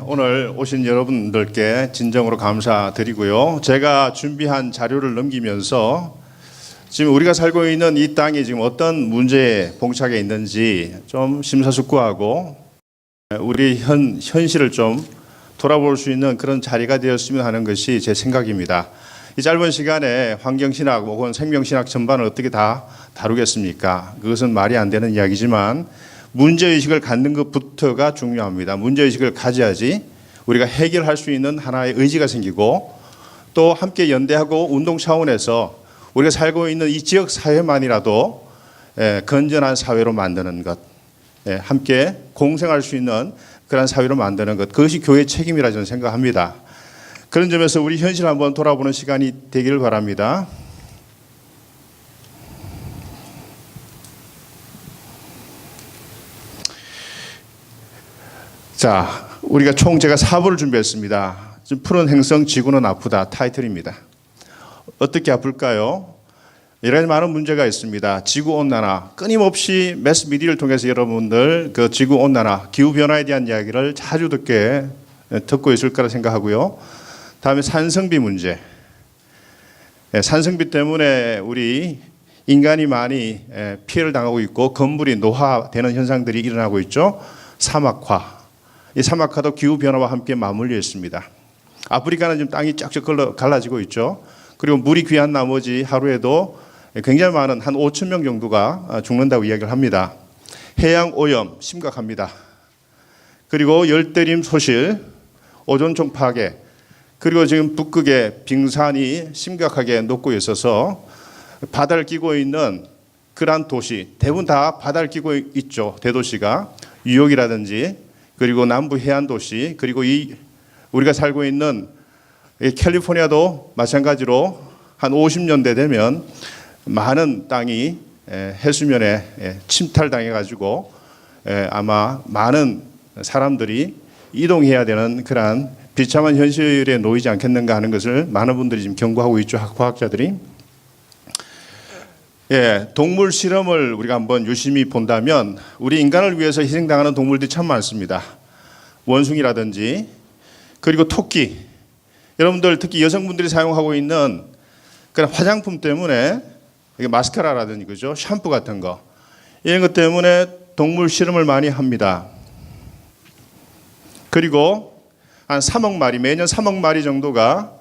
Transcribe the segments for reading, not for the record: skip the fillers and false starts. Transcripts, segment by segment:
오늘 오신 여러분들께 진정으로 감사드리고요. 제가 준비한 자료를 넘기면서 지금 우리가 살고 있는 이 땅이 지금 어떤 문제에 봉착해 있는지 좀 심사숙고하고 우리 현실을 좀 돌아볼 수 있는 그런 자리가 되었으면 하는 것이 제 생각입니다. 이 짧은 시간에 환경신학 혹은 생명신학 전반을 어떻게 다 다루겠습니까? 그것은 말이 안 되는 이야기지만 문제의식을 갖는 것부터가 중요합니다. 문제의식을 가져야지 우리가 해결할 수 있는 하나의 의지가 생기고 또 함께 연대하고 운동 차원에서 우리가 살고 있는 이 지역 사회만이라도 건전한 사회로 만드는 것, 함께 공생할 수 있는 그런 사회로 만드는 것, 그것이 교회의 책임이라 저는 생각합니다. 그런 점에서 우리 현실을 한번 돌아보는 시간이 되기를 바랍니다. 자, 우리가 총 제가 4부를 준비했습니다. 지금 푸른 행성 지구는 아프다 타이틀입니다. 어떻게 아플까요? 이런 많은 문제가 있습니다. 지구온난화, 끊임없이 매스미디어를 통해서 여러분들 그 지구온난화, 기후변화에 대한 이야기를 자주 듣고 있을 거라 생각하고요. 다음에 산성비 문제. 산성비 때문에 우리 인간이 많이 피해를 당하고 있고 건물이 노화되는 현상들이 일어나고 있죠. 사막화. 이 사막화도 기후변화와 함께 맞물려 있습니다. 아프리카는 지금 땅이 쫙쫙 갈라지고 있죠. 그리고 물이 귀한 나머지 하루에도 굉장히 많은 한 5천 명 정도가 죽는다고 이야기를 합니다. 해양 오염 심각합니다. 그리고 열대림 소실, 오존층 파괴, 그리고 지금 북극의 빙산이 심각하게 녹고 있어서 바다를 끼고 있는 그러한 도시, 대부분 다 바다를 끼고 있죠. 대도시가 뉴욕이라든지 그리고 남부 해안 도시, 그리고 우리가 살고 있는 캘리포니아도 마찬가지로 한 50년대 되면 많은 땅이 해수면에 침탈당해 가지고 아마 많은 사람들이 이동해야 되는 그러한 비참한 현실에 놓이지 않겠는가 하는 것을 많은 분들이 지금 경고하고 있죠. 과학자들이. 동물 실험을 우리가 한번 유심히 본다면 우리 인간을 위해서 희생당하는 동물들이 참 많습니다. 원숭이라든지 그리고 토끼. 여러분들 특히 여성분들이 사용하고 있는 그런 화장품 때문에 마스카라라든지 그죠? 샴푸 같은 거 이런 것 때문에 동물 실험을 많이 합니다. 그리고 한 3억 마리, 매년 3억 마리 정도가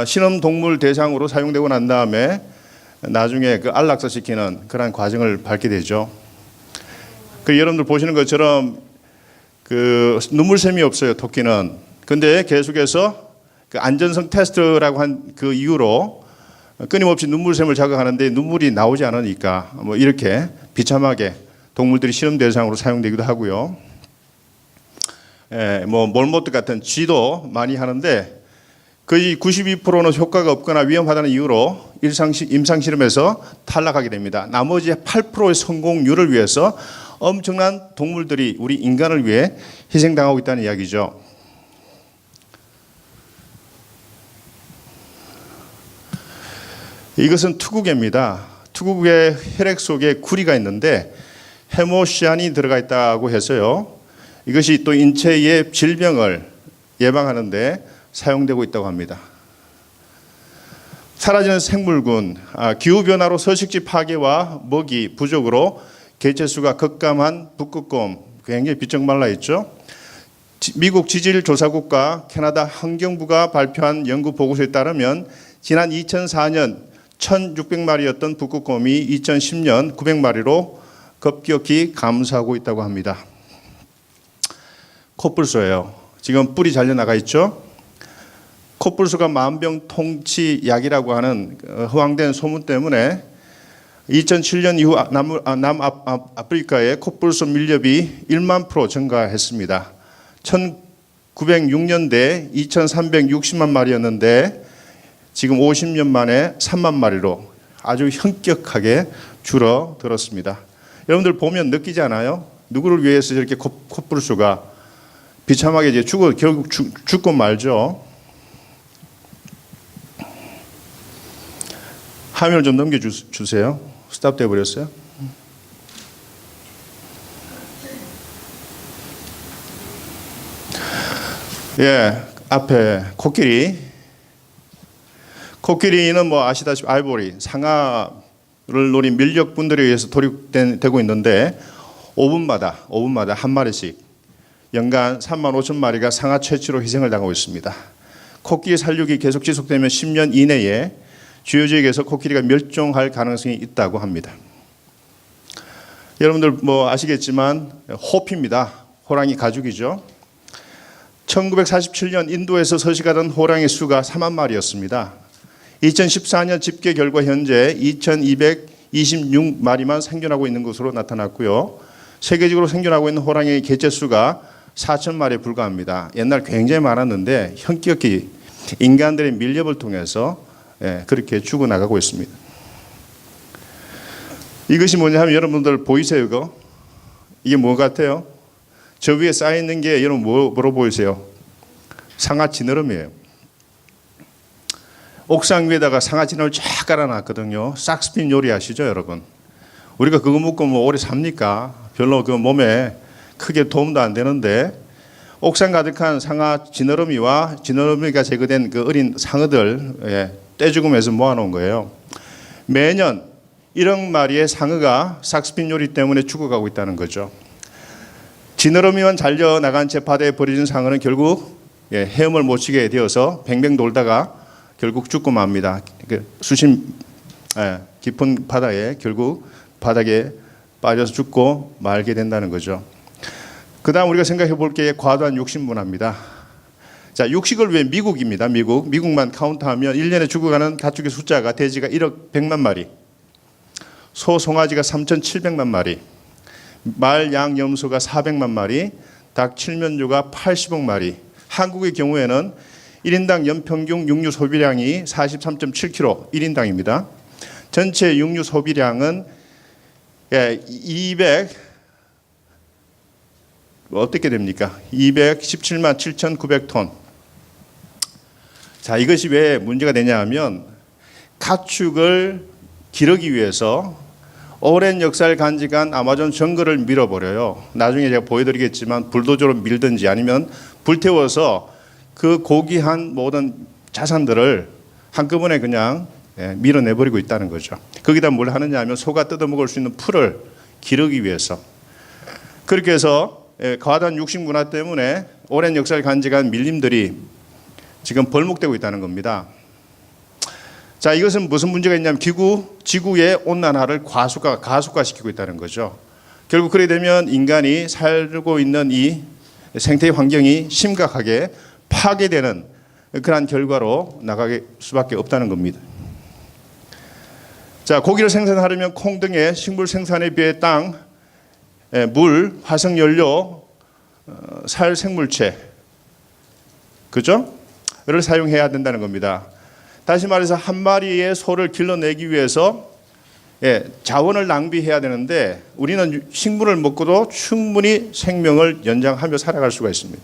실험 동물 대상으로 사용되고 난 다음에 나중에 그 안락사시키는 그런 과정을 밟게 되죠. 그 여러분들 보시는 것처럼 그 눈물샘이 없어요, 토끼는. 근데 계속해서 그 안전성 테스트라고 한 그 이유로 끊임없이 눈물샘을 자극하는데 눈물이 나오지 않으니까 뭐 이렇게 비참하게 동물들이 실험 대상으로 사용되기도 하고요. 뭐 몰모트 같은 쥐도 많이 하는데 거의 92%는 효과가 없거나 위험하다는 이유로 임상 실험에서 탈락하게 됩니다. 나머지 8%의 성공률을 위해서 엄청난 동물들이 우리 인간을 위해 희생당하고 있다는 이야기죠. 이것은 투구개입니다. 투구개 혈액 속에 구리가 있는데 헤모시안이 들어가 있다고 해서요. 이것이 또 인체의 질병을 예방하는데 사용되고 있다고 합니다. 사라지는 생물군, 기후변화로 서식지 파괴와 먹이 부족으로 개체수가 급감한 북극곰, 굉장히 비쩍 말라 있죠. 미국 지질조사국과 캐나다 환경부가 발표한 연구 보고서에 따르면 지난 2004년 1,600마리였던 북극곰이 2010년 900마리로 급격히 감소하고 있다고 합니다. 코뿔소예요. 지금 뿔이 잘려나가 있죠. 코뿔소가 만병통치약이라고 하는 허황된 소문 때문에 2007년 이후 남아프리카의 코뿔소 밀렵이 1만 % 증가했습니다. 1906년대 2,360만 마리였는데 지금 50년 만에 3만 마리로 아주 현격하게 줄어들었습니다. 여러분들 보면 느끼지 않아요? 누구를 위해서 저렇게 코뿔소가 비참하게 이제 결국 죽고 말죠. 화면을 좀 넘겨주세요. 스탑 돼버렸어요. 예, 앞에 코끼리는 뭐 아시다시피 아이보리, 상아를 노린 밀렵꾼들에 의해서 도륙되고 있는데 5분마다 한 마리씩 연간 3만 5천 마리가 상아 채취로 희생을 당하고 있습니다. 코끼리 살육이 계속 지속되면 10년 이내에 주요 지역에서 코끼리가 멸종할 가능성이 있다고 합니다. 여러분들 뭐 아시겠지만 호피입니다. 호랑이 가죽이죠. 1947년 인도에서 서식하던 호랑이 수가 4만 마리였습니다. 2014년 집계 결과 현재 2226마리만 생존하고 있는 것으로 나타났고요. 세계적으로 생존하고 있는 호랑이 개체 수가 4천 마리에 불과합니다. 옛날 굉장히 많았는데 현격히 인간들의 밀렵을 통해서 그렇게 죽어나가고 있습니다. 이것이 뭐냐 하면 여러분들 보이세요? 이게 뭐 같아요? 저 위에 쌓여있는 게 여러분 뭐로 보이세요? 상아 지느러미예요. 옥상 위에다가 상아 지느러미를 쫙 깔아놨거든요. 싹스핀 요리 아시죠 여러분? 우리가 그거 먹고 뭐 오래 삽니까? 별로 그 몸에 크게 도움도 안 되는데 옥상 가득한 상아 지느러미와 지느러미가 제거된 그 어린 상어들 떼죽음에서 모아놓은 거예요. 매년 1억 마리의 상어가 싹스핀 요리 때문에 죽어가고 있다는 거죠. 지느러미만 잘려나간 채 바다에 버려진 상어는 결국 헤엄을 못 치게 되어서 뱅뱅 돌다가 결국 죽고 맙니다. 수심 깊은 바다에 결국 바닥에 빠져서 죽고 말게 된다는 거죠. 그 다음 우리가 생각해 볼 게 과도한 육식 문화입니다. 자, 육식을 위해 미국입니다. 미국만 카운트하면 1년에 죽어가는 가축의 숫자가 돼지가 1억 100만 마리, 소, 송아지가 3,700만 마리, 말, 양, 염소가 400만 마리, 닭, 칠면조가 80억 마리. 한국의 경우에는 1인당 연평균 육류 소비량이 43.7kg 1인당입니다. 전체 육류 소비량은 어떻게 됩니까? 217만 7,900톤. 자, 이것이 왜 문제가 되냐 하면 가축을 기르기 위해서 오랜 역사를 간직한 아마존 정글을 밀어버려요. 나중에 제가 보여드리겠지만 불도저로 밀든지 아니면 불태워서 그 고귀한 모든 자산들을 한꺼번에 그냥 밀어내버리고 있다는 거죠. 거기다 뭘 하느냐 하면 소가 뜯어먹을 수 있는 풀을 기르기 위해서. 그렇게 해서 과다한 육식 문화 때문에 오랜 역사를 간직한 밀림들이 지금 벌목되고 있다는 겁니다. 자, 이것은 무슨 문제가 있냐면 지구의 온난화를 가속화시키고 있다는 거죠. 결국 그렇게 되면 인간이 살고 있는 이 생태 환경이 심각하게 파괴되는 그러한 결과로 나갈 수밖에 없다는 겁니다. 자, 고기를 생산하려면 콩 등의 식물 생산에 비해 땅, 물, 화석연료, 살 생물체, 그죠? 를 사용해야 된다는 겁니다. 다시 말해서 한 마리의 소를 길러내기 위해서 자원을 낭비해야 되는데 우리는 식물을 먹고도 충분히 생명을 연장하며 살아갈 수가 있습니다.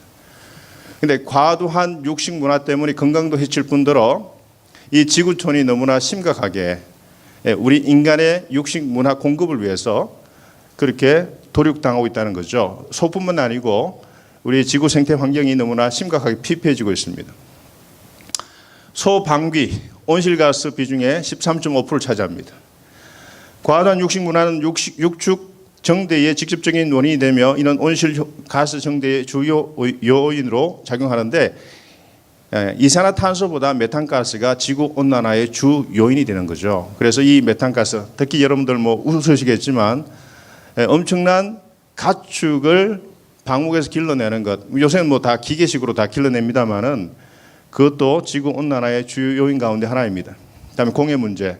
그런데 과도한 육식 문화 때문에 건강도 해칠 뿐더러 이 지구촌이 너무나 심각하게 우리 인간의 육식 문화 공급을 위해서 그렇게 도륙당하고 있다는 거죠. 소뿐만 아니고 우리 지구 생태 환경이 너무나 심각하게 피폐해지고 있습니다. 소방귀, 온실가스 비중의 13.5%를 차지합니다. 과다한 육식 문화는 육축 정대의 직접적인 원인이 되며 이는 온실가스 정대의 주요 요인으로 작용하는데 이산화탄소보다 메탄가스가 지구온난화의 주 요인이 되는 거죠. 그래서 이 메탄가스, 특히 여러분들 뭐 웃으시겠지만 엄청난 가축을 방목에서 길러내는 것, 요새는 뭐 다 기계식으로 다 길러냅니다만은 그것도 지구온난화의 주요 요인 가운데 하나입니다. 그다음에 공해 문제.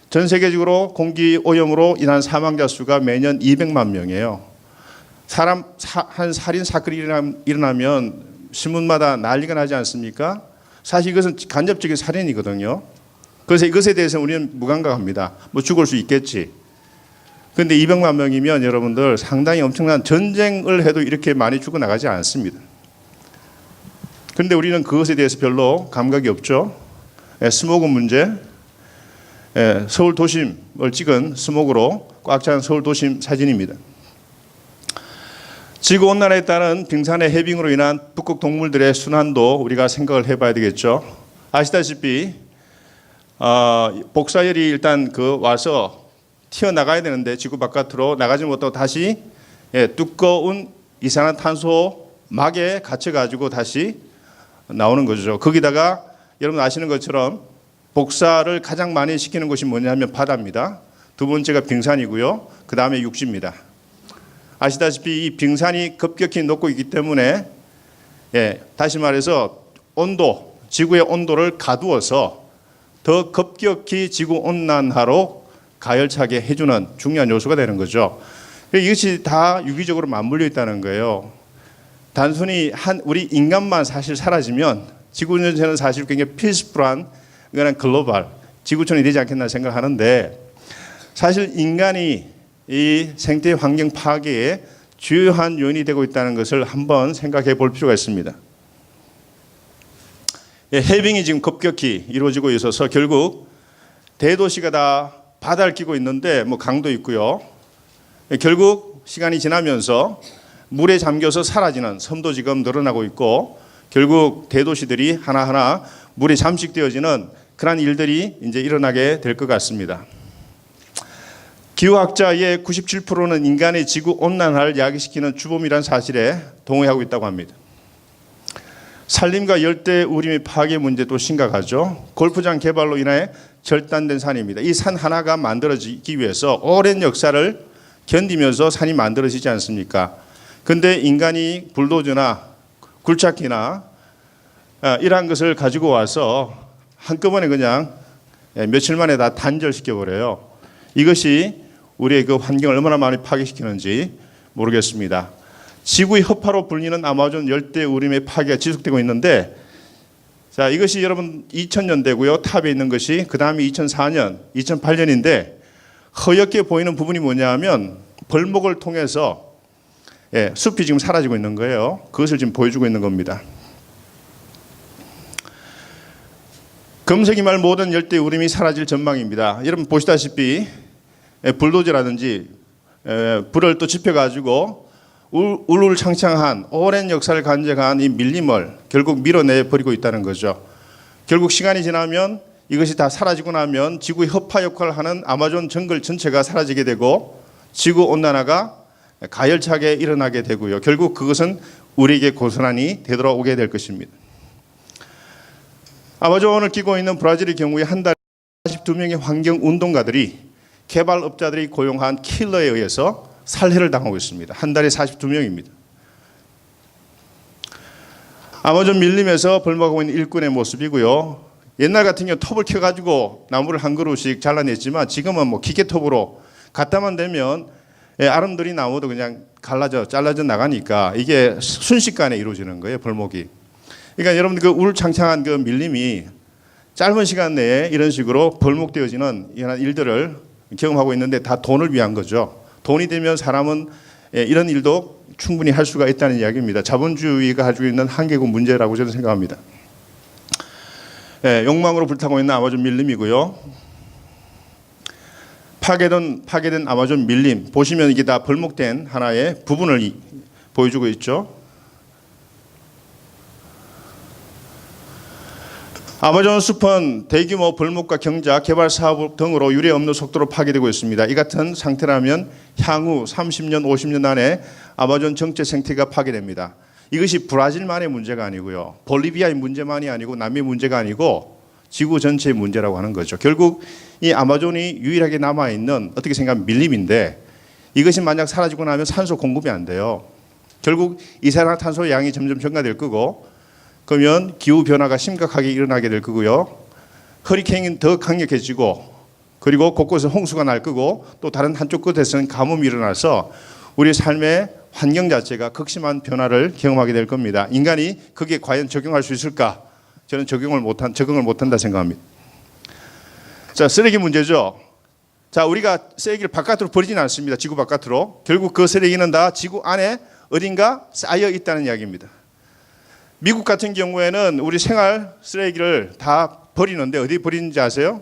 전 세계적으로 공기 오염으로 인한 사망자 수가 매년 200만 명이에요. 한 살인 사건이 일어나면 신문마다 난리가 나지 않습니까? 사실 이것은 간접적인 살인이거든요. 그래서 이것에 대해서 우리는 무감각합니다. 뭐 죽을 수 있겠지. 그런데 200만 명이면 여러분들 상당히 엄청난 전쟁을 해도 이렇게 많이 죽어나가지 않습니다. 그런데 우리는 그것에 대해서 별로 감각이 없죠. 스모그 문제. 서울 도심을 찍은 스모그로 꽉 찬 서울 도심 사진입니다. 지구 온난화에 따른 빙산의 해빙으로 인한 북극 동물들의 순환도 우리가 생각을 해봐야 되겠죠. 아시다시피 복사열이 일단 와서 튀어나가야 되는데 지구 바깥으로 나가지 못하고 다시 두꺼운 이산화탄소막에 갇혀가지고 다시 나오는 거죠. 거기다가 여러분 아시는 것처럼 복사를 가장 많이 시키는 곳이 뭐냐면 바다입니다. 두 번째가 빙산이고요. 그 다음에 육지입니다. 아시다시피 이 빙산이 급격히 녹고 있기 때문에 다시 말해서 지구의 온도를 가두어서 더 급격히 지구 온난화로 가열차게 해주는 중요한 요소가 되는 거죠. 이것이 다 유기적으로 맞물려 있다는 거예요. 단순히 우리 인간만 사실 사라지면 지구 전체는 사실 굉장히 피스풀한 그런 글로벌 지구촌이 되지 않겠나 생각하는데, 사실 인간이 이 생태 환경 파괴의 주요한 요인이 되고 있다는 것을 한번 생각해 볼 필요가 있습니다. 해빙이 지금 급격히 이루어지고 있어서 결국 대도시가 다 바다를 끼고 있는데 강도 있고요. 결국 시간이 지나면서 물에 잠겨서 사라지는 섬도 지금 늘어나고 있고, 결국 대도시들이 하나하나 물에 잠식되어지는 그런 일들이 이제 일어나게 될 것 같습니다. 기후학자의 97%는 인간의 지구 온난화를 야기시키는 주범이라는 사실에 동의하고 있다고 합니다. 산림과 열대우림의 파괴 문제도 심각하죠. 골프장 개발로 인해 절단된 산입니다. 이 산 하나가 만들어지기 위해서 오랜 역사를 견디면서 산이 만들어지지 않습니까? 그런데 인간이 불도저나 굴착기나 이러한 것을 가지고 와서 한꺼번에 그냥 며칠 만에 다 단절시켜버려요. 이것이 우리의 그 환경을 얼마나 많이 파괴시키는지 모르겠습니다. 지구의 허파로 불리는 아마존 열대우림의 파괴가 지속되고 있는데, 자, 이것이 여러분 2000년대고요. 탑에 있는 것이 그 다음에 2004년, 2008년인데 허옇게 보이는 부분이 뭐냐 하면 벌목을 통해서 숲이 지금 사라지고 있는 거예요. 그것을 지금 보여주고 있는 겁니다. 금세기 말 모든 열대우림이 사라질 전망입니다. 여러분 보시다시피 불도저라든지 불을 또 지펴가지고 울울창창한 오랜 역사를 간직한 이 밀림을 결국 밀어내 버리고 있다는 거죠. 결국 시간이 지나면 이것이 다 사라지고 나면 지구의 허파 역할을 하는 아마존 정글 전체가 사라지게 되고 지구 온난화가 가열차게 일어나게 되고요. 결국 그것은 우리에게 고스란히 되돌아오게 될 것입니다. 아마존을 끼고 있는 브라질의 경우에 한 달에 42명의 환경운동가들이 개발업자들이 고용한 킬러에 의해서 살해를 당하고 있습니다. 한 달에 42명입니다. 아마존 밀림에서 벌목하고 있는 일꾼의 모습이고요. 옛날 같은 경우 톱을 켜가지고 나무를 한 그루씩 잘라냈지만 지금은 기계톱으로 갖다만 대면 아름드리 나무도 그냥 잘라져 나가니까 이게 순식간에 이루어지는 거예요, 벌목이. 그러니까 여러분 그 울창창한 그 밀림이 짧은 시간 내에 이런 식으로 벌목되어지는 이런 일들을 경험하고 있는데 다 돈을 위한 거죠. 돈이 되면 사람은 이런 일도 충분히 할 수가 있다는 이야기입니다. 자본주의가 가지고 있는 한계고 문제라고 저는 생각합니다. 욕망으로 불타고 있는 아마존 밀림이고요. 파괴된 아마존 밀림 보시면 이게 다 벌목된 하나의 부분을 보여주고 있죠. 아마존 숲은 대규모 벌목과 경자, 개발 사업 등으로 유례없는 속도로 파괴되고 있습니다. 이 같은 상태라면 향후 30년, 50년 안에 아마존 전체 생태가 파괴됩니다. 이것이 브라질만의 문제가 아니고요. 볼리비아의 문제만이 아니고 남미의 문제가 아니고 지구 전체의 문제라고 하는 거죠. 결국 이 아마존이 유일하게 남아있는 어떻게 생각하면 밀림인데 이것이 만약 사라지고 나면 산소 공급이 안 돼요. 결국 이산화탄소 양이 점점 증가될 거고 그러면 기후변화가 심각하게 일어나게 될 거고요. 허리케인이 더 강력해지고 그리고 곳곳에 홍수가 날 거고 또 다른 한쪽 끝에서는 가뭄이 일어나서 우리 삶의 환경 자체가 극심한 변화를 경험하게 될 겁니다. 인간이 거기에 과연 적용할 수 있을까? 저는 적응을 못한다 생각합니다. 자, 쓰레기 문제죠. 자, 우리가 쓰레기를 바깥으로 버리지는 않습니다. 지구 바깥으로. 결국 그 쓰레기는 다 지구 안에 어딘가 쌓여 있다는 이야기입니다. 미국 같은 경우에는 우리 생활 쓰레기를 다 버리는데 어디 버리는지 아세요?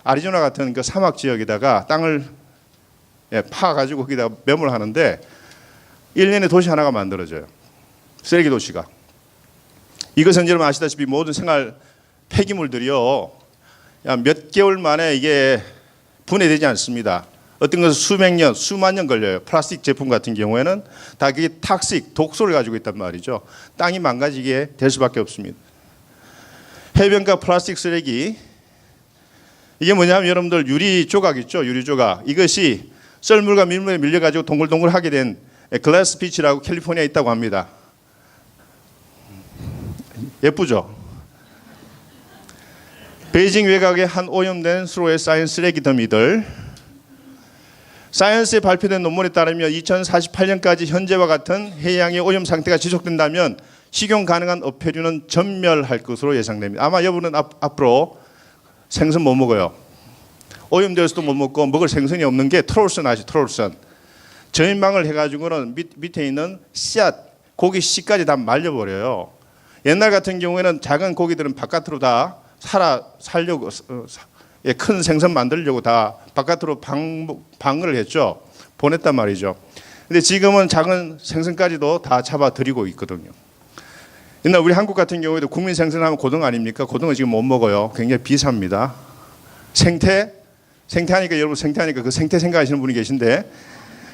아리조나 같은 그 사막 지역에다가 땅을 파가지고 거기다 매몰하는데 1년에 도시 하나가 만들어져요. 쓰레기 도시가. 이것은 여러분 아시다시피 모든 생활 폐기물들이요, 몇 개월 만에 이게 분해되지 않습니다. 어떤 것은 수백 년, 수만 년 걸려요. 플라스틱 제품 같은 경우에는 다 그게 탁식, 독소를 가지고 있단 말이죠. 땅이 망가지게 될 수밖에 없습니다. 해변가 플라스틱 쓰레기, 이게 뭐냐면 여러분들 유리 조각 있죠? 유리 조각. 이것이 썰물과 밀물에 밀려가지고 동글동글하게 된 글래스 비치라고 캘리포니아에 있다고 합니다. 예쁘죠? 베이징 외곽에 한 오염된 수로에 쌓인 쓰레기 더미들. 사이언스에 발표된 논문에 따르면 2048년까지 현재와 같은 해양의 오염 상태가 지속된다면 식용 가능한 어패류는 전멸할 것으로 예상됩니다. 아마 여러분은 앞으로 생선 못 먹어요. 오염되어서도 못 먹고 먹을 생선이 없는 게 트롤선 아시죠? 트롤선. 저인망을 해가지고는 밑에 있는 씨앗, 고기 씨까지 다 말려버려요. 옛날 같은 경우에는 작은 고기들은 바깥으로 다 살려고 큰 생선 만들려고 다 바깥으로 방어를 했죠. 보냈단 말이죠. 근데 지금은 작은 생선까지도 다 잡아들이고 있거든요. 옛날 우리 한국 같은 경우에도 국민 생선하면 고등어 아닙니까? 고등어 지금 못 먹어요. 굉장히 비쌉니다. 생태하니까 여러분 생태하니까 그 생태 생각하시는 분이 계신데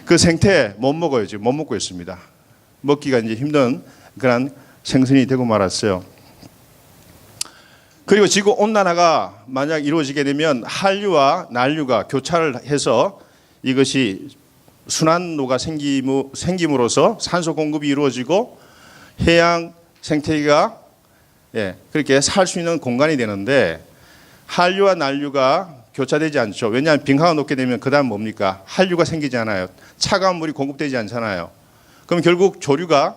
그 생태 못 먹어요. 지금 못 먹고 있습니다. 먹기가 이제 힘든 그런 생선이 되고 말았어요. 그리고 지구 온난화가 만약 이루어지게 되면 한류와 난류가 교차를 해서 이것이 순환로가 생김으로써 산소 공급이 이루어지고 해양 생태계가 그렇게 살 수 있는 공간이 되는데 한류와 난류가 교차되지 않죠. 왜냐하면 빙하가 녹게 되면 그 다음 뭡니까? 한류가 생기지 않아요. 차가운 물이 공급되지 않잖아요. 그럼 결국 조류가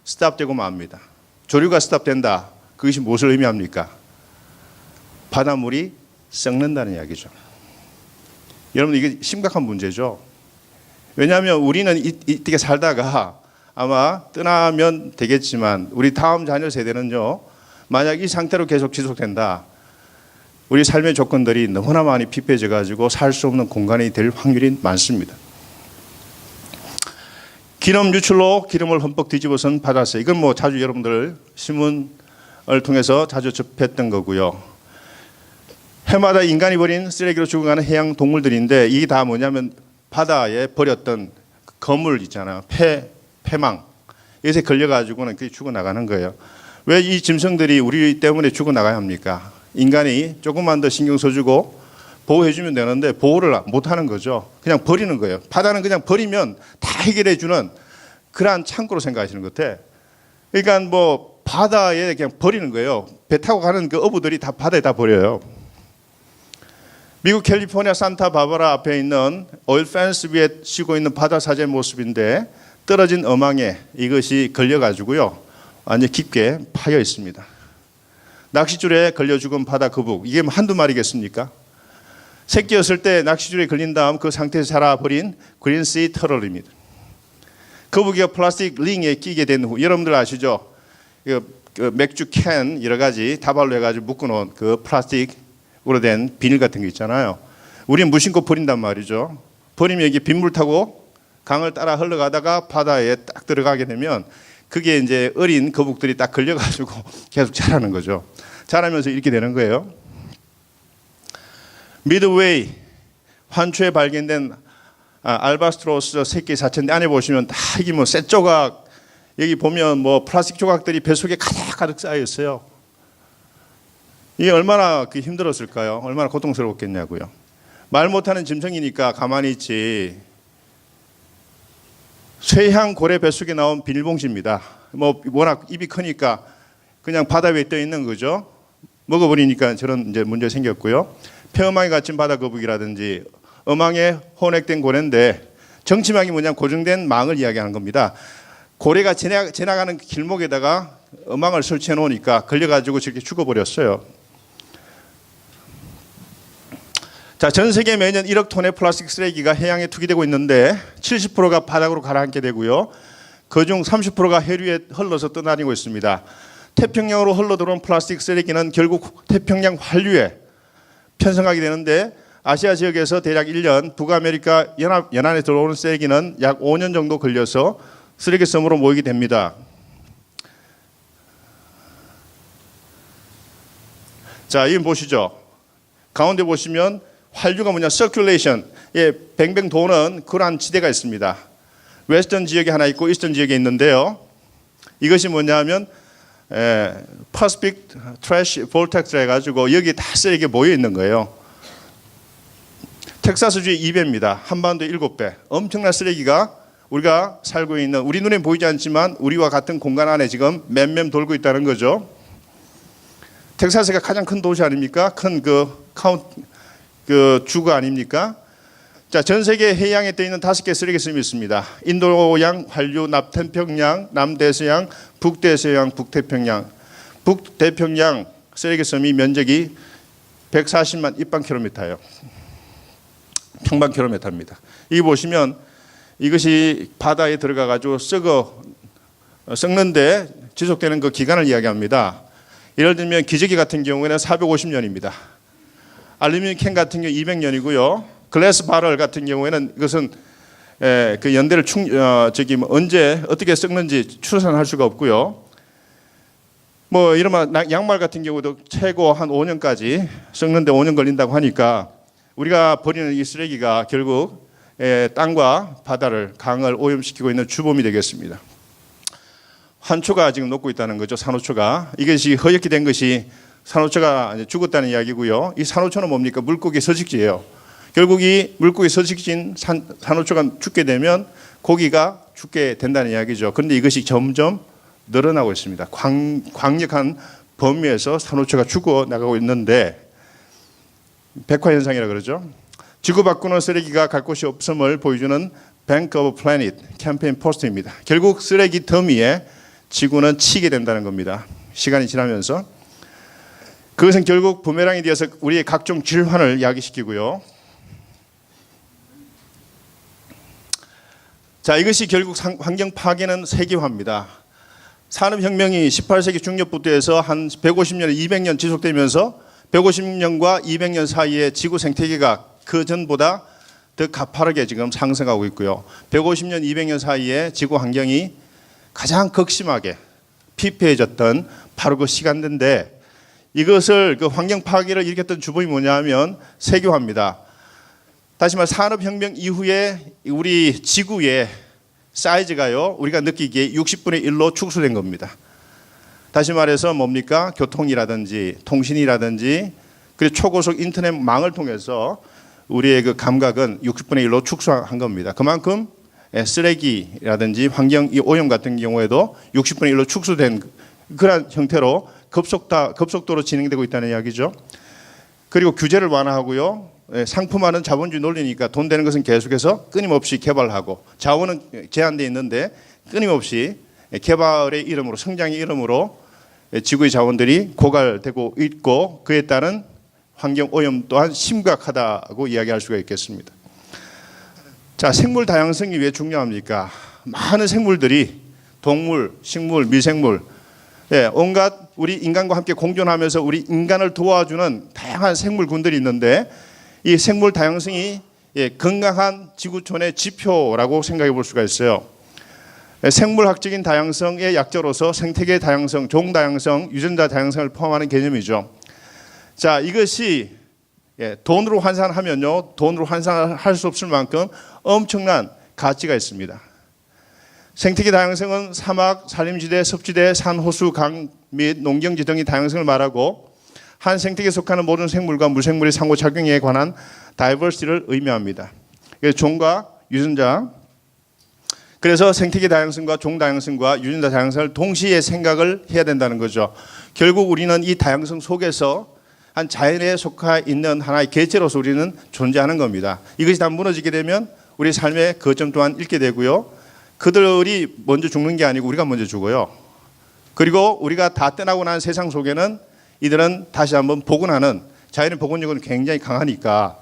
스탑되고 맙니다. 조류가 스탑된다. 그것이 무엇을 의미합니까? 바닷물이 썩는다는 이야기죠. 여러분 이게 심각한 문제죠. 왜냐하면 우리는 이때 살다가 아마 떠나면 되겠지만 우리 다음 자녀 세대는요, 만약 이 상태로 계속 지속된다, 우리 삶의 조건들이 너무나 많이 피폐해져 가지고 살 수 없는 공간이 될 확률이 많습니다. 기름 유출로 기름을 흠뻑 뒤집어선 바다세. 이건 뭐 자주 여러분들 신문을 통해서 자주 접했던 거고요. 해마다 인간이 버린 쓰레기로 죽어가는 해양 동물들인데 이게 다 뭐냐면 바다에 버렸던 거물 있잖아요. 폐망. 이것에 걸려가지고는 그게 죽어나가는 거예요. 왜 이 짐승들이 우리 때문에 죽어나가야 합니까? 인간이 조금만 더 신경 써주고 보호해주면 되는데 보호를 못하는 거죠. 그냥 버리는 거예요. 바다는 그냥 버리면 다 해결해주는 그러한 창고로 생각하시는 것 같아. 그러니까 뭐 바다에 그냥 버리는 거예요. 배 타고 가는 그 어부들이 다 바다에 다 버려요. 미국 캘리포니아 산타바바라 앞에 있는 오일 펜스 위에 쉬고 있는 바다 사제의 모습인데 떨어진 어망에 이것이 걸려가지고요, 완전 깊게 파여 있습니다. 낚싯줄에 걸려 죽은 바다 거북, 이게 한두 마리겠습니까? 새끼였을 때 낚싯줄에 걸린 다음 그 상태에서 살아버린 그린시 터럴입니다. 거북이가 플라스틱 링에 끼게 된 후, 여러분들 아시죠? 그 맥주 캔 여러 가지 다발로 해가지고 묶어놓은 그 플라스틱으로 된 비닐 같은 거 있잖아요. 우리는 무심코 버린단 말이죠. 버리면 이게 빗물 타고 강을 따라 흘러가다가 바다에 딱 들어가게 되면 그게 이제 어린 거북들이 딱 걸려가지고 계속 자라는 거죠. 자라면서 이렇게 되는 거예요. 미드웨이 환초에 발견된 알바스트로스 새끼 사체인데 안에 보시면 다 이게 뭐 쇠 조각, 여기 보면 뭐 플라스틱 조각들이 뱃속에 가득 쌓여 있어요. 이게 얼마나 힘들었을까요? 얼마나 고통스러웠겠냐고요. 말 못하는 짐승이니까 가만히 있지. 쇠향 고래 뱃속에 나온 비닐봉지입니다. 뭐 워낙 입이 크니까 그냥 바다 위에 떠 있는 거죠. 먹어버리니까 저런 이제 문제 생겼고요. 폐어망에 갇힌 바다 거북이라든지 어망에 혼액된 고래인데 정치망이 뭐냐면 고정된 망을 이야기하는 겁니다. 고래가 지나가는 길목에다가 어망을 설치해 놓으니까 걸려가지고 저렇게 죽어버렸어요. 자, 전 세계 매년 1억 톤의 플라스틱 쓰레기가 해양에 투기되고 있는데 70%가 바닥으로 가라앉게 되고요. 그중 30%가 해류에 흘러서 떠다니고 있습니다. 태평양으로 흘러들어온 플라스틱 쓰레기는 결국 태평양 환류에 편성하게 되는데 아시아 지역에서 대략 1년, 북아메리카 연안에 들어오는 쓰레기는 약 5년 정도 걸려서 쓰레기섬으로 모이게 됩니다. 자, 이 보시죠. 가운데 보시면 활류가 뭐냐, circulation, 예, 뱅뱅 도는 그러한 지대가 있습니다. 웨스턴 지역에 하나 있고 이스턴 지역에 있는데요. 이것이 뭐냐면 Pacific Trash Vortex라 해가지고 여기 다 쓰레기 모여 있는 거예요. 텍사스주의 2배입니다. 한반도 7배. 엄청난 쓰레기가 우리가 살고 있는, 우리 눈에 보이지 않지만 우리와 같은 공간 안에 지금 맴맴 돌고 있다는 거죠. 텍사스가 가장 큰 도시 아닙니까? 큰 그 주가 아닙니까? 자, 전 세계 해양에 떠 있는 5개 쓰레기섬이 있습니다. 인도양, 한류, 남태평양, 남대서양, 북대서양, 북태평양. 북태평양 쓰레기섬이 면적이 140만 입방킬로미터예요. 평방킬로미터입니다. 이 보시면 이것이 바다에 들어가 가지고 썩는데 지속되는 그 기간을 이야기합니다. 예를 들면 기저귀 같은 경우에는 450년입니다. 알루미늄 캔 같은 경우 200년이고요. 글래스 바럴 같은 경우에는 이것은 그 연대를 언제 어떻게 썩는지 추산할 수가 없고요. 뭐 이런 양말 같은 경우도 최고 한 5년까지 썩는데 5년 걸린다고 하니까 우리가 버리는 이 쓰레기가 결국 땅과 바다를, 강을 오염시키고 있는 주범이 되겠습니다. 환초가 지금 녹고 있다는 거죠. 산호초가. 이것이 허옇게 된 것이 산호초가 죽었다는 이야기고요. 이 산호초는 뭡니까? 물고기 서식지예요. 결국 이 물고기 서식지인 산호초가 죽게 되면 고기가 죽게 된다는 이야기죠. 그런데 이것이 점점 늘어나고 있습니다. 광역한 범위에서 산호초가 죽어나가고 있는데 백화현상이라고 그러죠. 지구 바꾸는 쓰레기가 갈 곳이 없음을 보여주는 Bank of Planet 캠페인 포스터입니다. 결국 쓰레기 더미에 지구는 치게 된다는 겁니다. 시간이 지나면서. 그것은 결국 부메랑이 되어서 우리의 각종 질환을 야기시키고요. 자, 이것이 결국 환경 파괴는 세계화입니다. 산업혁명이 18세기 중엽부터 해서 한 150년, 200년 지속되면서 150년과 200년 사이에 지구 생태계가 그 전보다 더 가파르게 지금 상승하고 있고요. 150년, 200년 사이에 지구 환경이 가장 극심하게 피폐해졌던 바로 그 시간대인데 이것을 그 환경 파괴를 일으켰던 주범이 뭐냐 하면 세계화입니다. 다시 말해 산업혁명 이후에 우리 지구의 사이즈가요, 우리가 느끼기에 60분의 1로 축소된 겁니다. 다시 말해서 뭡니까? 교통이라든지 통신이라든지 그리고 초고속 인터넷망을 통해서 우리의 그 감각은 60분의 1로 축소한 겁니다. 그만큼 쓰레기라든지 환경 오염 같은 경우에도 60분의 1로 축소된 그런 형태로 급속도로 진행되고 있다는 이야기죠. 그리고 규제를 완화하고요. 상품화는 자본주의 논리니까 돈 되는 것은 계속해서 끊임없이 개발하고 자원은 제한되어 있는데 끊임없이 개발의 이름으로 성장의 이름으로 지구의 자원들이 고갈되고 있고 그에 따른 환경 오염 또한 심각하다고 이야기할 수가 있겠습니다. 자, 생물 다양성이 왜 중요합니까? 많은 생물들이 동물, 식물, 미생물 온갖 우리 인간과 함께 공존하면서 우리 인간을 도와주는 다양한 생물군들이 있는데 이 생물 다양성이 건강한 지구촌의 지표라고 생각해 볼 수가 있어요. 생물학적인 다양성의 약자로서 생태계 다양성, 종 다양성, 유전자 다양성을 포함하는 개념이죠. 자, 이것이 돈으로 환산하면요, 돈으로 환산할 수 없을 만큼 엄청난 가치가 있습니다. 생태계 다양성은 사막, 산림지대, 섭지대, 산, 호수, 강 및 농경지 등의 다양성을 말하고 한 생태계에 속하는 모든 생물과 무생물의 상호작용에 관한 다이버시티를 의미합니다. 종과 유전자, 그래서 생태계 다양성과 종 다양성과 유전자 다양성을 동시에 생각을 해야 된다는 거죠. 결국 우리는 이 다양성 속에서 한 자연에 속해 있는 하나의 개체로서 우리는 존재하는 겁니다. 이것이 다 무너지게 되면 우리 삶의 거점 또한 잃게 되고요. 그들이 먼저 죽는 게 아니고 우리가 먼저 죽어요. 그리고 우리가 다 떠나고 난 세상 속에는 이들은 다시 한번 복원하는, 자연의 복원력은 굉장히 강하니까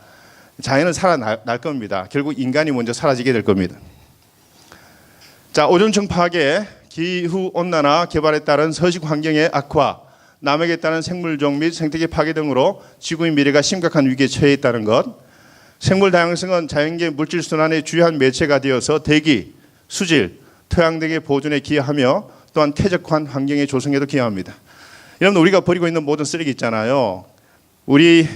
자연은 살아날 겁니다. 결국 인간이 먼저 사라지게 될 겁니다. 자, 오존층 파괴, 기후온난화, 개발에 따른 서식 환경의 악화, 남에게 따른 생물종 및 생태계 파괴 등으로 지구의 미래가 심각한 위기에 처해 있다는 것, 생물 다양성은 자연계 물질순환의 주요한 매체가 되어서 대기, 수질, 토양 등의 보존에 기여하며 또한 쾌적한 환경의 조성에도 기여합니다. 여러분, 우리가 버리고 있는 모든 쓰레기 있잖아요. 우리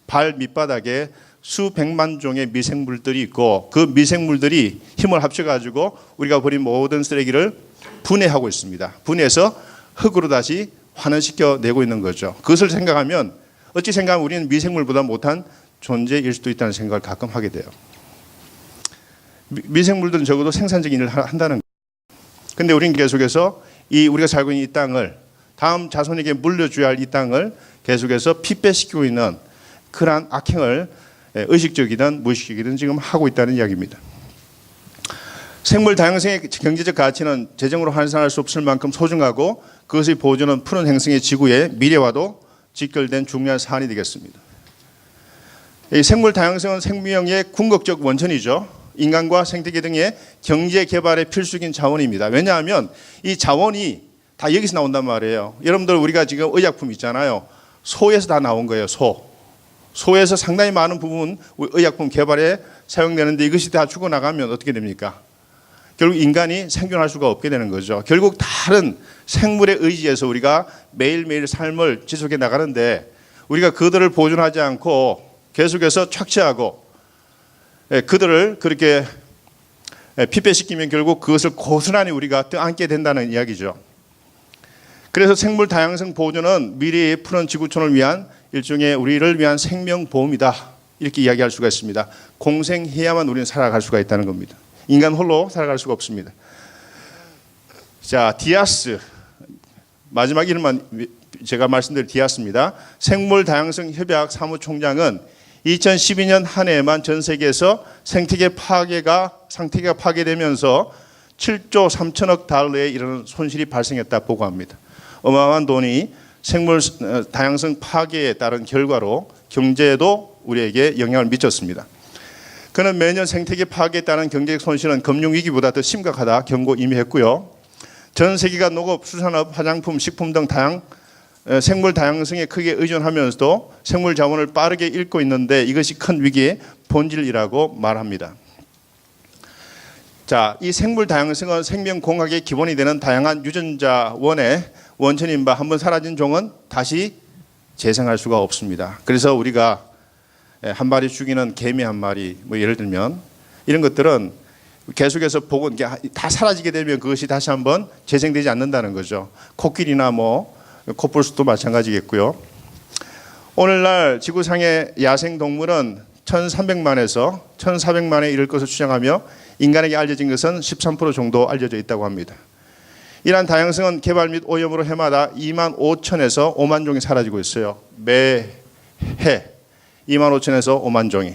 발 밑바닥에 수백만 종의 미생물들이 있고 그 미생물들이 힘을 합쳐가지고 우리가 버린 모든 쓰레기를 분해하고 있습니다. 분해해서 흙으로 다시 환원시켜 내고 있는 거죠. 그것을 생각하면 어찌 생각하면 우리는 미생물보다 못한 존재일 수도 있다는 생각을 가끔 하게 돼요. 미생물들은 적어도 생산적인 일을 한다는 거예요. 그런데 우리는 계속해서 우리가 살고 있는 이 땅을 다음 자손에게 물려줘야 할 이 땅을 계속해서 피폐시키고 있는 그러한 악행을 의식적이든 무의식적이든 지금 하고 있다는 이야기입니다. 생물 다양성의 경제적 가치는 재정으로 환산할 수 없을 만큼 소중하고 그것의 보존은 푸른 행성의 지구의 미래와도 직결된 중요한 사안이 되겠습니다. 이 생물 다양성은 생명의 궁극적 원천이죠. 인간과 생태계 등의 경제 개발의 필수적인 자원입니다. 왜냐하면 이 자원이 다 여기서 나온단 말이에요. 여러분들 우리가 지금 의약품 있잖아요. 소에서 다 나온 거예요. 소에서 상당히 많은 부분 의약품 개발에 사용되는데 이것이 다 죽어나가면 어떻게 됩니까? 결국 인간이 생존할 수가 없게 되는 거죠. 결국 다른 생물에 의지해서 우리가 매일매일 삶을 지속해 나가는데 우리가 그들을 보존하지 않고 계속해서 착취하고 그들을 그렇게 피폐시키면 결국 그것을 고스란히 우리가 떠안게 된다는 이야기죠. 그래서 생물 다양성 보존은 미래의 푸른 지구촌을 위한 일종의 우리를 위한 생명보험이다. 이렇게 이야기할 수가 있습니다. 공생해야만 우리는 살아갈 수가 있다는 겁니다. 인간 홀로 살아갈 수가 없습니다. 자, 디아스. 마지막 이름만 제가 말씀드린 디아스입니다. 생물 다양성 협약 사무총장은 2012년 한 해에만 전 세계에서 생태계 파괴되면서 7조 3천억 달러에 이르는 손실이 발생했다 보고합니다. 어마어마한 돈이 생물 다양성 파괴에 따른 결과로 경제에도 우리에게 영향을 미쳤습니다. 그는 매년 생태계 파괴에 따른 경제적 손실은 금융위기보다 더 심각하다 경고 이미 했고요. 전 세계가 농업, 수산업, 화장품, 식품 등 생물 다양성에 크게 의존하면서도 생물 자원을 빠르게 잃고 있는데 이것이 큰 위기의 본질이라고 말합니다. 자, 이 생물 다양성은 생명공학의 기본이 되는 다양한 유전자원의 원천인 바 한번 사라진 종은 다시 재생할 수가 없습니다. 그래서 우리가 한 마리 죽이는 개미 한 마리, 뭐 예를 들면 이런 것들은 계속해서 보고 다 사라지게 되면 그것이 다시 한번 재생되지 않는다는 거죠. 코끼리나 뭐 코뿔소도 마찬가지겠고요. 오늘날 지구상의 야생 동물은 1,300만에서 1,400만에 이를 것을 추정하며 인간에게 알려진 것은 13% 정도 알려져 있다고 합니다. 이러한 다양성은 개발 및 오염으로 해마다 2만 5천에서 5만 종이 사라지고 있어요. 매해 2만 5천에서 5만 종이.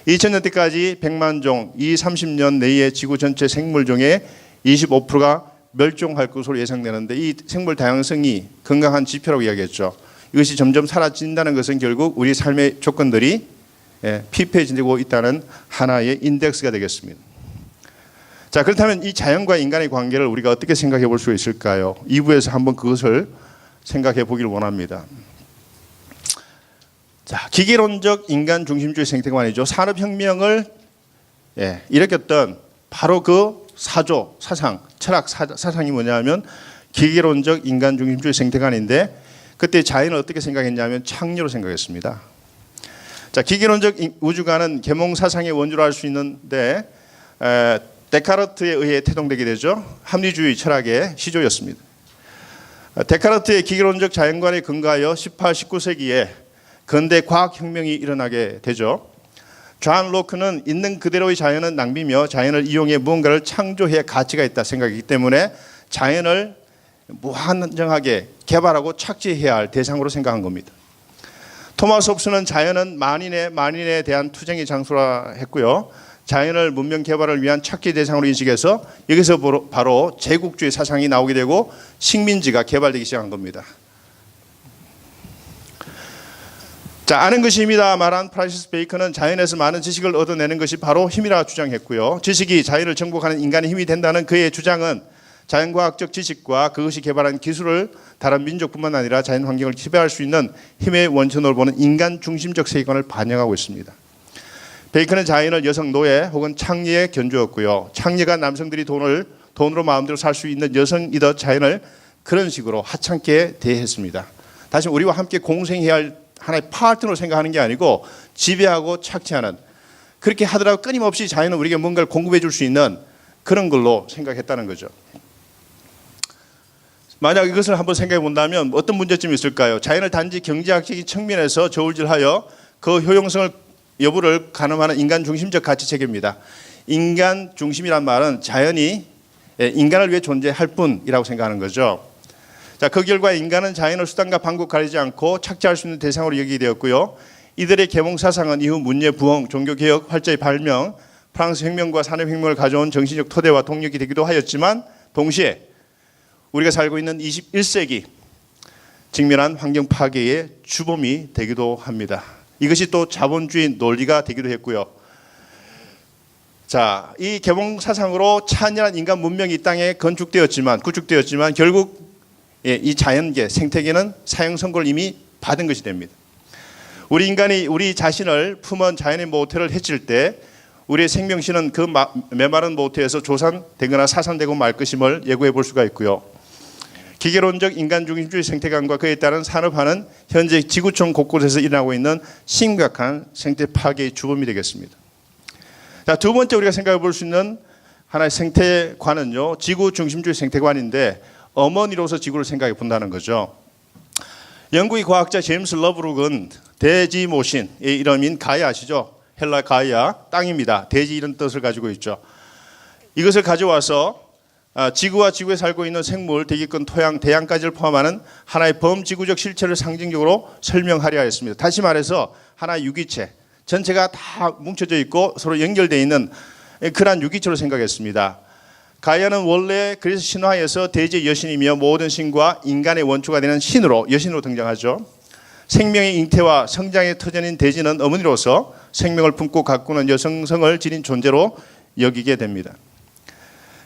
2000년대까지 100만 종, 30년 내에 지구 전체 생물종의 25%가 멸종할 것으로 예상되는데 이 생물 다양성이 건강한 지표라고 이야기했죠. 이것이 점점 사라진다는 것은 결국 우리 삶의 조건들이 피폐해지고 있다는 하나의 인덱스가 되겠습니다. 자, 그렇다면 이 자연과 인간의 관계를 우리가 어떻게 생각해 볼 수 있을까요? 2부에서 한번 그것을 생각해 보기를 원합니다. 자, 기계론적 인간 중심주의 생태관이죠. 산업혁명을 일으켰던 바로 그 사조, 사상, 철학 사상이 뭐냐면 기계론적 인간 중심주의 생태관인데 그때 자연을 어떻게 생각했냐면 창조로 생각했습니다. 자, 기계론적 우주관은 계몽 사상의 원조로 할 수 있는데 데카르트에 의해 태동되게 되죠. 합리주의 철학의 시조였습니다. 데카르트의 기계론적 자연관에 근거하여 18, 19세기에 근대 과학혁명이 일어나게 되죠. 존 로크는 있는 그대로의 자연은 낭비며 자연을 이용해 무언가를 창조해야 가치가 있다 생각이기 때문에 자연을 무한정하게 개발하고 착취해야 할 대상으로 생각한 겁니다. 토마스 홉스는 자연은 만인에 대한 투쟁의 장소라 했고요. 자연을 문명 개발을 위한 착취 대상으로 인식해서 여기서 바로 제국주의 사상이 나오게 되고 식민지가 개발되기 시작한 겁니다. 자, 아는 것이 힘이다 말한 프란시스 베이컨은 자연에서 많은 지식을 얻어내는 것이 바로 힘이라 주장했고요. 지식이 자연을 정복하는 인간의 힘이 된다는 그의 주장은 자연과학적 지식과 그것이 개발한 기술을 다른 민족뿐만 아니라 자연 환경을 지배할 수 있는 힘의 원천으로 보는 인간 중심적 세계관을 반영하고 있습니다. 베이컨은 자연을 여성 노예 혹은 창녀에 견주었고요. 창녀가 남성들이 돈을 돈으로 마음대로 살 수 있는 여성이든 자연을 그런 식으로 하찮게 대했습니다. 다시 우리와 함께 공생해야 할 하나의 파트너로 생각하는 게 아니고 지배하고 착취하는, 그렇게 하더라도 끊임없이 자연은 우리에게 뭔가를 공급해 줄 수 있는 그런 걸로 생각했다는 거죠. 만약 이것을 한번 생각해 본다면 어떤 문제점이 있을까요? 자연을 단지 경제학적인 측면에서 저울질하여 그 효용성을 여부를 가늠하는 인간 중심적 가치 체계입니다. 인간 중심이란 말은 자연이 인간을 위해 존재할 뿐이라고 생각하는 거죠. 자, 그 결과 인간은 자연을 수단과 방법 가리지 않고 착취할 수 있는 대상으로 여기게 되었고요. 이들의 계몽 사상은 이후 문예, 부흥, 종교개혁, 활자의 발명, 프랑스 혁명과 산업혁명을 가져온 정신적 토대와 동력이 되기도 하였지만 동시에 우리가 살고 있는 21세기 직면한 환경 파괴의 주범이 되기도 합니다. 이것이 또 자본주의 논리가 되기도 했고요. 자, 이 계몽 사상으로 찬연한 인간 문명이 이 땅에 구축되었지만 결국 이 자연계, 생태계는 사형 선고를 이미 받은 것이 됩니다. 우리 인간이 우리 자신을 품은 자연의 모태를 해칠 때 우리의 생명신은 그 메마른 모태에서 조산되거나 사산되고 말 것임을 예고해 볼 수가 있고요. 기계론적 인간 중심주의 생태관과 그에 따른 산업화는 현재 지구촌 곳곳에서 일어나고 있는 심각한 생태 파괴의 주범이 되겠습니다. 자, 두 번째 우리가 생각해 볼 수 있는 하나의 생태관은요, 지구 중심주의 생태관인데 어머니로서 지구를 생각해 본다는 거죠. 영국의 과학자 제임스 러브룩은 대지 모신의 이름인 가이아 아시죠? 헬라 가이아, 땅입니다. 대지 이런 뜻을 가지고 있죠. 이것을 가져와서 지구와 지구에 살고 있는 생물, 대기권, 토양, 대양까지를 포함하는 하나의 범지구적 실체를 상징적으로 설명하려 했습니다. 다시 말해서 하나의 유기체, 전체가 다 뭉쳐져 있고 서로 연결되어 있는 그러한 유기체로 생각했습니다. 가이아는 원래 그리스 신화에서 대지의 여신이며 모든 신과 인간의 원초가 되는 신으로, 여신으로 등장하죠. 생명의 잉태와 성장의 터전인 대지는 어머니로서 생명을 품고 가꾸는 여성성을 지닌 존재로 여기게 됩니다.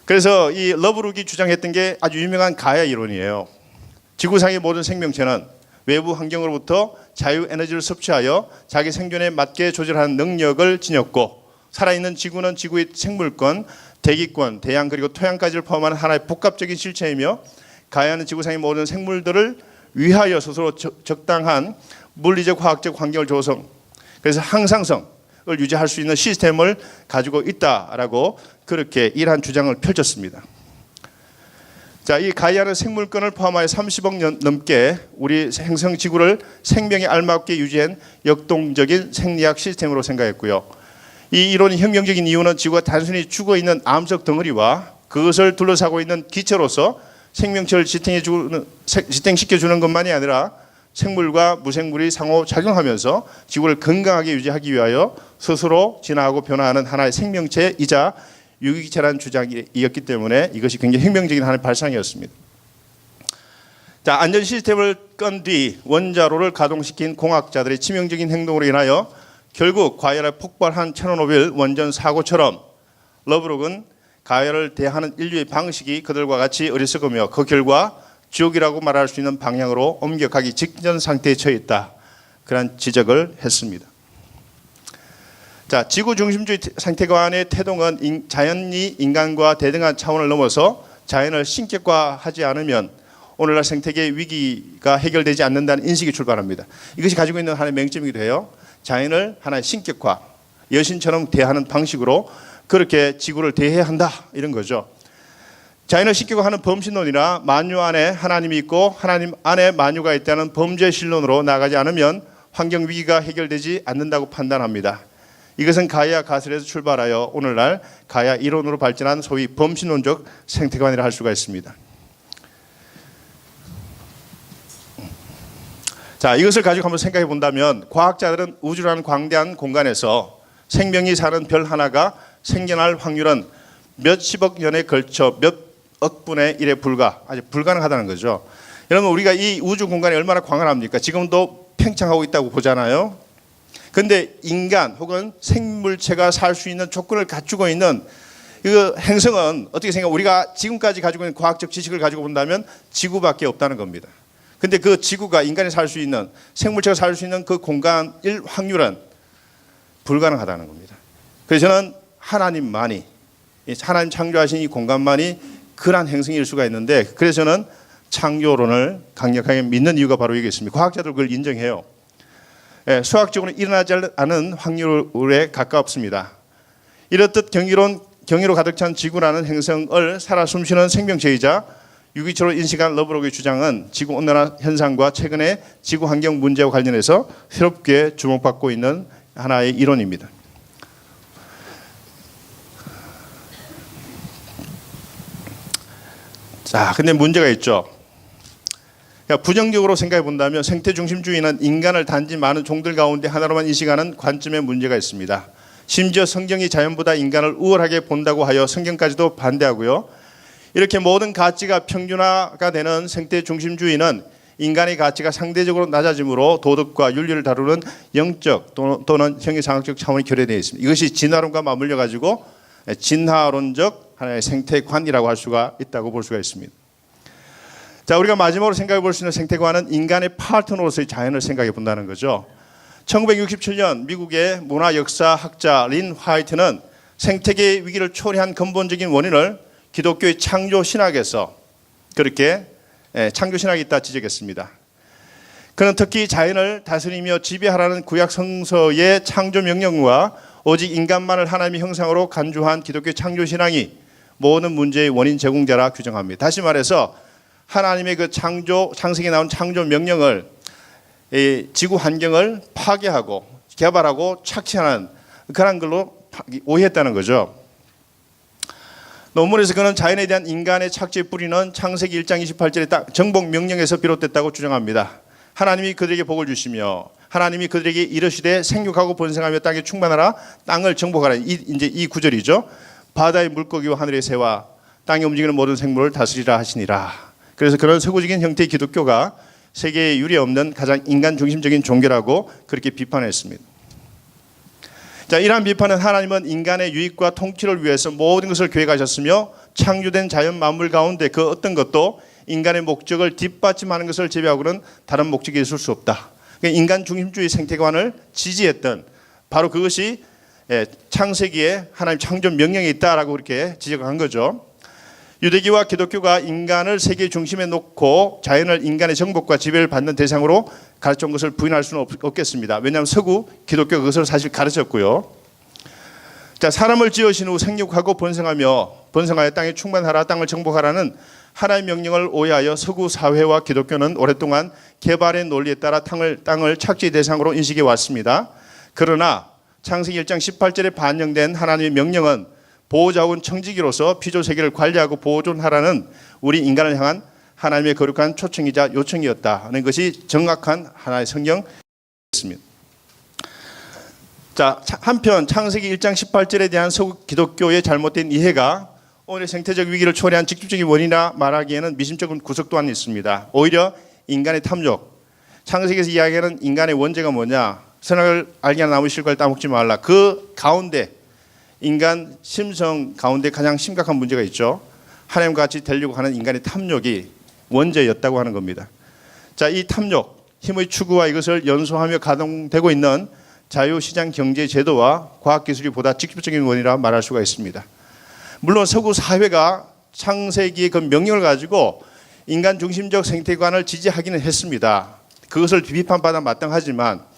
그래서 이 러브룩이 주장했던 게 아주 유명한 가이아 이론이에요. 지구상의 모든 생명체는 외부 환경으로부터 자유 에너지를 섭취하여 자기 생존에 맞게 조절하는 능력을 지녔고, 살아있는 지구는 지구의 생물권, 대기권, 대양 그리고 토양까지를 포함하는 하나의 복합적인 실체이며, 가이아는 지구상의 모든 생물들을 위하여 스스로 적당한 물리적 화학적 환경을 조성, 그래서 항상성을 유지할 수 있는 시스템을 가지고 있다라고 그렇게 이러한 주장을 펼쳤습니다. 자, 이 가이아는 생물권을 포함하여 30억 년 넘게 우리 행성 지구를 생명에 알맞게 유지한 역동적인 생리학 시스템으로 생각했고요. 이 이론의 혁명적인 이유는 지구가 단순히 죽어있는 암석 덩어리와 그것을 둘러싸고 있는 기체로서 생명체를 지탱시켜주는 것만이 아니라 생물과 무생물이 상호작용하면서 지구를 건강하게 유지하기 위하여 스스로 진화하고 변화하는 하나의 생명체이자 유기체라는 주장이었기 때문에 이것이 굉장히 혁명적인 하나의 발상이었습니다. 자, 안전 시스템을 건 뒤 원자로를 가동시킨 공학자들의 치명적인 행동으로 인하여 결국 가이아를 폭발한 체르노빌 원전 사고처럼 러브룩은 가이아를 대하는 인류의 방식이 그들과 같이 어리석으며 그 결과 지옥이라고 말할 수 있는 방향으로 옮겨가기 직전 상태에 처해 있다, 그런 지적을 했습니다. 자, 지구 중심주의 생태관의 태동은 자연이 인간과 대등한 차원을 넘어서 자연을 신격화하지 않으면 오늘날 생태계 위기가 해결되지 않는다는 인식이 출발합니다. 이것이 가지고 있는 하나의 맹점이기도 해요. 자연을 하나의 신격화, 여신처럼 대하는 방식으로 그렇게 지구를 대해야 한다, 이런 거죠. 자연을 신격화하는 범신론이나 만유 안에 하나님이 있고 하나님 안에 만유가 있다는 범죄신론으로 나가지 않으면 환경 위기가 해결되지 않는다고 판단합니다. 이것은 가이아 가설에서 출발하여 오늘날 가이아 이론으로 발전한 소위 범신론적 생태관이라 할 수가 있습니다. 자, 이것을 가지고 한번 생각해 본다면 과학자들은 우주라는 광대한 공간에서 생명이 사는 별 하나가 생겨날 확률은 몇십억 년에 걸쳐 몇 억분의 1에 아주 불가능하다는 거죠. 여러분, 우리가 이 우주 공간이 얼마나 광활합니까? 지금도 팽창하고 있다고 보잖아요. 그런데 인간 혹은 생물체가 살 수 있는 조건을 갖추고 있는 이 행성은 어떻게 생각해요? 우리가 지금까지 가지고 있는 과학적 지식을 가지고 본다면 지구밖에 없다는 겁니다. 근데 그 지구가 인간이 살 수 있는, 생물체가 살 수 있는 그 공간일 확률은 불가능하다는 겁니다. 그래서 저는 하나님 창조하신 이 공간만이 그러한 행성일 수가 있는데, 그래서 저는 창조론을 강력하게 믿는 이유가 바로 여기 있습니다. 과학자들 그걸 인정해요. 수학적으로 일어나지 않은 확률에 가깝습니다. 이렇듯 경이로 가득 찬 지구라는 행성을 살아 숨쉬는 생명체이자 유기체로 인식한 러브록의 주장은 지구온난화 현상과 최근의 지구 환경 문제와 관련해서 새롭게 주목받고 있는 하나의 이론입니다. 자, 근데 문제가 있죠. 부정적으로 생각해 본다면 생태 중심주의는 인간을 단지 많은 종들 가운데 하나로만 인식하는 관점에 문제가 있습니다. 심지어 성경이 자연보다 인간을 우월하게 본다고 하여 성경까지도 반대하고요. 이렇게 모든 가치가 평준화가 되는 생태 중심주의는 인간의 가치가 상대적으로 낮아지므로 도덕과 윤리를 다루는 영적 또는 형이상학적 차원이 결여되어 있습니다. 이것이 진화론과 맞물려 가지고 진화론적 하나의 생태관이라고 할 수가 있다고 볼 수가 있습니다. 자, 우리가 마지막으로 생각해 볼 수 있는 생태관은 인간의 파트너로서의 자연을 생각해 본다는 거죠. 1967년 미국의 문화 역사학자 린 화이트는 생태계의 위기를 초래한 근본적인 원인을 기독교의 창조 신학에서 그렇게 창조 신학이 있다 지적했습니다. 그는 특히 자연을 다스리며 지배하라는 구약 성서의 창조 명령과 오직 인간만을 하나님의 형상으로 간주한 기독교의 창조 신앙이 모든 문제의 원인 제공자라 규정합니다. 다시 말해서 하나님의 그 창세기에 나온 창조 명령을 지구 환경을 파괴하고 개발하고 착취하는 그런 걸로 오해했다는 거죠. 논문에서 그는 자연에 대한 인간의 착취의 뿌리는 창세기 1장 28절의 정복 명령에서 비롯됐다고 주장합니다. 하나님이 그들에게 복을 주시며 하나님이 그들에게 이르시되 생육하고 번성하며 땅에 충만하라 땅을 정복하라. 이제 이 구절이죠. 바다의 물고기와 하늘의 새와 땅에 움직이는 모든 생물을 다스리라 하시니라. 그래서 그런 서구적인 형태의 기독교가 세계에 유례 없는 가장 인간 중심적인 종교라고 그렇게 비판했습니다. 자, 이러한 비판은 하나님은 인간의 유익과 통치를 위해서 모든 것을 계획하셨으며 창조된 자연 만물 가운데 그 어떤 것도 인간의 목적을 뒷받침하는 것을 제외하고는 다른 목적이 있을 수 없다. 그러니까 인간 중심주의 생태관을 지지했던 바로 그것이 창세기에 하나님 창조 명령이 있다라고 그렇게 지적한 거죠. 유대교와 기독교가 인간을 세계 중심에 놓고 자연을 인간의 정복과 지배를 받는 대상으로 가르쳐온 것을 부인할 수는 없겠습니다. 왜냐하면 서구 기독교가 그것을 사실 가르쳤고요. 자, 사람을 지으신 후 생육하고 번성하여 땅에 충만하라 땅을 정복하라는 하나님의 명령을 오해하여 서구 사회와 기독교는 오랫동안 개발의 논리에 따라 땅을 착취의 대상으로 인식해 왔습니다. 그러나 창세기 1장 18절에 반영된 하나님의 명령은 보호자군 청지기로서 피조 세계를 관리하고 보존하라는 우리 인간을 향한 하나님의 거룩한 초청이자 요청이었다는 것이 정확한 하나의 성경이었습니다. 자, 한편 창세기 1장 18절에 대한 서구 기독교의 잘못된 이해가 오늘의 생태적 위기를 초래한 직접적인 원인이라 말하기에는 미심쩍은 구석 또한 있습니다. 오히려 인간의 탐욕, 창세기에서 이야기하는 인간의 원죄가 뭐냐, 선악을 알게 하는 나무 실과를 따먹지 말라. 그 가운데 인간 심성 가운데 가장 심각한 문제가 있죠. 하나님과 같이 되려고 하는 인간의 탐욕이 원죄였다고 하는 겁니다. 자, 이 탐욕, 힘의 추구와 이것을 연소하며 가동되고 있는 자유시장 경제 제도와 과학기술이 보다 직접적인 원인이라 말할 수가 있습니다. 물론 서구 사회가 창세기의 그 명령을 가지고 인간 중심적 생태관을 지지하기는 했습니다. 그것을 비판받아 마땅하지만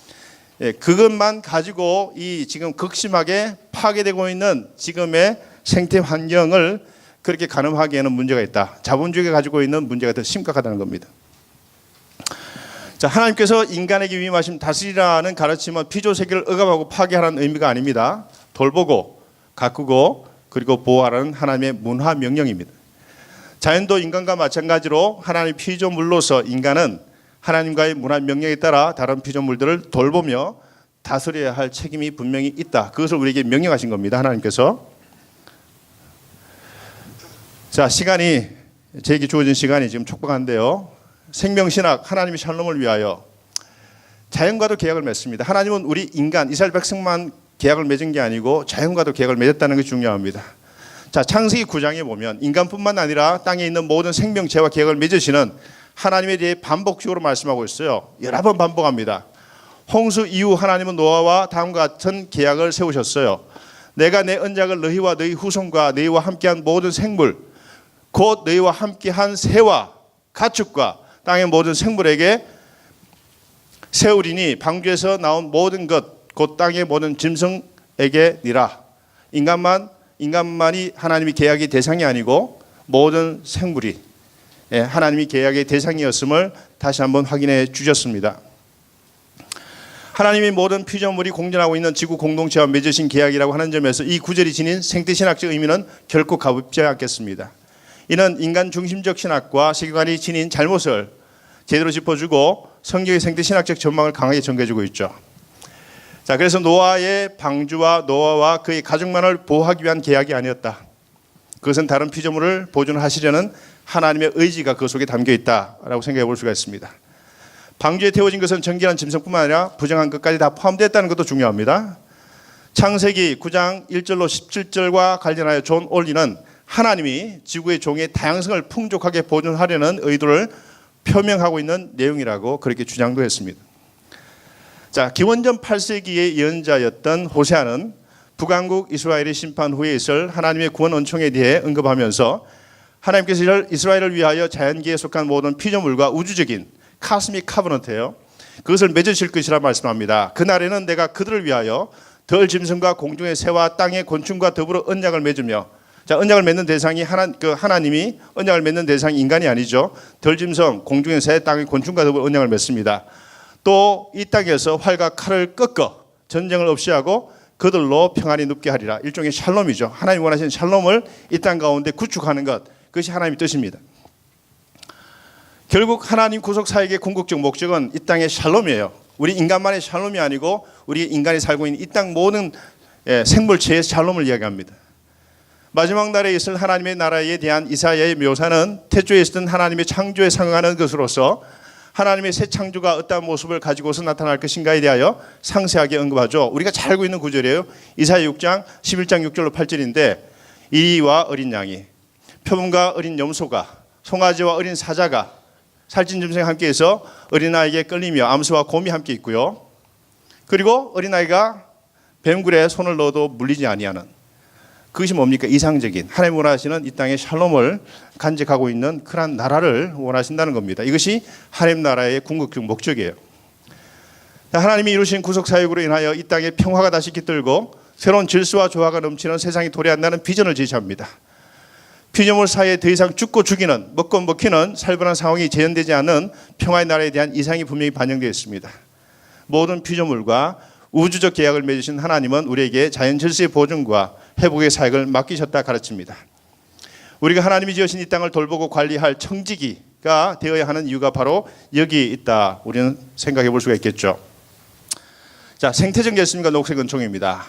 그것만 가지고 이 지금 극심하게 파괴되고 있는 지금의 생태 환경을 그렇게 가늠하기에는 문제가 있다. 자본주의가 가지고 있는 문제가 더 심각하다는 겁니다. 자, 하나님께서 인간에게 위임하신 다스리라는 가르침은 피조 세계를 억압하고 파괴하라는 의미가 아닙니다. 돌보고 가꾸고 그리고 보호하라는 하나님의 문화 명령입니다. 자연도 인간과 마찬가지로 하나님의 피조물로서 인간은 하나님과의 문화 명령에 따라 다른 피조물들을 돌보며 다스려야 할 책임이 분명히 있다. 그것을 우리에게 명령하신 겁니다. 하나님께서. 자, 시간이 저에게 주어진 시간이 지금 촉박한데요. 생명신학 하나님의 샬롬을 위하여 자연과도 계약을 맺습니다. 하나님은 우리 인간 이스라엘 백성만 계약을 맺은 게 아니고 자연과도 계약을 맺었다는 것이 중요합니다. 자, 창세기 9장에 보면 인간뿐만 아니라 땅에 있는 모든 생명체와 계약을 맺으시는 하나님에 대해 반복적으로 말씀하고 있어요. 여러 번 반복합니다. 홍수 이후 하나님은 노아와 다음과 같은 계약을 세우셨어요. 내가 내 언약을 너희와 너희 후손과 너희와 함께한 모든 생물 곧 너희와 함께한 새와 가축과 땅의 모든 생물에게 세우리니 방주에서 나온 모든 것 곧 땅의 모든 짐승에게 니라. 인간만이 하나님의 계약의 대상이 아니고 모든 생물이 하나님의 계약의 대상이었음을 다시 한번 확인해 주셨습니다. 하나님이 모든 피조물이 공존하고 있는 지구 공동체와 맺으신 계약이라고 하는 점에서 이 구절이 지닌 생태신학적 의미는 결코 가볍지 않겠습니다. 이는 인간 중심적 신학과 세계관이 지닌 잘못을 제대로 짚어주고 성경의 생태신학적 전망을 강하게 전개해주고 있죠. 자, 그래서 노아의 방주와 노아와 그의 가족만을 보호하기 위한 계약이 아니었다. 그것은 다른 피조물을 보존하시려는 하나님의 의지가 그 속에 담겨 있다라고 생각해 볼 수가 있습니다. 방주에 태워진 것은 정결한 짐승뿐만 아니라 부정한 것까지 다 포함됐다는 것도 중요합니다. 창세기 9장 1절로 17절과 관련하여 존 올리는 하나님이 지구의 종의 다양성을 풍족하게 보존하려는 의도를 표명하고 있는 내용이라고 그렇게 주장도 했습니다. 자, 기원전 8세기의 예언자였던 호세아는 북왕국 이스라엘의 심판 후에 있을 하나님의 구원 은총에 대해 언급하면서 하나님께서 이스라엘을 위하여 자연계에 속한 모든 피조물과 우주적인 카스믹 카버넌트예요. 그것을 맺으실 것이라 말씀합니다. 그날에는 내가 그들을 위하여 덜 짐승과 공중의 새와 땅의 곤충과 더불어 언약을 맺으며, 자, 언약을 맺는 대상이 하나님이 언약을 맺는 대상이 인간이 아니죠. 덜 짐승, 공중의 새, 땅의 곤충과 더불어 언약을 맺습니다. 또 이 땅에서 활과 칼을 꺾어 전쟁을 없이 하고 그들로 평안히 눕게 하리라. 일종의 샬롬이죠. 하나님 원하시는 샬롬을 이 땅 가운데 구축하는 것, 그것이 하나님의 뜻입니다. 결국 하나님 구속 사역의 궁극적 목적은 이 땅의 샬롬이에요. 우리 인간만의 샬롬이 아니고 우리 인간이 살고 있는 이 땅 모든 생물체의 샬롬을 이야기합니다. 마지막 날에 있을 하나님의 나라에 대한 이사야의 묘사는 태초에 있었던 하나님의 창조에 상응하는 것으로서 하나님의 새 창조가 어떤 모습을 가지고서 나타날 것인가에 대하여 상세하게 언급하죠. 우리가 잘 알고 있는 구절이에요. 이사야 6장 11장 6절로 8절인데 이와 어린 양이, 표범과 어린 염소가, 송아지와 어린 사자가, 살찐 짐승이 함께해서 어린아이에게 끌리며 암소와 곰이 함께 있고요. 그리고 어린아이가 뱀굴에 손을 넣어도 물리지 아니하는, 그것이 뭡니까? 이상적인 하나님 원하시는 이 땅의 샬롬을 간직하고 있는 그런 나라를 원하신다는 겁니다. 이것이 하나님 나라의 궁극적 목적이에요. 하나님이 이루신 구속 사역으로 인하여 이 땅에 평화가 다시 깃들고 새로운 질서와 조화가 넘치는 세상이 도래한다는 비전을 제시합니다. 피조물 사이에 더 이상 죽고 죽이는, 먹고 먹히는 살벌한 상황이 재현되지 않는 평화의 나라에 대한 이상이 분명히 반영되어 있습니다. 모든 피조물과 우주적 계약을 맺으신 하나님은 우리에게 자연 질서의 보존과 회복의 사역을 맡기셨다 가르칩니다. 우리가 하나님이 지으신 이 땅을 돌보고 관리할 청지기가 되어야 하는 이유가 바로 여기 있다. 우리는 생각해 볼 수가 있겠죠. 자, 생태적 예수님과 녹색 은총입니다.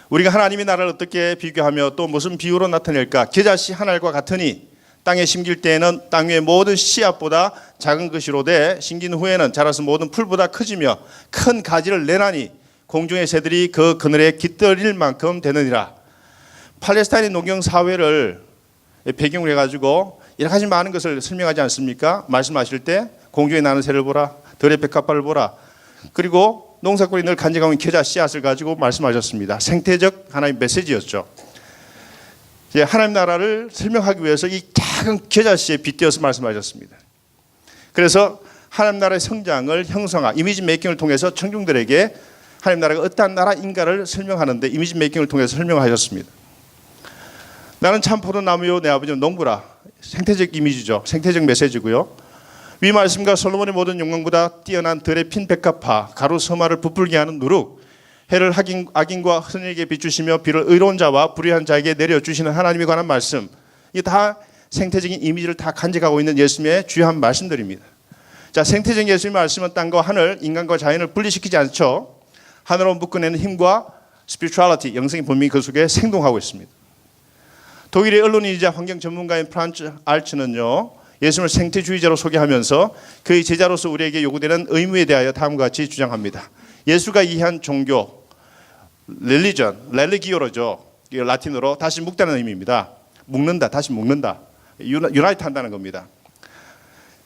우리가 하나님의 나라를 어떻게 비교하며 또 무슨 비유로 나타낼까? 겨자씨 한 알과 같으니 땅에 심길 때에는 땅 위의 모든 씨앗보다 작은 것이로 돼 심긴 후에는 자라서 모든 풀보다 커지며 큰 가지를 내나니 공중의 새들이 그 그늘에 깃들일 만큼 되느니라. 팔레스타인 농경 사회를 배경으로 해가지고 여러 가지 많은 것을 설명하지 않습니까? 말씀하실 때 공중에 나는 새를 보라, 들의 백합화를 보라, 그리고 농사꾼이 늘 간직하고 있는 겨자 씨앗을 가지고 말씀하셨습니다. 생태적 하나의 메시지였죠. 이제 하나님 나라를 설명하기 위해서 이 작은 겨자 씨에 빗대어서 말씀하셨습니다. 그래서 하나님 나라의 성장을 형성화, 이미지 메이킹을 통해서 청중들에게 하나님 나라가 어떠한 나라인가를 설명하는데 이미지 메이킹을 통해서 설명하셨습니다. 나는 참 포도나무요 내 아버지는 농부라. 생태적 이미지죠. 생태적 메시지고요. 위 말씀과 솔로몬의 모든 영광보다 뛰어난 들의 핀 백합화, 가루 서마를 부풀게 하는 누룩, 해를 악인과 선인에게 비추시며 비를 의로운 자와 불의한 자에게 내려주시는 하나님에 관한 말씀, 이게 다 생태적인 이미지를 다 간직하고 있는 예수님의 주요한 말씀들입니다. 자, 생태적 예수님의 말씀은 땅과 하늘, 인간과 자연을 분리시키지 않죠. 하늘로 묶어내는 힘과 spirituality, 영성의 분명히 그 속에 생동하고 있습니다. 독일의 언론인이자 환경 전문가인 프란츠 알츠는요, 예수님을 생태주의자로 소개하면서 그의 제자로서 우리에게 요구되는 의무에 대하여 다음과 같이 주장합니다. 예수가 이해한 종교, religion, religio로죠. 라틴어로 다시 묶다는 의미입니다. 묶는다, 다시 묶는다, 유나이트 한다는 겁니다.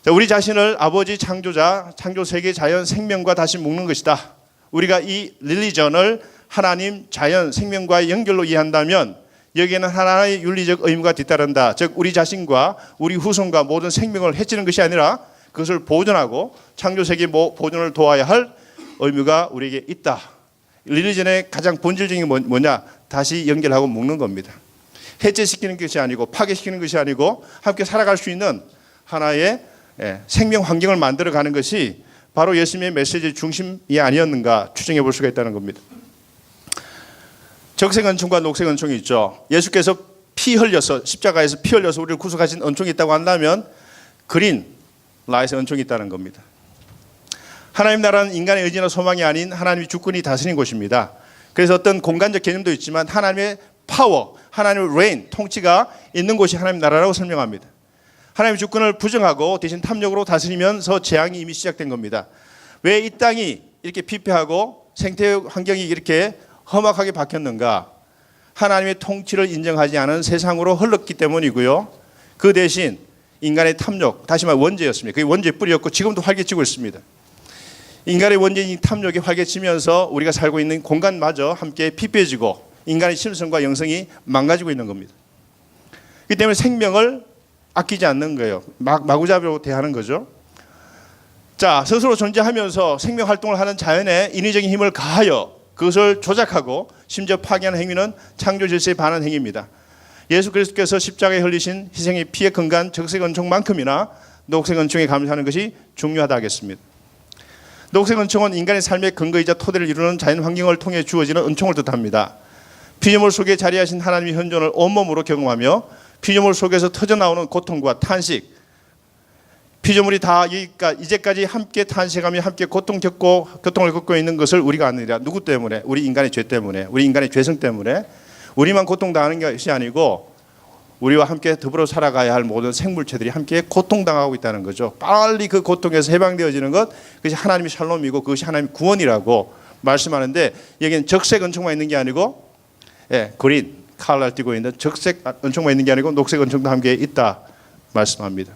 자, 우리 자신을 아버지 창조자, 창조 세계 자연 생명과 다시 묶는 것이다. 우리가 이 religion을 하나님, 자연, 생명과의 연결로 이해한다면 여기에는 하나의 윤리적 의무가 뒤따른다. 즉 우리 자신과 우리 후손과 모든 생명을 해치는 것이 아니라 그것을 보존하고 창조세계 보존을 도와야 할 의무가 우리에게 있다. 릴리전의 가장 본질적인 게 뭐냐? 다시 연결하고 묶는 겁니다. 해체시키는 것이 아니고 파괴시키는 것이 아니고 함께 살아갈 수 있는 하나의 생명 환경을 만들어가는 것이 바로 예수님의 메시지의 중심이 아니었는가 추정해 볼 수가 있다는 겁니다. 적색 은총과 녹색 은총이 있죠. 예수께서 피 흘려서 십자가에서 피 흘려서 우리를 구속하신 은총이 있다고 한다면 그린 라이트의 은총이 있다는 겁니다. 하나님 나라는 인간의 의지나 소망이 아닌 하나님의 주권이 다스리는 곳입니다. 그래서 어떤 공간적 개념도 있지만 하나님의 파워, 하나님의 reign, 통치가 있는 곳이 하나님 나라라고 설명합니다. 하나님의 주권을 부정하고 대신 탐욕으로 다스리면서 재앙이 이미 시작된 겁니다. 왜 이 땅이 이렇게 피폐하고 생태 환경이 이렇게 험악하게 바뀌었는가? 하나님의 통치를 인정하지 않은 세상으로 흘렀기 때문이고요. 그 대신 인간의 탐욕, 다시 말해 원죄였습니다. 그게 원죄의 뿌리였고 지금도 활개치고 있습니다. 인간의 원죄인 탐욕이 활개치면서 우리가 살고 있는 공간마저 함께 피폐해지고 인간의 심성과 영성이 망가지고 있는 겁니다. 그렇기 때문에 생명을 아끼지 않는 거예요. 마구잡이로 대하는 거죠. 자, 스스로 존재하면서 생명 활동을 하는 자연에 인위적인 힘을 가하여 그것을 조작하고 심지어 파괴하는 행위는 창조 질서에 반하는 행위입니다. 예수 그리스도께서 십자가에 흘리신 희생의 피의 근간 적색 은총만큼이나 녹색 은총에 감사하는 것이 중요하다 하겠습니다. 녹색 은총은 인간의 삶의 근거이자 토대를 이루는 자연 환경을 통해 주어지는 은총을 뜻합니다. 피조물 속에 자리하신 하나님의 현존을 온몸으로 경험하며 피조물 속에서 터져나오는 고통과 탄식, 피조물이 다 이제까지 함께 탄식하며 함께 고통을 겪고 있는 것을 우리가 아느니라. 누구 때문에? 우리 인간의 죄 때문에, 우리 인간의 죄성 때문에. 우리만 고통당하는 것이 아니고 우리와 함께 더불어 살아가야 할 모든 생물체들이 함께 고통당하고 있다는 거죠. 빨리 그 고통에서 해방되어지는 것, 그것이 하나님의 샬롬이고 그것이 하나님의 구원이라고 말씀하는데 여기는 적색 은총만 있는 게 아니고 그린, 칼날 띄고 있는 적색 은총만 있는 게 아니고 녹색 은총도 함께 있다 말씀합니다.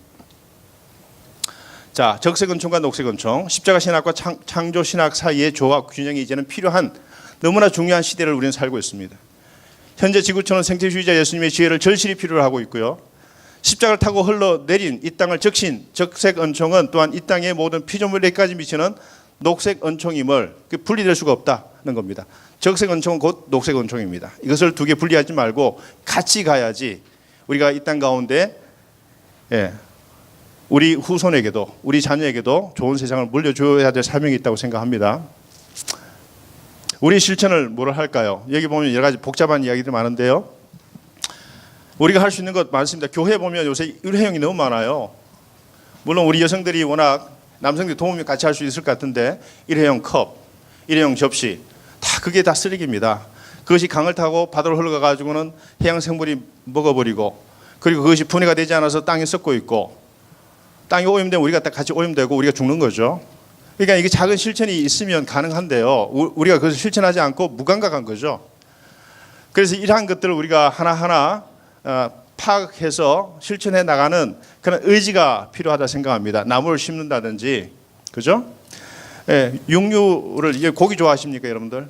자, 적색 은총과 녹색 은총, 십자가 신학과 창조 신학 사이의 조화 균형이 이제는 필요한 너무나 중요한 시대를 우리는 살고 있습니다. 현재 지구촌은 생태주의자 예수님의 지혜를 절실히 필요로 하고 있고요. 십자가를 타고 흘러내린 이 땅을 적신 적색 은총은 또한 이 땅의 모든 피조물에까지 미치는 녹색 은총임을 분리될 수가 없다는 겁니다. 적색 은총은 곧 녹색 은총입니다. 이것을 두 개 분리하지 말고 같이 가야지 우리가 이 땅 가운데 우리 후손에게도 우리 자녀에게도 좋은 세상을 물려줘야 될 사명이 있다고 생각합니다. 우리 실천을 뭐를 할까요? 여기 보면 여러 가지 복잡한 이야기들이 많은데요. 우리가 할 수 있는 것 많습니다. 교회 보면 요새 일회용이 너무 많아요. 물론 우리 여성들이 워낙 남성들이 도움이 같이 할 수 있을 것 같은데 일회용 컵, 일회용 접시 다 그게 다 쓰레기입니다. 그것이 강을 타고 바다로 흘러가가지고는 해양 생물이 먹어버리고 그리고 그것이 분해가 되지 않아서 땅에 썩고 있고 땅이 오염되면 우리가 같이 오염되고 우리가 죽는 거죠. 그러니까 이게 작은 실천이 있으면 가능한데요. 우리가 그것을 실천하지 않고 무감각한 거죠. 그래서 이러한 것들을 우리가 하나하나 파악해서 실천해 나가는 그런 의지가 필요하다 생각합니다. 나무를 심는다든지, 그죠? 육류를 고기 좋아하십니까, 여러분들?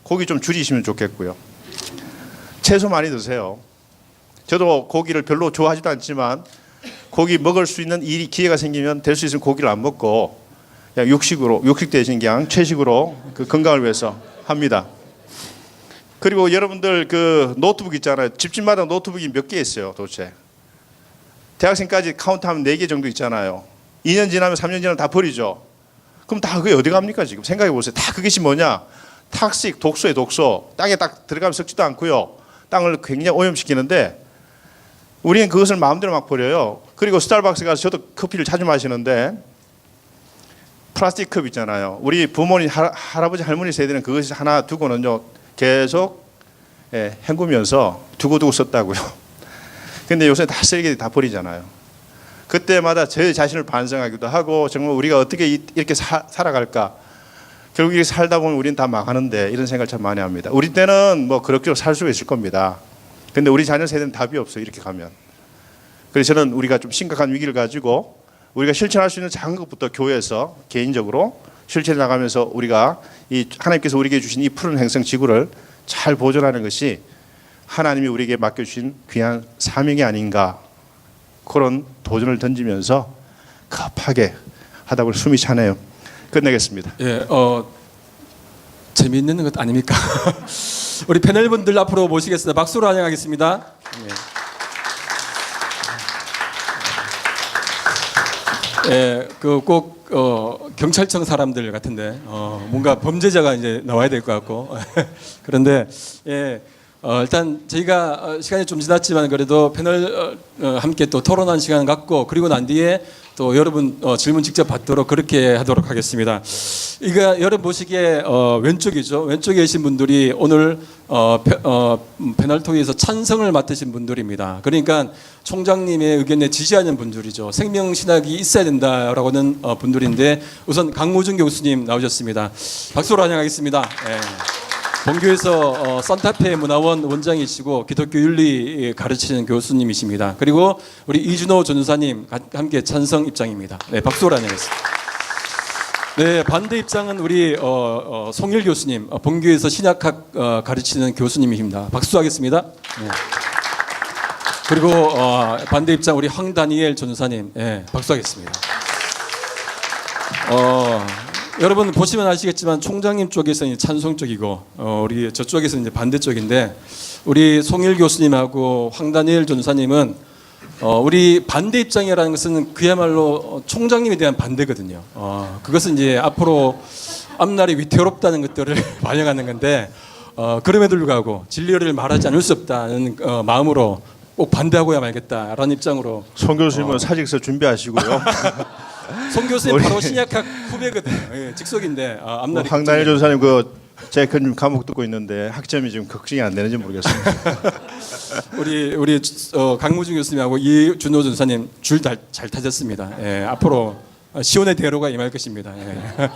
고기 좀 줄이시면 좋겠고요. 채소 많이 드세요. 저도 고기를 별로 좋아하지도 않지만 고기 먹을 수 있는 기회가 생기면 될 수 있으면 고기를 안 먹고 그냥 육식 대신 그냥 채식으로 그 건강을 위해서 합니다. 그리고 여러분들 그 노트북 있잖아요. 집집마다 노트북이 몇 개 있어요, 도대체. 대학생까지 카운트하면 4개 정도 있잖아요. 2년 지나면 3년 지나면 다 버리죠. 그럼 다 그게 어디 갑니까 지금? 생각해 보세요. 다 그것이 뭐냐? 탁식, 독소에 독소. 땅에 딱 들어가면 썩지도 않고요. 땅을 굉장히 오염시키는데 우리는 그것을 마음대로 막 버려요. 그리고 스타벅스 가서 저도 커피를 자주 마시는데 플라스틱 컵 있잖아요. 우리 부모님, 할아버지, 할머니 세대는 그것이 하나 두고는요 계속 헹구면서 두고두고 썼다고요. 근데 요새 다 쓰레기 다 버리잖아요. 그때마다 제 자신을 반성하기도 하고 정말 우리가 어떻게 이렇게 살아갈까. 결국 이렇게 살다 보면 우리는 다 망하는데 이런 생각을 참 많이 합니다. 우리 때는 뭐 그렇게 살 수가 있을 겁니다. 근데 우리 자녀 세대는 답이 없어요. 이렇게 가면. 그래서 저는 우리가 좀 심각한 위기를 가지고 우리가 실천할 수 있는 작은 것부터 교회에서 개인적으로 실천해 나가면서 우리가 이 하나님께서 우리에게 주신 이 푸른 행성 지구를 잘 보존하는 것이 하나님이 우리에게 맡겨주신 귀한 사명이 아닌가, 그런 도전을 던지면서 급하게 하다 보니 숨이 차네요. 끝내겠습니다. 예, 재미있는 것 아닙니까? 우리 패널분들 앞으로 모시겠습니다. 박수로 환영하겠습니다. 예, 꼭 경찰청 사람들 같은데 뭔가 범죄자가 이제 나와야 될 것 같고 그런데 예. 일단 저희가 시간이 좀 지났지만 그래도 패널 함께 또 토론한 시간 갖고 그리고 난 뒤에 또 여러분 질문 직접 받도록 그렇게 하도록 하겠습니다. 이거 여러분 보시기에 왼쪽이죠. 왼쪽에 계신 분들이 오늘 패널 토의에서 찬성을 맡으신 분들입니다. 그러니까 총장님의 의견에 지지하는 분들이죠. 생명신학이 있어야 된다라고는 분들인데 우선 강무준 교수님 나오셨습니다. 박수로 환영하겠습니다. 예. 본교에서 산타페 문화원 원장이시고 기독교 윤리 가르치는 교수님이십니다. 그리고 우리 이준호 전사님 함께 찬성 입장입니다. 네, 박수로 환영했습니다. 네, 반대 입장은 우리 송일 교수님, 본교에서 신약학 가르치는 교수님이십니다. 박수하겠습니다. 네. 그리고 반대 입장 우리 황다니엘 전사님, 네, 박수하겠습니다. 여러분 보시면 아시겠지만 총장님 쪽에서는 찬성 쪽이고 우리 저쪽에서는 이제 반대 쪽인데 우리 송일 교수님하고 황다니엘 전사님은 우리 반대 입장이라는 것은 그야말로 총장님에 대한 반대거든요. 그것은 이제 앞으로 앞날이 위태롭다는 것들을 반영하는 건데 그럼에도 불구하고 진리를 말하지 않을 수 없다는 마음으로 꼭 반대하고야 말겠다라는 입장으로. 송 교수님은 사직서 준비하시고요. 송 교수님 바로 신약학 후배거든요. 예, 직속인데 앞날이. 황다니엘 전사님 제가 좀 감옥 듣고 있는데 학점이 지금 걱정이 안 되는지 모르겠습니다. 우리 강무준 교수님하고 이준호 전사님 줄 잘 타셨습니다. 예, 앞으로 시온의 대로가 임할 것입니다. 예.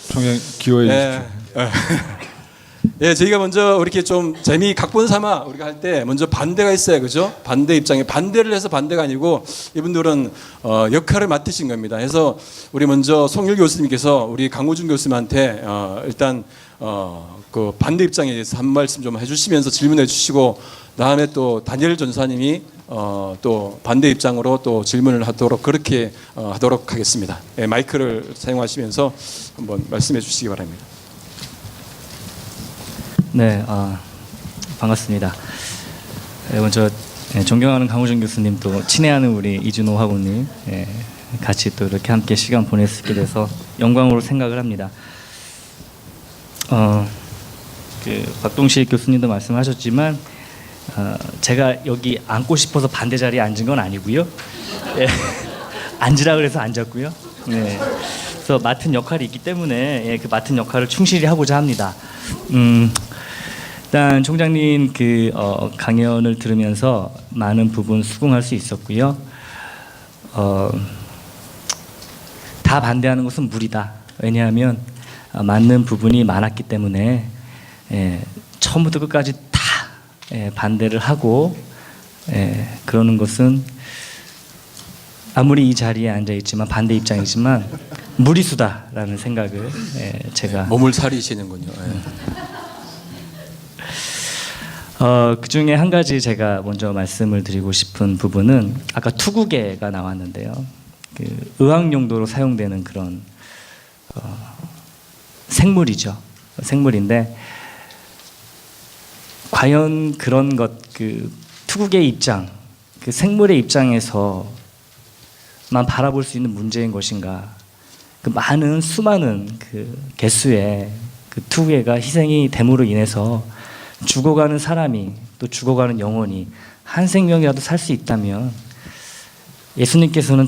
총장 기호해 주십시오. 예, 저희가 먼저 이렇게 좀 재미 각본 삼아 우리가 할 때 먼저 반대가 있어요, 그죠? 반대 입장에 반대를 해서 반대가 아니고 이분들은 역할을 맡으신 겁니다. 그래서 우리 먼저 송일 교수님께서 우리 강우준 교수님한테 일단 그 반대 입장에 대해서 한 말씀 좀 해주시면서 질문해 주시고 다음에 또 다니엘 전사님이 또 반대 입장으로 또 질문을 하도록 그렇게 하도록 하겠습니다. 예, 마이크를 사용하시면서 한번 말씀해 주시기 바랍니다. 네, 반갑습니다. 먼저 존경하는 강우준 교수님 또 친애하는 우리 이준호 학우님 같이 또 이렇게 함께 시간 보낼 수 있게 돼서 영광으로 생각을 합니다. 박동실 교수님도 말씀하셨지만 제가 여기 앉고 싶어서 반대 자리에 앉은 건 아니고요. 앉으라 그래서 앉았고요. 그래서 맡은 역할이 있기 때문에 그 맡은 역할을 충실히 하고자 합니다. 일단 총장님 강연을 들으면서 많은 부분 수긍할 수 있었고요. 다 반대하는 것은 무리다. 왜냐하면 맞는 부분이 많았기 때문에 처음부터 끝까지 다 반대를 하고 그러는 것은 아무리 이 자리에 앉아 있지만 반대 입장이지만 무리수다라는 생각을 제가 몸을 사리시는군요. 그 중에 한 가지 제가 먼저 말씀을 드리고 싶은 부분은 아까 투구개가 나왔는데요. 의학 용도로 사용되는 그런 생물이죠. 생물인데 과연 그런 것 투구개의 입장, 생물의 입장에서만 바라볼 수 있는 문제인 것인가? 많은 수많은 개수의 투구개가 희생이 됨으로 인해서 죽어가는 사람이 또 죽어가는 영혼이 한 생명이라도 살 수 있다면 예수님께서는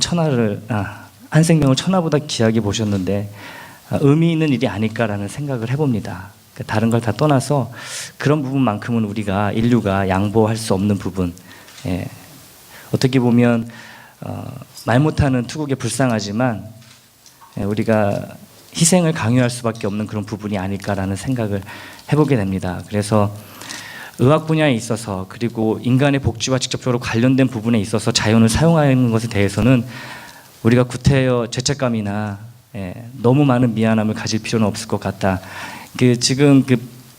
한 생명을 천하보다 귀하게 보셨는데 의미 있는 일이 아닐까라는 생각을 해봅니다. 다른 걸 다 떠나서 그런 부분만큼은 인류가 양보할 수 없는 부분, 어떻게 보면 말 못하는 투국에 불쌍하지만 우리가 희생을 강요할 수밖에 없는 그런 부분이 아닐까라는 생각을 해보게 됩니다. 그래서 의학 분야에 있어서 그리고 인간의 복지와 직접적으로 관련된 부분에 있어서 자연을 사용하는 것에 대해서는 우리가 구태여 죄책감이나 너무 많은 미안함을 가질 필요는 없을 것 같다. 지금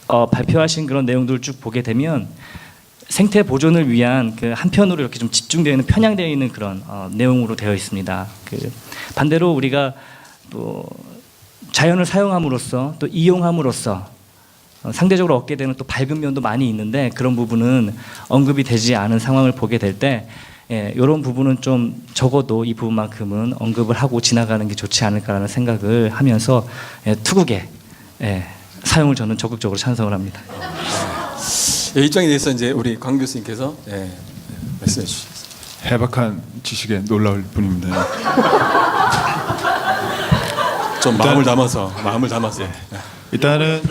발표하신 그런 내용들을 쭉 보게 되면 생태 보존을 위한 그 한편으로 이렇게 좀 집중되어 있는 편향되어 있는 그런 내용으로 되어 있습니다. 그 반대로 우리가 또 자연을 사용함으로써 또 이용함으로써 상대적으로 얻게 되는 또 밝은 면도 많이 있는데 그런 부분은 언급이 되지 않은 상황을 보게 될 때 이런 부분은 좀 적어도 이 부분만큼은 언급을 하고 지나가는 게 좋지 않을까라는 생각을 하면서 투국의 사용을 저는 적극적으로 찬성을 합니다. 입장에 대해서 이제 우리 강 교수님께서 말씀해 주시죠. 해박한 지식에 놀라울 뿐입니다. 좀 마음을 담아서 일단은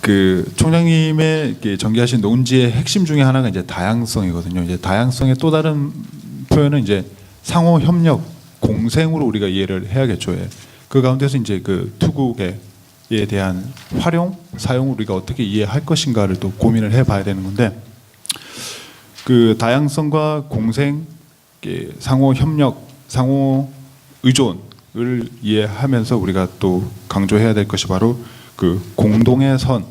그 총장님의 전개하신 논지의 핵심 중에 하나가 이제 다양성이거든요. 이제 다양성의 또 다른 표현은 이제 상호 협력, 공생으로 우리가 이해를 해야겠죠. 그 가운데서 이제 그 투국에 대한 활용, 사용을 우리가 어떻게 이해할 것인가를 또 고민을 해봐야 되는 건데 그 다양성과 공생, 상호 협력, 상호 의존을 이해하면서 우리가 또 강조해야 될 것이 바로 그 공동의 선,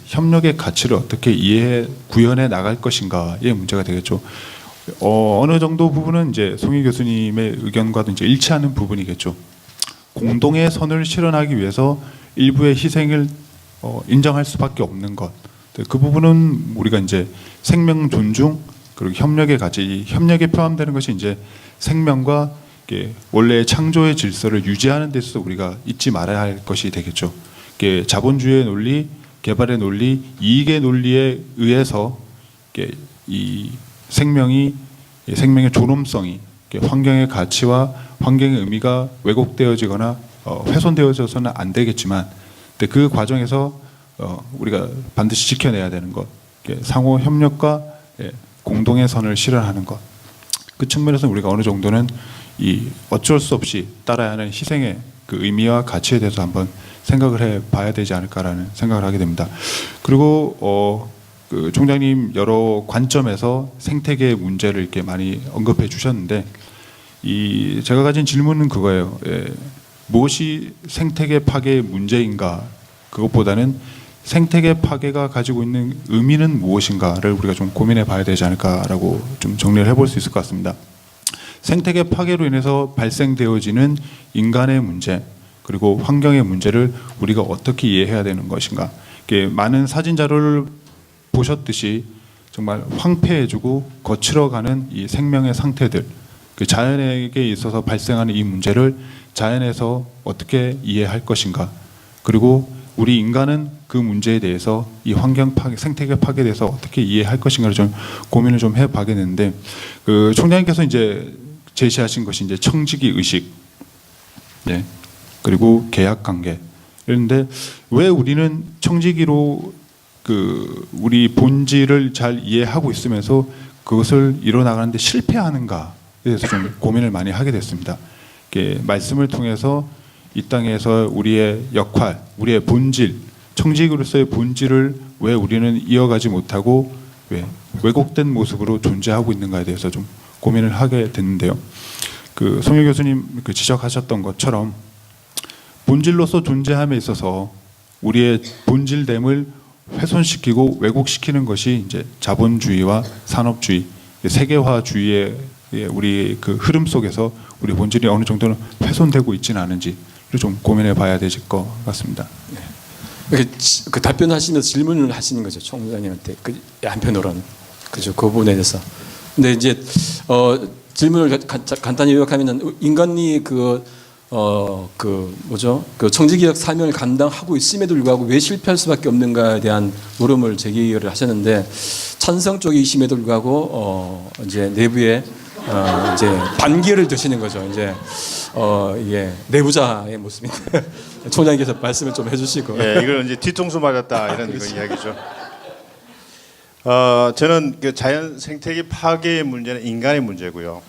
협력의 가치를 어떻게 구현해 나갈 것인가의 문제가 되겠죠. 어느 정도 부분은 이제 송희 교수님의 의견과도 이제 일치하는 부분이겠죠. 공동의 선을 실현하기 위해서 일부의 희생을 인정할 수밖에 없는 것. 그 부분은 우리가 이제 생명 존중 그리고 협력의 가치, 이 협력에 포함되는 것이 이제 생명과 원래의 창조의 질서를 유지하는 데 있어서 우리가 잊지 말아야 할 것이 되겠죠. 자본주의의 논리, 개발의 논리, 이익의 논리에 의해서 이 생명의 존엄성이 환경의 가치와 환경의 의미가 왜곡되어지거나 훼손되어져서는 안 되겠지만, 근데 그 과정에서 우리가 반드시 지켜내야 되는 것, 상호 협력과 공동의 선을 실현하는 것. 그 측면에서 우리가 어느 정도는 이 어쩔 수 없이 따라야 하는 희생의 그 의미와 가치에 대해서 한번 생각을 해봐야 되지 않을까라는 생각을 하게 됩니다. 그리고 그 총장님 여러 관점에서 생태계의 문제를 이렇게 많이 언급해 주셨는데, 제가 가진 질문은 그거예요. 무엇이 생태계 파괴의 문제인가? 그것보다는 생태계 파괴가 가지고 있는 의미는 무엇인가를 우리가 좀 고민해 봐야 되지 않을까라고 좀 정리를 해볼 수 있을 것 같습니다. 생태계 파괴로 인해서 발생되어지는 인간의 문제, 그리고 환경의 문제를 우리가 어떻게 이해해야 되는 것인가. 많은 사진 자료를 보셨듯이 정말 황폐해지고 거칠어가는 이 생명의 상태들, 그 자연에게 있어서 발생하는 이 문제를 자연에서 어떻게 이해할 것인가. 그리고 우리 인간은 그 문제에 대해서 이 환경 파괴, 생태계 파괴에 대해서 어떻게 이해할 것인가를 좀 고민을 좀 해봐게 되는데, 그 총장님께서 이제 제시하신 것이 이제 청지기 의식, 그리고 계약 관계. 그런데 왜 우리는 청지기로 그 우리 본질을 잘 이해하고 있으면서 그것을 이뤄나가는데 실패하는가에 대해서 좀 고민을 많이 하게 됐습니다. 말씀을 통해서 이 땅에서 우리의 역할, 우리의 본질, 청지기로서의 본질을 왜 우리는 이어가지 못하고 왜 왜곡된 모습으로 존재하고 있는가에 대해서 좀 고민을 하게 됐는데요. 그 송혜 교수님 그 지적하셨던 것처럼 본질로서 존재함에 있어서 우리의 본질됨을 훼손시키고 왜곡시키는 것이 이제 자본주의와 산업주의, 세계화주의의 우리 그 흐름 속에서 우리 본질이 어느 정도는 훼손되고 있지는 않은지를 좀 고민해 봐야 되실 것 같습니다. 그 답변하시면서 질문을 하시는 거죠, 총장님한테. 그 한편으로는 그죠, 그 부분에 대해서. 근데 이제 질문을 간단히 요약하면은 인간이 그 청지기적 사명을 감당하고 있음에도 불구하고 왜 실패할 수밖에 없는가에 대한 물음을 제기를 하셨는데, 찬성 쪽이심에도 불구하고 이제 내부에 이제 반기를 드시는 거죠. 이제 이게 내부자의 모습인데 총장님께서 말씀을 좀 해주시고. 이걸 이제 뒤통수 맞았다 이런 그 이야기죠. 저는 그 자연 생태계 파괴의 문제는 인간의 문제고요.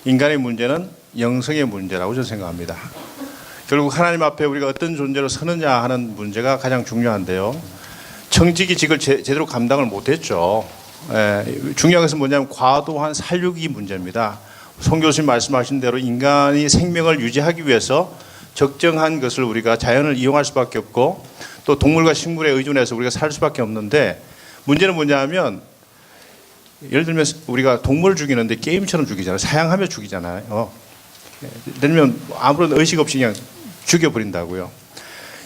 인간의 문제는 영성의 문제라고 저는 생각합니다. 결국 하나님 앞에 우리가 어떤 존재로 서느냐 하는 문제가 가장 중요한데요. 청지기직을 제대로 감당을 못했죠. 중요한 것은 뭐냐면 과도한 살육이 문제입니다. 송 교수님 말씀하신 대로 인간이 생명을 유지하기 위해서 적정한 것을 우리가 자연을 이용할 수밖에 없고 또 동물과 식물에 의존해서 우리가 살 수밖에 없는데 문제는 뭐냐면 예를 들면 우리가 동물을 죽이는데 게임처럼 죽이잖아요. 사양하며 죽이잖아요. 예를 들면 아무런 의식 없이 그냥 죽여버린다고요.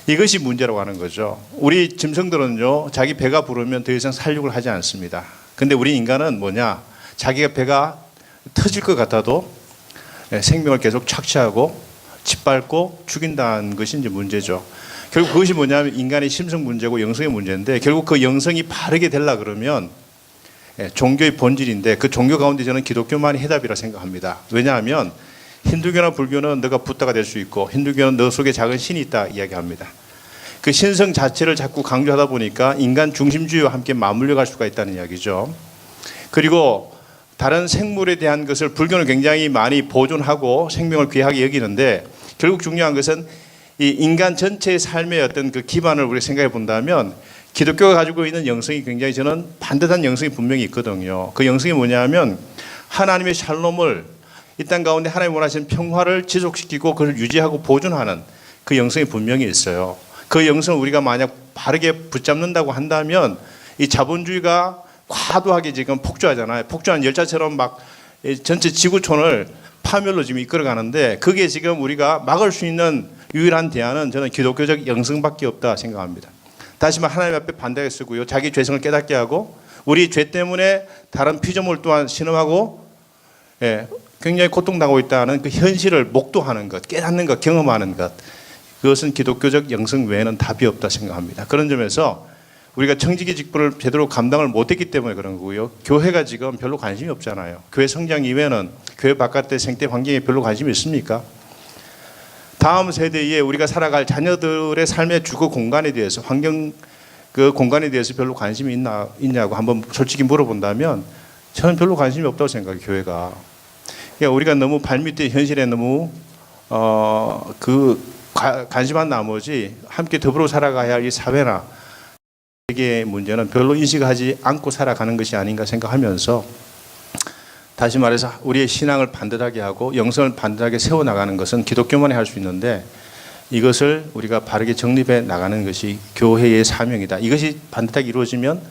이것이 문제라고 하는 거죠. 우리 짐승들은요, 자기 배가 부르면 더 이상 살육을 하지 않습니다. 근데 우리 인간은 뭐냐? 자기가 배가 터질 것 같아도 생명을 계속 착취하고 짓밟고 죽인다는 것이 이제 문제죠. 결국 그것이 뭐냐면 인간의 심성 문제고 영성의 문제인데 결국 그 영성이 바르게 되려 그러면 종교의 본질인데 그 종교 가운데 저는 기독교만이 해답이라 생각합니다. 왜냐하면 힌두교나 불교는 너가 붓다가 될 수 있고 힌두교는 너 속에 작은 신이 있다 이야기합니다. 그 신성 자체를 자꾸 강조하다 보니까 인간 중심주의와 함께 맞물려 갈 수가 있다는 이야기죠. 그리고 다른 생물에 대한 것을 불교는 굉장히 많이 보존하고 생명을 귀하게 여기는데 결국 중요한 것은 이 인간 전체의 삶의 어떤 그 기반을 우리가 생각해 본다면 기독교가 가지고 있는 영성이 굉장히 저는 반듯한 영성이 분명히 있거든요. 그 영성이 뭐냐면 하나님의 샬롬을 이 땅 가운데 하나님 원하시는 평화를 지속시키고 그걸 유지하고 보존하는 그 영성이 분명히 있어요. 그 영성을 우리가 만약 바르게 붙잡는다고 한다면 이 자본주의가 과도하게 지금 폭주하잖아요. 폭주한 열차처럼 막 전체 지구촌을 파멸로 지금 이끌어가는데 그게 지금 우리가 막을 수 있는 유일한 대안은 저는 기독교적 영성밖에 없다 생각합니다. 다시 말해 하나님 앞에 반대하게 쓰고요. 자기 죄성을 깨닫게 하고 우리 죄 때문에 다른 피조물 또한 신음하고 굉장히 고통당하고 있다는 그 현실을 목도하는 것, 깨닫는 것, 경험하는 것. 그것은 기독교적 영성 외에는 답이 없다 생각합니다. 그런 점에서 우리가 청지기 직분을 제대로 감당을 못했기 때문에 그런 거고요. 교회가 지금 별로 관심이 없잖아요. 교회 성장 이외에는 교회 바깥의 생태 환경에 별로 관심이 있습니까? 다음 세대에 우리가 살아갈 자녀들의 삶의 주거 공간에 대해서 환경 그 공간에 대해서 별로 관심이 있냐고 한번 솔직히 물어본다면 저는 별로 관심이 없다고 생각해요. 교회가. 그러니까 우리가 너무 발밑에 현실에 너무 관심한 나머지 함께 더불어 살아가야 할 이 사회나 세계의 문제는 별로 인식하지 않고 살아가는 것이 아닌가 생각하면서 다시 말해서 우리의 신앙을 반듯하게 하고 영성을 반듯하게 세워나가는 것은 기독교만이 할 수 있는데 이것을 우리가 바르게 정립해 나가는 것이 교회의 사명이다. 이것이 반듯하게 이루어지면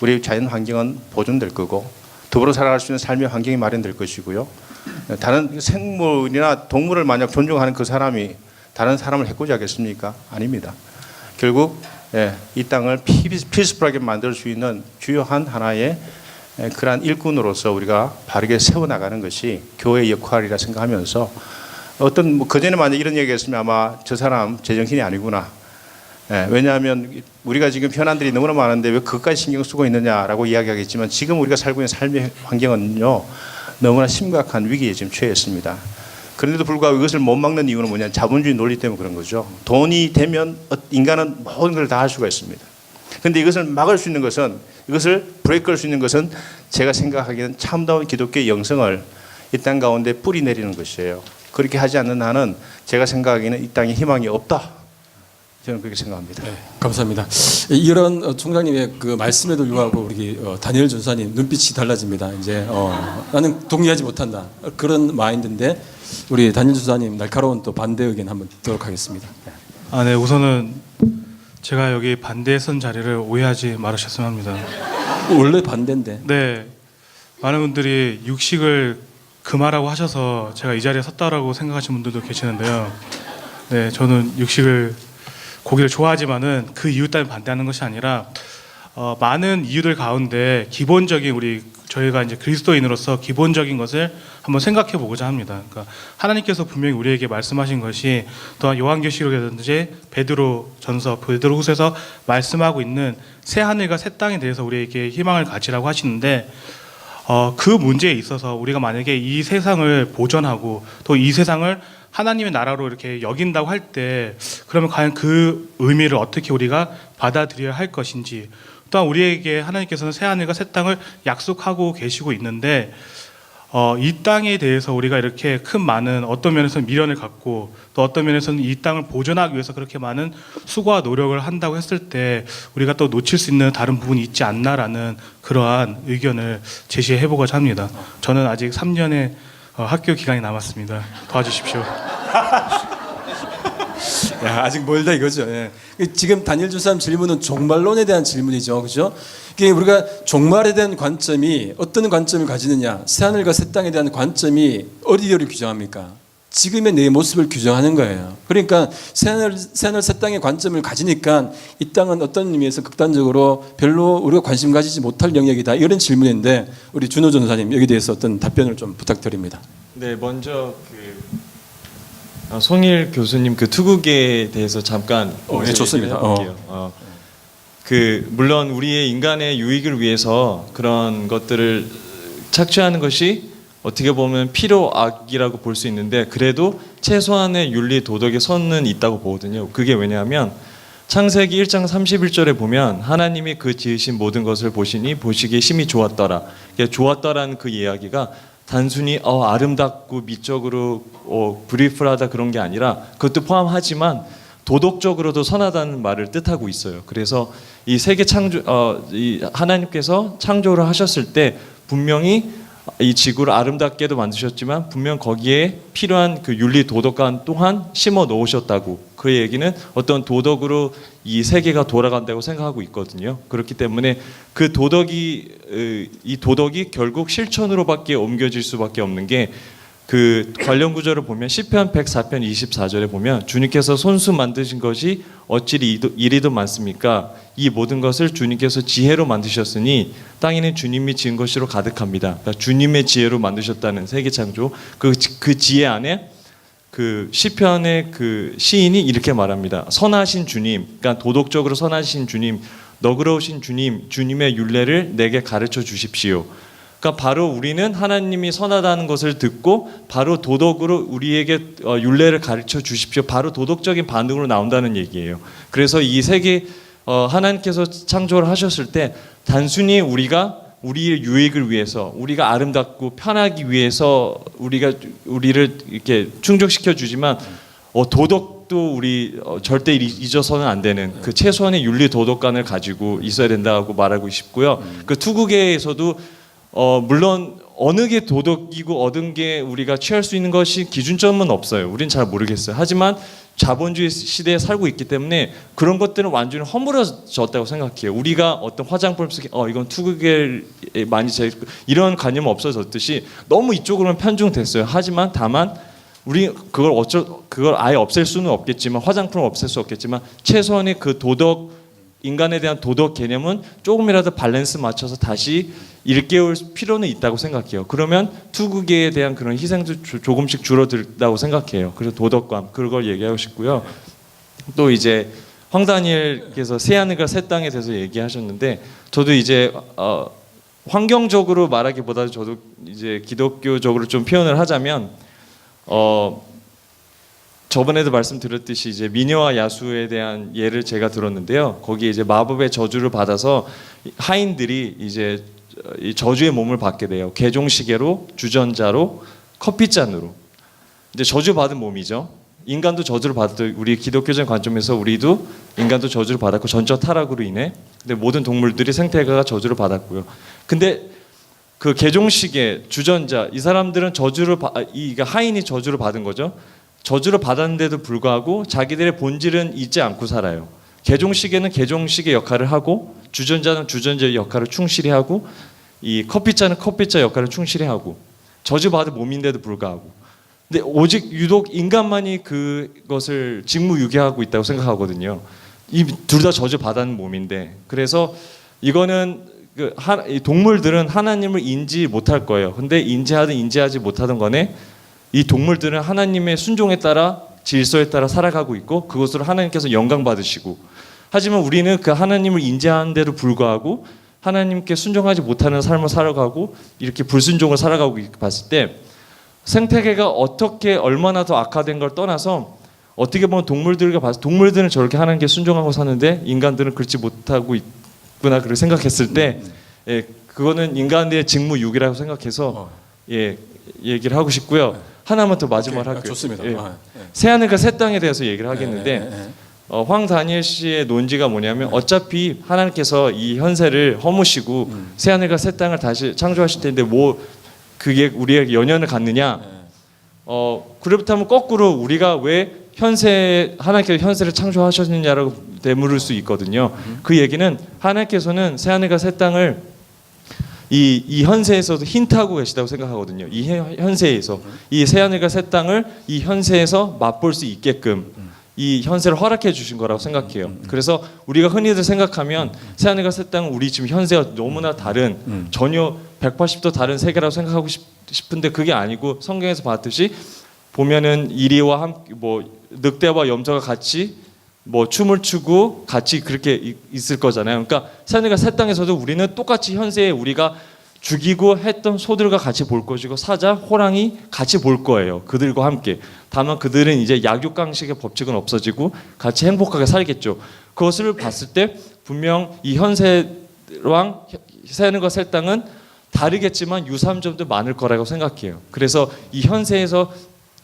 우리의 자연 환경은 보존될 거고 더불어 살아갈 수 있는 삶의 환경이 마련될 것이고요. 다른 생물이나 동물을 만약 존중하는 그 사람이 다른 사람을 해코지 하겠습니까? 아닙니다. 결국 이 땅을 피스풀하게 만들 수 있는 주요한 하나의 그러한 일꾼으로서 우리가 바르게 세워나가는 것이 교회의 역할이라 생각하면서 어떤 그전에 만약 이런 얘기했으면 아마 저 사람 제정신이 아니구나. 왜냐하면 우리가 지금 현안들이 너무나 많은데 왜 그것까지 신경 쓰고 있느냐라고 이야기하겠지만 지금 우리가 살고 있는 삶의 환경은요 너무나 심각한 위기에 지금 처했습니다. 그런데도 불구하고 이것을 못 막는 이유는 뭐냐? 자본주의 논리 때문에 그런 거죠. 돈이 되면 인간은 모든 걸 다 할 수가 있습니다. 그런데 이것을 막을 수 있는 것은 이것을 브레이크 걸 수 있는 것은 제가 생각하기에는 참다운 기독교의 영성을 이 땅 가운데 뿌리 내리는 것이에요. 그렇게 하지 않는 한은 제가 생각하기에는 이 땅에 희망이 없다. 저는 그렇게 생각합니다. 네, 감사합니다. 이런 총장님의 그 말씀에도 불구하고 우리 다니엘 전사님 눈빛이 달라집니다. 이제 나는 동의하지 못한다 그런 마인드인데 우리 다니엘 전사님 날카로운 또 반대 의견 한번 듣도록 하겠습니다. 네, 우선은 제가 여기 반대에 선 자리를 오해하지 말으셨으면 합니다. 원래 반대인데. 네, 많은 분들이 육식을 금하라고 하셔서 제가 이 자리에 섰다라고 생각하시는 분들도 계시는데요. 네, 저는 고기를 좋아하지만은 그 이유 때문에 반대하는 것이 아니라 많은 이유들 가운데 기본적인 저희가 이제 그리스도인으로서 기본적인 것을 한번 생각해 보고자 합니다. 그러니까 하나님께서 분명히 우리에게 말씀하신 것이 또한 요한계시록이라든지 베드로전서, 베드로후서에서 말씀하고 있는 새 하늘과 새 땅에 대해서 우리에게 희망을 가지라고 하시는데 그 문제에 있어서 우리가 만약에 이 세상을 보존하고 또 이 세상을 하나님의 나라로 이렇게 여긴다고 할 때 그러면 과연 그 의미를 어떻게 우리가 받아들여야 할 것인지 또한 우리에게 하나님께서는 새 하늘과 새 땅을 약속하고 계시고 있는데 이 땅에 대해서 우리가 이렇게 많은 어떤 면에서는 미련을 갖고 또 어떤 면에서는 이 땅을 보존하기 위해서 그렇게 많은 수고와 노력을 한다고 했을 때 우리가 또 놓칠 수 있는 다른 부분이 있지 않나라는 그러한 의견을 제시해 보고자 합니다. 저는 아직 3년의 학교 기간이 남았습니다. 도와주십시오. 야, 아직 멀다 이거죠. 예. 지금 다니엘 주사님 질문은 종말론에 대한 질문이죠, 그렇죠? 이게 우리가 종말에 대한 관점이 어떤 관점을 가지느냐, 새 하늘과 새 땅에 대한 관점이 어디를 규정합니까? 지금의 내 모습을 규정하는 거예요. 그러니까 새 하늘, 새 땅의 관점을 가지니까 이 땅은 어떤 의미에서 극단적으로 별로 우리가 관심 가지지 못할 영역이다. 이런 질문인데 우리 준호 전사님 여기에 대해서 어떤 답변을 좀 부탁드립니다. 네, 먼저 송일 교수님 그 투국에 대해서 잠깐 네, 좋습니다. 해볼게요. 물론 우리의 인간의 유익을 위해서 그런 것들을 착취하는 것이 어떻게 보면 필요악이라고 볼 수 있는데 그래도 최소한의 윤리 도덕의 선은 있다고 보거든요. 그게 왜냐하면 창세기 1장 31절에 보면 하나님이 그 지으신 모든 것을 보시니 보시기에 심히 좋았더라. 좋았더라는 그 이야기가 단순히 아름답고 미적으로 브리플하다 그런 게 아니라 그것도 포함하지만 도덕적으로도 선하다는 말을 뜻하고 있어요. 그래서 이 세계 이 하나님께서 창조를 하셨을 때 분명히 이 지구를 아름답게도 만드셨지만 분명 거기에 필요한 그 윤리 도덕관 또한 심어 놓으셨다고. 그 얘기는 어떤 도덕으로 이 세계가 돌아간다고 생각하고 있거든요. 그렇기 때문에 그 이 도덕이 결국 실천으로밖에 옮겨질 수밖에 없는 게 그 관련 구절을 보면 시편 104편 24절에 보면 주님께서 손수 만드신 것이 어찌 이리도 많습니까? 이 모든 것을 주님께서 지혜로 만드셨으니 땅에는 주님이 지은 것으로 가득합니다. 그러니까 주님의 지혜로 만드셨다는 세계 창조 그 지혜 안에 그 시편의 그 시인이 이렇게 말합니다. 선하신 주님, 그러니까 도덕적으로 선하신 주님, 너그러우신 주님, 주님의 율례를 내게 가르쳐 주십시오. 그러니까 바로 우리는 하나님이 선하다는 것을 듣고 바로 도덕으로 우리에게 율례를 가르쳐 주십시오. 바로 도덕적인 반응으로 나온다는 얘기예요. 그래서 이 세계 하나님께서 창조를 하셨을 때 단순히 우리가 우리의 유익을 위해서 우리가 아름답고 편하기 위해서 우리를 이렇게 충족시켜 주지만 도덕도 우리 절대 잊어서는 안 되는 그 최소한의 윤리 도덕관을 가지고 있어야 된다고 말하고 싶고요. 그 투국에서도 물론 어느 게 도덕이고 어느 게 우리가 취할 수 있는 것이 기준점은 없어요. 우린 잘 모르겠어요. 하지만 자본주의 시대에 살고 있기 때문에 그런 것들은 완전히 허물어졌다고 생각해요. 우리가 어떤 화장품 쓰기 이건 투극에 많이 이런 관념은 없어졌듯이 너무 이쪽으로는 편중됐어요. 하지만 다만 우리 그걸 아예 없앨 수는 없겠지만 화장품을 없앨 수 없겠지만 최소한의 그 인간에 대한 도덕 개념은 조금이라도 밸런스 맞춰서 다시 일깨울 필요는 있다고 생각해요. 그러면 투국에 대한 그런 희생도 조금씩 줄어들다고 생각해요. 그래서 도덕감 그걸 얘기하고 싶고요. 또 이제 황다니엘께서 새 하늘과 새 땅에 대해서 얘기하셨는데 저도 이제 환경적으로 말하기보다도 저도 이제 기독교적으로 좀 표현을 하자면 저번에도 말씀드렸듯이 이제 미녀와 야수에 대한 예를 제가 들었는데요. 거기에 이제 마법의 저주를 받아서 하인들이 이제 이 저주의 몸을 받게 돼요. 개종시계로, 주전자로, 커피잔으로. 이제 저주받은 몸이죠. 인간도 저주를 받았고 우리 기독교적 관점에서 우리도 인간도 저주를 받았고 전적 타락으로 인해 근데 모든 동물들이 생태계가 저주를 받았고요. 근데 그 개종시계, 주전자 이 사람들은 하인이 저주를 받은 거죠. 저주를 받았는데도 불구하고 자기들의 본질은 잊지 않고 살아요. 개종시계는 개종시계 역할을 하고 주전자는 주전자의 역할을 충실히 하고 이 커피잔은 커피잔 역할을 충실히 하고 저주받은 몸인데도 불구하고 근데 오직 유독 인간만이 그것을 직무유기하고 있다고 생각하거든요. 이 둘 다 저주받은 몸인데 그래서 이거는 이 동물들은 하나님을 인지 못할 거예요. 근데 인지하든 인지하지 못하든 간에 이 동물들은 하나님의 순종에 따라 질서에 따라 살아가고 있고 그것으로 하나님께서 영광 받으시고 하지만 우리는 그 하나님을 인지하는데도 불구하고 하나님께 순종하지 못하는 삶을 살아가고 이렇게 불순종을 살아가고 봤을 때 생태계가 어떻게 얼마나 더 악화된 걸 떠나서 어떻게 보면 동물들과 봐서 동물들은 저렇게 하나님께 순종하고 사는데 인간들은 그렇지 못하고 있구나 그렇게 생각했을 때 그거는 인간의 직무유기라고 생각해서 얘기를 하고 싶고요. 하나만 더 마지막으로 할게요. 좋습니다. 새 하늘과 새 땅에 대해서 얘기를 하겠는데 황다니엘 씨의 논지가 뭐냐면 어차피 하나님께서 이 현세를 허무시고 새 하늘과 새 땅을 다시 창조하실 텐데 뭐 그게 우리에게 연연을 갖느냐? 그렇다면 거꾸로 우리가 왜 하나님께서 현세를 창조하셨느냐라고 되물을 수 있거든요. 그 얘기는 하나님께서는 새하늘과 새 땅을 이 현세에서도 힌트하고 계시다고 생각하거든요. 이 현세에서 이 새하늘과 새 땅을 이 현세에서 맛볼 수 있게끔 이 현세를 허락해 주신 거라고 생각해요. 그래서 우리가 흔히들 생각하면 새하늘과 새 땅은 우리 지금 현세와 너무나 다른 전혀 180도 다른 세계라고 생각하고 싶은데 그게 아니고 성경에서 봤듯이 보면은 이리와 함께 뭐 늑대와 염소가 같이 뭐 춤을 추고 같이 그렇게 있을 거잖아요. 그러니까 새하늘과 새 땅에서도 우리는 똑같이 현세에 우리가 죽이고 했던 소들과 같이 볼 것이고 사자, 호랑이 같이 볼 거예요. 그들과 함께. 다만 그들은 이제 약육강식의 법칙은 없어지고 같이 행복하게 살겠죠. 그것을 봤을 때 분명 이 현세랑 새하늘과 새 땅은 다르겠지만 유사한 점도 많을 거라고 생각해요. 그래서 이 현세에서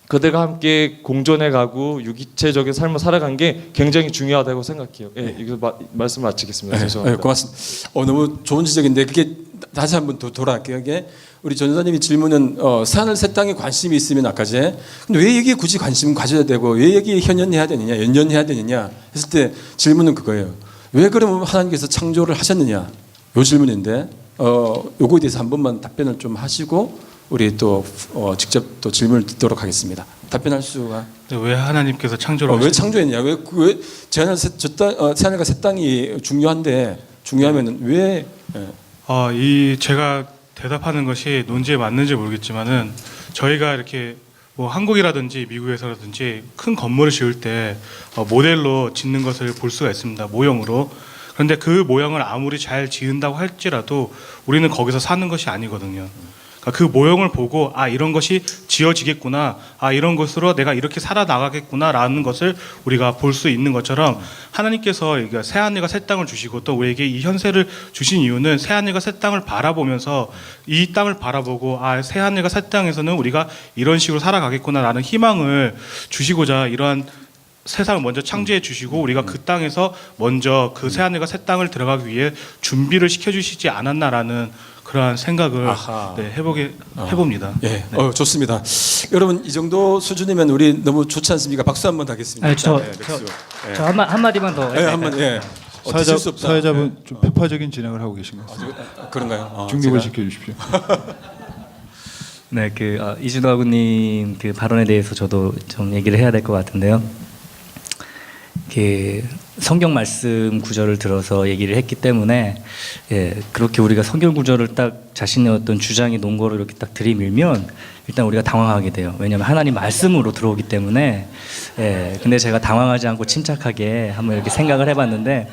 그들과 함께 공존해 가고 유기체적인 삶을 살아간 게 굉장히 중요하다고 생각해요. 예, 이거 말씀 마치겠습니다. 죄송합니다. 고맙습니다. 너무 좋은 지적인데 그게 다시 한번 더 돌아갈게요. 이게 우리 전도사님이 질문은 새하늘 새 땅에 관심이 있으면 아까 제 근데 왜 여기에 굳이 관심 가져야 되고 왜 여기에 현연해야 되느냐 연연해야 되느냐 했을 때 질문은 그거예요. 왜 그러면 하나님께서 창조를 하셨느냐 요 질문인데 요거에 대해서 한 번만 답변을 좀 하시고 우리 또 직접 또 질문을 듣도록 하겠습니다. 답변할 수가 왜 하나님께서 창조를 왜 창조했냐? 왜 새하늘과 새 땅이 중요하면은 왜? 이 제가 대답하는 것이 논지에 맞는지 모르겠지만은 저희가 이렇게 뭐 한국이라든지 미국에서라든지 큰 건물을 지을 때 모델로 짓는 것을 볼 수가 있습니다. 모형으로. 그런데 그 모형을 아무리 잘 지은다고 할지라도 우리는 거기서 사는 것이 아니거든요. 그 모형을 보고 이런 것이 지어지겠구나, 이런 것으로 내가 이렇게 살아나가겠구나라는 것을 우리가 볼 수 있는 것처럼 하나님께서 새하늘과 새 땅을 주시고 또 우리에게 이 현세를 주신 이유는 새하늘과 새 땅을 바라보면서 이 땅을 바라보고 새하늘과 새 땅에서는 우리가 이런 식으로 살아가겠구나라는 희망을 주시고자 이러한 세상을 먼저 창조해 주시고 우리가 그 땅에서 먼저 그 새하늘과 새 땅을 들어가기 위해 준비를 시켜주시지 않았나라는 그러한 생각을 해봅니다. 예, 좋습니다. 여러분 이 정도 수준이면 우리 너무 좋지 않습니까? 박수 한번 하겠습니다. 저 한마디만 더. 한번 사회자분 좀 편파적인 진행을 하고 계신 것 같습니다. 그런가요? 중립을 지켜주십시오. 네, 이준호 아구님 그 발언에 대해서 저도 좀 얘기를 해야 될 것 같은데요. 성경 말씀 구절을 들어서 얘기를 했기 때문에 그렇게 우리가 성경 구절을 딱 자신의 어떤 주장의 논거로 이렇게 딱 들이밀면 일단 우리가 당황하게 돼요. 왜냐하면 하나님 말씀으로 들어오기 때문에. 근데 제가 당황하지 않고 침착하게 한번 이렇게 생각을 해봤는데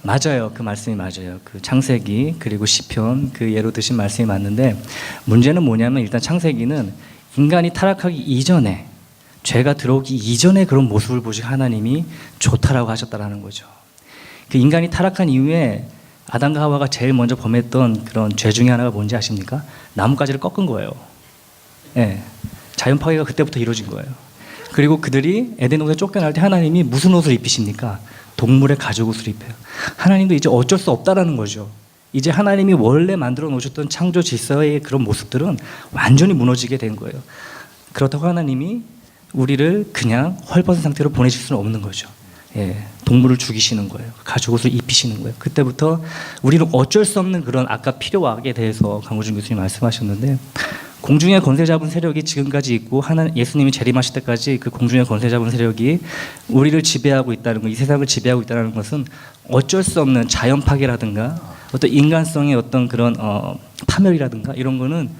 맞아요. 그 말씀이 맞아요. 그 창세기 그리고 시편 그 예로 드신 말씀이 맞는데 문제는 뭐냐면 일단 창세기는 인간이 타락하기 이전에 죄가 들어오기 이전에 그런 모습을 보시고 하나님이 좋다라고 하셨다라는 거죠. 그 인간이 타락한 이후에 아담과 하와가 제일 먼저 범했던 그런 죄 중에 하나가 뭔지 아십니까? 나뭇가지를 꺾은 거예요. 자연 파괴가 그때부터 이루어진 거예요. 그리고 그들이 에덴 동산에 쫓겨날 때 하나님이 무슨 옷을 입히십니까? 동물의 가죽 옷을 입혀요. 하나님도 이제 어쩔 수 없다라는 거죠. 이제 하나님이 원래 만들어 놓으셨던 창조 질서의 그런 모습들은 완전히 무너지게 된 거예요. 그렇다고 하나님이 우리를 그냥 헐벗은 상태로 보내실 수는 없는 거죠. 동물을 죽이시는 거예요. 가죽옷을 입히시는 거예요. 그때부터 우리는 어쩔 수 없는 그런 아까 필요악에 대해서 강우준 교수님 말씀하셨는데 공중의 권세 잡은 세력이 지금까지 있고 예수님이 재림하실 때까지 그 공중의 권세 잡은 세력이 우리를 지배하고 있다는 것, 이 세상을 지배하고 있다는 것은 어쩔 수 없는 자연 파괴라든가 어떤 인간성의 어떤 그런 파멸이라든가 이런 거는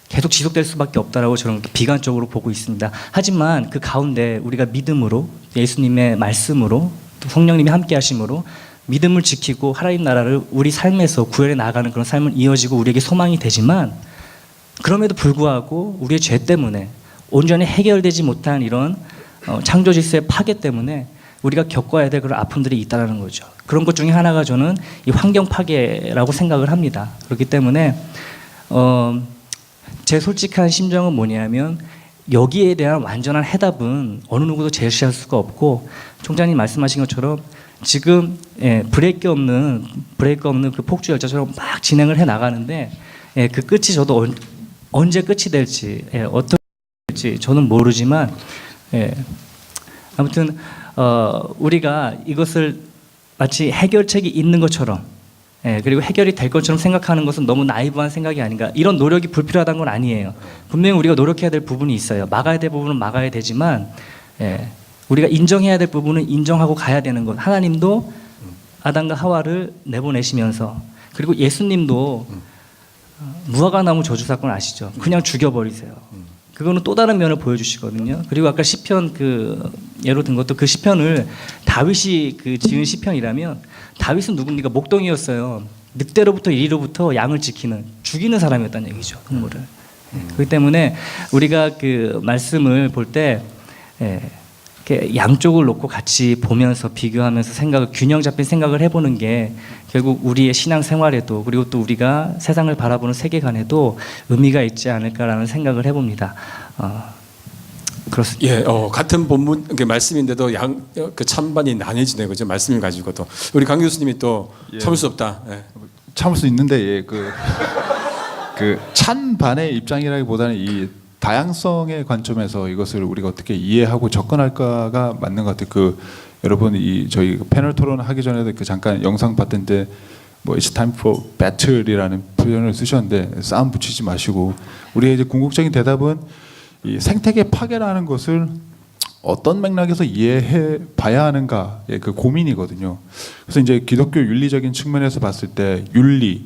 계속 지속될 수밖에 없다라고 저는 비관적으로 보고 있습니다. 하지만 그 가운데 우리가 믿음으로 예수님의 말씀으로 또 성령님이 함께 하심으로 믿음을 지키고 하나님 나라를 우리 삶에서 구현해 나가는 그런 삶은 이어지고 우리에게 소망이 되지만 그럼에도 불구하고 우리의 죄 때문에 온전히 해결되지 못한 이런 창조 질서의 파괴 때문에 우리가 겪어야 될 그런 아픔들이 있다는 거죠. 그런 것 중에 하나가 저는 이 환경 파괴라고 생각을 합니다. 그렇기 때문에 제 솔직한 심정은 뭐냐면 여기에 대한 완전한 해답은 어느 누구도 제시할 수가 없고 총장님 말씀하신 것처럼 지금 브레이크 없는 그 폭주 열차처럼 막 진행을 해 나가는데 그 끝이 저도 언제 끝이 될지 어떻게 될지 저는 모르지만 아무튼 우리가 이것을 마치 해결책이 있는 것처럼, 그리고 해결이 될 것처럼 생각하는 것은 너무 나이브한 생각이 아닌가. 이런 노력이 불필요하다는 건 아니에요. 분명히 우리가 노력해야 될 부분이 있어요. 막아야 될 부분은 막아야 되지만, 우리가 인정해야 될 부분은 인정하고 가야 되는 것. 하나님도 아담과 하와를 내보내시면서, 그리고 예수님도 무화과나무 저주 사건 아시죠? 그냥 죽여버리세요. 그거는 또 다른 면을 보여주시거든요. 그리고 아까 시편 예로 든 것도 그 시편을 다윗이 지은 시편이라면, 다윗은 누굽니까? 목동이었어요. 늑대로부터 이리로부터 양을 지키는, 죽이는 사람이었다는 얘기죠. 동물을. 그렇기 때문에 우리가 그 말씀을 볼 때 이렇게 양쪽을 놓고 같이 보면서 비교하면서 균형 잡힌 생각을 해보는 게 결국 우리의 신앙 생활에도, 그리고 또 우리가 세상을 바라보는 세계관에도 의미가 있지 않을까라는 생각을 해봅니다. 그렇습니다. 예, 같은 본문 말씀인데도 그 찬반이 나뉘지네, 그죠? 말씀을 가지고도 우리 강 교수님이 또 참을 수 없다. 예. 참을 수 있는데 그 찬반의 입장이라기보다는 이 다양성의 관점에서 이것을 우리가 어떻게 이해하고 접근할까가 맞는 것 같아요. 여러분 저희 패널 토론 하기 전에도 잠깐 영상 봤던데 It's time for battle이라는 표현을 쓰셨는데 싸움 붙이지 마시고, 우리의 이제 궁극적인 대답은 이 생태계 파괴라는 것을 어떤 맥락에서 이해해 봐야 하는가의 그 고민이거든요. 그래서 이제 기독교 윤리적인 측면에서 봤을 때 윤리,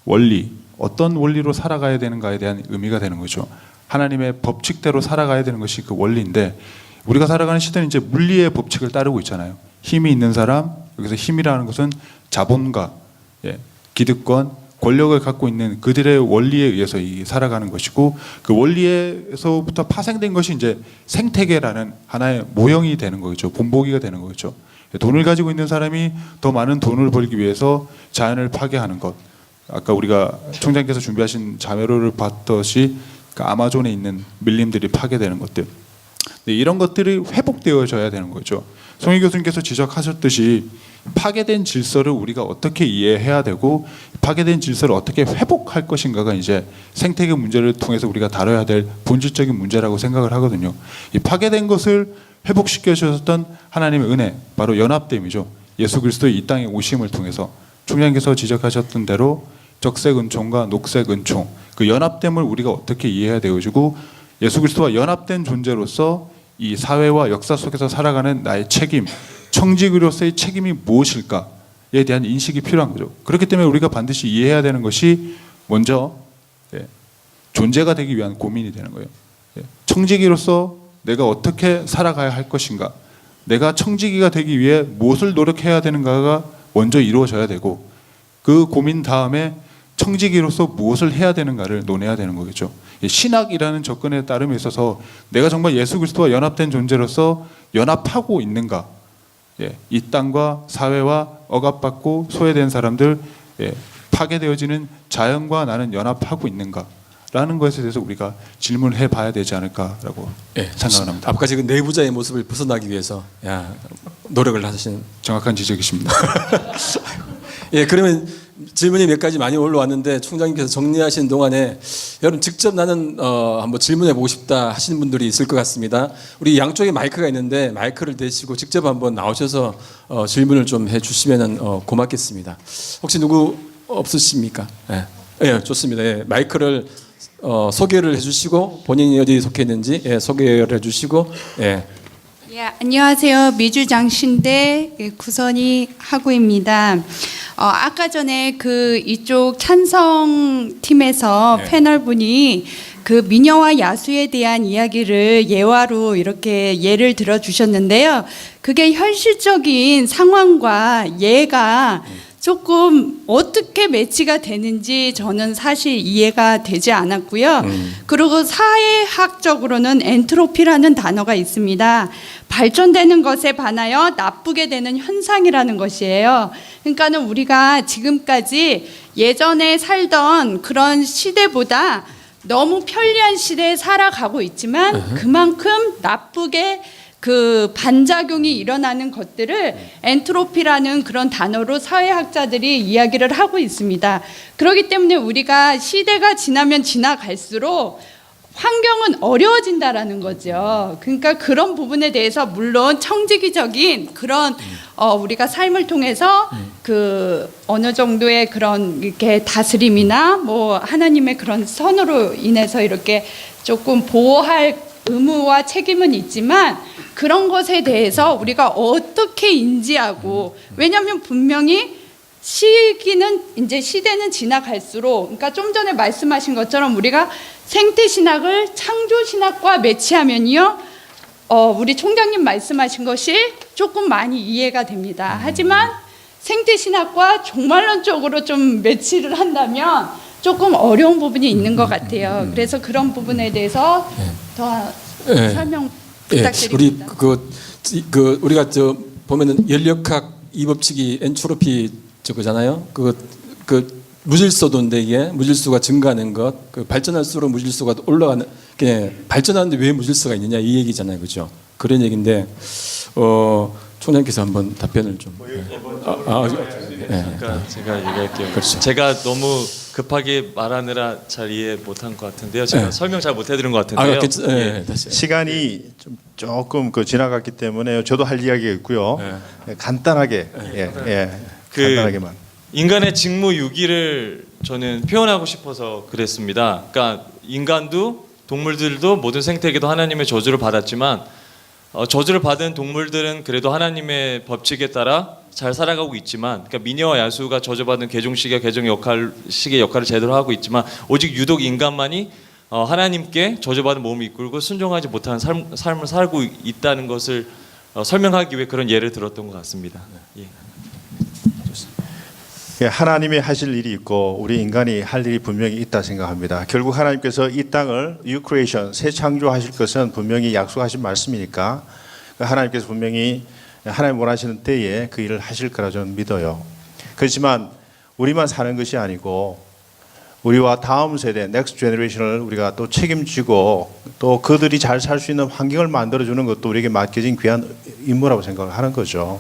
원리, 어떤 원리로 살아가야 되는가에 대한 의미가 되는 거죠. 하나님의 법칙대로 살아가야 되는 것이 그 원리인데, 우리가 살아가는 시대는 이제 물리의 법칙을 따르고 있잖아요. 힘이 있는 사람, 여기서 힘이라는 것은 자본가, 기득권, 권력을 갖고 있는 그들의 원리에 의해서 살아가는 것이고, 그 원리에서부터 파생된 것이 이제 생태계라는 하나의 모형이 되는 거죠. 본보기가 되는 거죠. 돈을 가지고 있는 사람이 더 많은 돈을 벌기 위해서 자연을 파괴하는 것. 아까 우리가 총장께서 준비하신 자료를 봤듯이 아마존에 있는 밀림들이 파괴되는 것들. 이런 것들이 회복되어져야 되는 거죠. 송희 교수님께서 지적하셨듯이 파괴된 질서를 우리가 어떻게 이해해야 되고, 파괴된 질서를 어떻게 회복할 것인가가 이제 생태계 문제를 통해서 우리가 다뤄야 될 본질적인 문제라고 생각을 하거든요. 이 파괴된 것을 회복시켜 주셨던 하나님의 은혜, 바로 연합됨이죠. 예수 그리스도의 이 땅에 오심을 통해서 총장께서 지적하셨던 대로 적색 은총과 녹색 은총, 그 연합됨을 우리가 어떻게 이해해야 되어지고, 예수 그리스도와 연합된 존재로서 이 사회와 역사 속에서 살아가는 나의 책임, 청지기로서의 책임이 무엇일까에 대한 인식이 필요한 거죠. 그렇기 때문에 우리가 반드시 이해해야 되는 것이 먼저 존재가 되기 위한 고민이 되는 거예요. 청지기로서 내가 어떻게 살아가야 할 것인가, 내가 청지기가 되기 위해 무엇을 노력해야 되는가가 먼저 이루어져야 되고, 그 고민 다음에 청지기로서 무엇을 해야 되는가를 논해야 되는 거겠죠. 신학이라는 접근에 따름에 있어서 내가 정말 예수 그리스도와 연합된 존재로서 연합하고 있는가, 이 땅과 사회와 억압받고 소외된 사람들, 파괴되어지는 자연과 나는 연합하고 있는가 라는 것에 대해서 우리가 질문을 해봐야 되지 않을까라고 생각을 합니다. 앞까지 그 내부자의 모습을 벗어나기 위해서 노력을 하신 정확한 지적이십니다. 예, 그러면 질문이 몇 가지 많이 올라왔는데 총장님께서 정리하시는 동안에 여러분 직접 나는 한번 질문해 보고 싶다 하시는 분들이 있을 것 같습니다. 우리 양쪽에 마이크가 있는데 마이크를 대시고 직접 한번 나오셔서 질문을 좀 해주시면 고맙겠습니다. 혹시 누구 없으십니까? 예, 좋습니다. 예, 마이크를 소개를 해주시고 본인이 어디 속해 있는지 소개를 해주시고 예, 안녕하세요. 미주장신대 구선희 하구입니다. 아까 전에 이쪽 찬성팀에서 패널분이 미녀와 야수에 대한 이야기를 예화로 이렇게 예를 들어 주셨는데요. 그게 현실적인 상황과 예가 조금 어떻게 매치가 되는지 저는 사실 이해가 되지 않았고요. 그리고 사회학적으로는 엔트로피라는 단어가 있습니다. 발전되는 것에 반하여 나쁘게 되는 현상이라는 것이에요. 그러니까는 우리가 지금까지 예전에 살던 그런 시대보다 너무 편리한 시대에 살아가고 있지만 그만큼 나쁘게 반작용이 일어나는 것들을 엔트로피라는 그런 단어로 사회학자들이 이야기를 하고 있습니다. 그렇기 때문에 우리가 시대가 지나면 지나갈수록 환경은 어려워진다라는 거죠. 그러니까 그런 부분에 대해서 물론 청지기적인 그런 우리가 삶을 통해서 그 어느 정도의 그런 이렇게 다스림이나 뭐 하나님의 그런 선으로 인해서 이렇게 조금 보호할 의무와 책임은 있지만 그런 것에 대해서 우리가 어떻게 인지하고, 왜냐하면 분명히 시대는 지나갈수록, 그러니까 좀 전에 말씀하신 것처럼 우리가 생태 신학을 창조 신학과 매치하면요, 우리 총장님 말씀하신 것이 조금 많이 이해가 됩니다. 하지만 생태 신학과 종말론적으로 좀 매치를 한다면 조금 어려운 부분이 있는 것 같아요. 그래서 그런 부분에 대해서 더 설명 부탁드립니다. 우리 우리가 저 보면은 연력학 이 법칙이 엔트로피 저거잖아요. 그 무질서도인데 이게 무질서가 증가하는 것, 그 발전할수록 무질서가 올라가는, 발전하는데 왜 무질서가 있느냐 이 얘기잖아요, 그죠? 그런 얘기인데 총장님께서 한번 답변을 좀. 그러니까 제가 얘기할게요. 그렇죠. 제가 너무 급하게 말하느라 잘 이해 못한 것 같은데요. 제가 설명 잘 못해드린 것 같은데요. 다시. 시간이 조금 지나갔기 때문에 저도 할 이야기가 있고요. 간단하게 간단하게만. 인간의 직무유기를 저는 표현하고 싶어서 그랬습니다. 그러니까 인간도 동물들도 모든 생태계도 하나님의 저주를 받았지만 저주를 받은 동물들은 그래도 하나님의 법칙에 따라 잘 살아가고 있지만, 그러니까 미녀와 야수가 저주받은 개종식의 개종식의 역할을 제대로 하고 있지만 오직 유독 인간만이 하나님께 저주받은 몸을 이끌고 순종하지 못하는 삶을 살고 있다는 것을 설명하기 위해 그런 예를 들었던 것 같습니다. 예. 하나님이 하실 일이 있고 우리 인간이 할 일이 분명히 있다 생각합니다. 결국 하나님께서 이 땅을 New Creation, 새 창조하실 것은 분명히 약속하신 말씀이니까 하나님께서 분명히 하나님 원하시는 때에 그 일을 하실 거라 저는 믿어요. 그렇지만 우리만 사는 것이 아니고 우리와 다음 세대, 넥스트 제너레이션을 우리가 또 책임지고 또 그들이 잘 살 수 있는 환경을 만들어주는 것도 우리에게 맡겨진 귀한 임무라고 생각을 하는 거죠.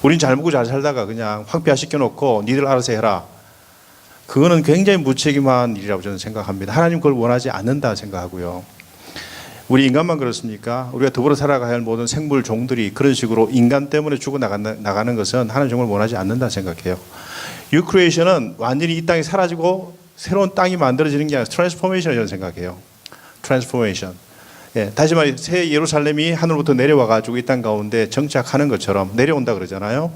우린 잘 먹고 잘 살다가 그냥 황폐화시켜놓고 니들 알아서 해라. 그거는 굉장히 무책임한 일이라고 저는 생각합니다. 하나님 그걸 원하지 않는다 생각하고요. 우리 인간만 그렇습니까? 우리가 더불어 살아가야 할 모든 생물 종들이 그런 식으로 인간 때문에 죽어나가는 것은 하나님 정말 원하지 않는다 생각해요. New Creation은 완전히 이 땅이 사라지고 새로운 땅이 만들어지는 게 아니라 트랜스포메이션을 저는 생각해요. 트랜스포메이션. 다시 말해 새 예루살렘이 하늘부터 내려와 가지고 이 땅 가운데 정착하는 것처럼 내려온다 그러잖아요.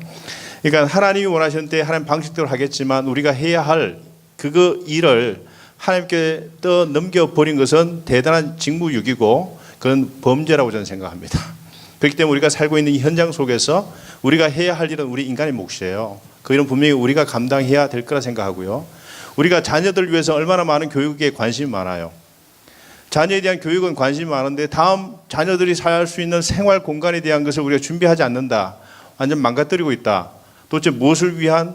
그러니까 하나님이 원하시는 때 하나님 방식대로 하겠지만 우리가 해야 할 그거 일을 하나님께 또 넘겨버린 것은 대단한 직무유기고 그건 범죄라고 저는 생각합니다. 그렇기 때문에 우리가 살고 있는 이 현장 속에서 우리가 해야 할 일은 우리 인간의 몫이에요. 그 일은 분명히 우리가 감당해야 될 거라 생각하고요. 우리가 자녀들을 위해서 얼마나 많은 교육에 관심이 많아요. 자녀에 대한 교육은 관심이 많은데 다음 자녀들이 살 수 있는 생활 공간에 대한 것을 우리가 준비하지 않는다. 완전 망가뜨리고 있다. 도대체 무엇을 위한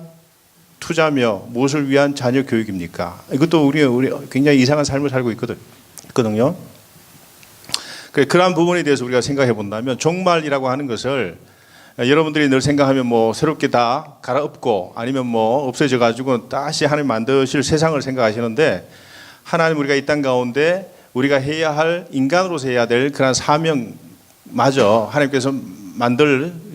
투자며 무엇을 위한 자녀 교육입니까? 이것도 우리 굉장히 이상한 삶을 살고 있거든요. 그러한 부분에 대해서 우리가 생각해 본다면 종말이라고 하는 것을 여러분들이 늘 생각하면 뭐 새롭게 다 갈아엎고 아니면 뭐 없어져 가지고 다시 하나님 만드실 세상을 생각하시는데 하나님 우리가 이 땅 가운데 우리가 해야 할 인간으로서 해야 될 그런 사명마저 하나님께서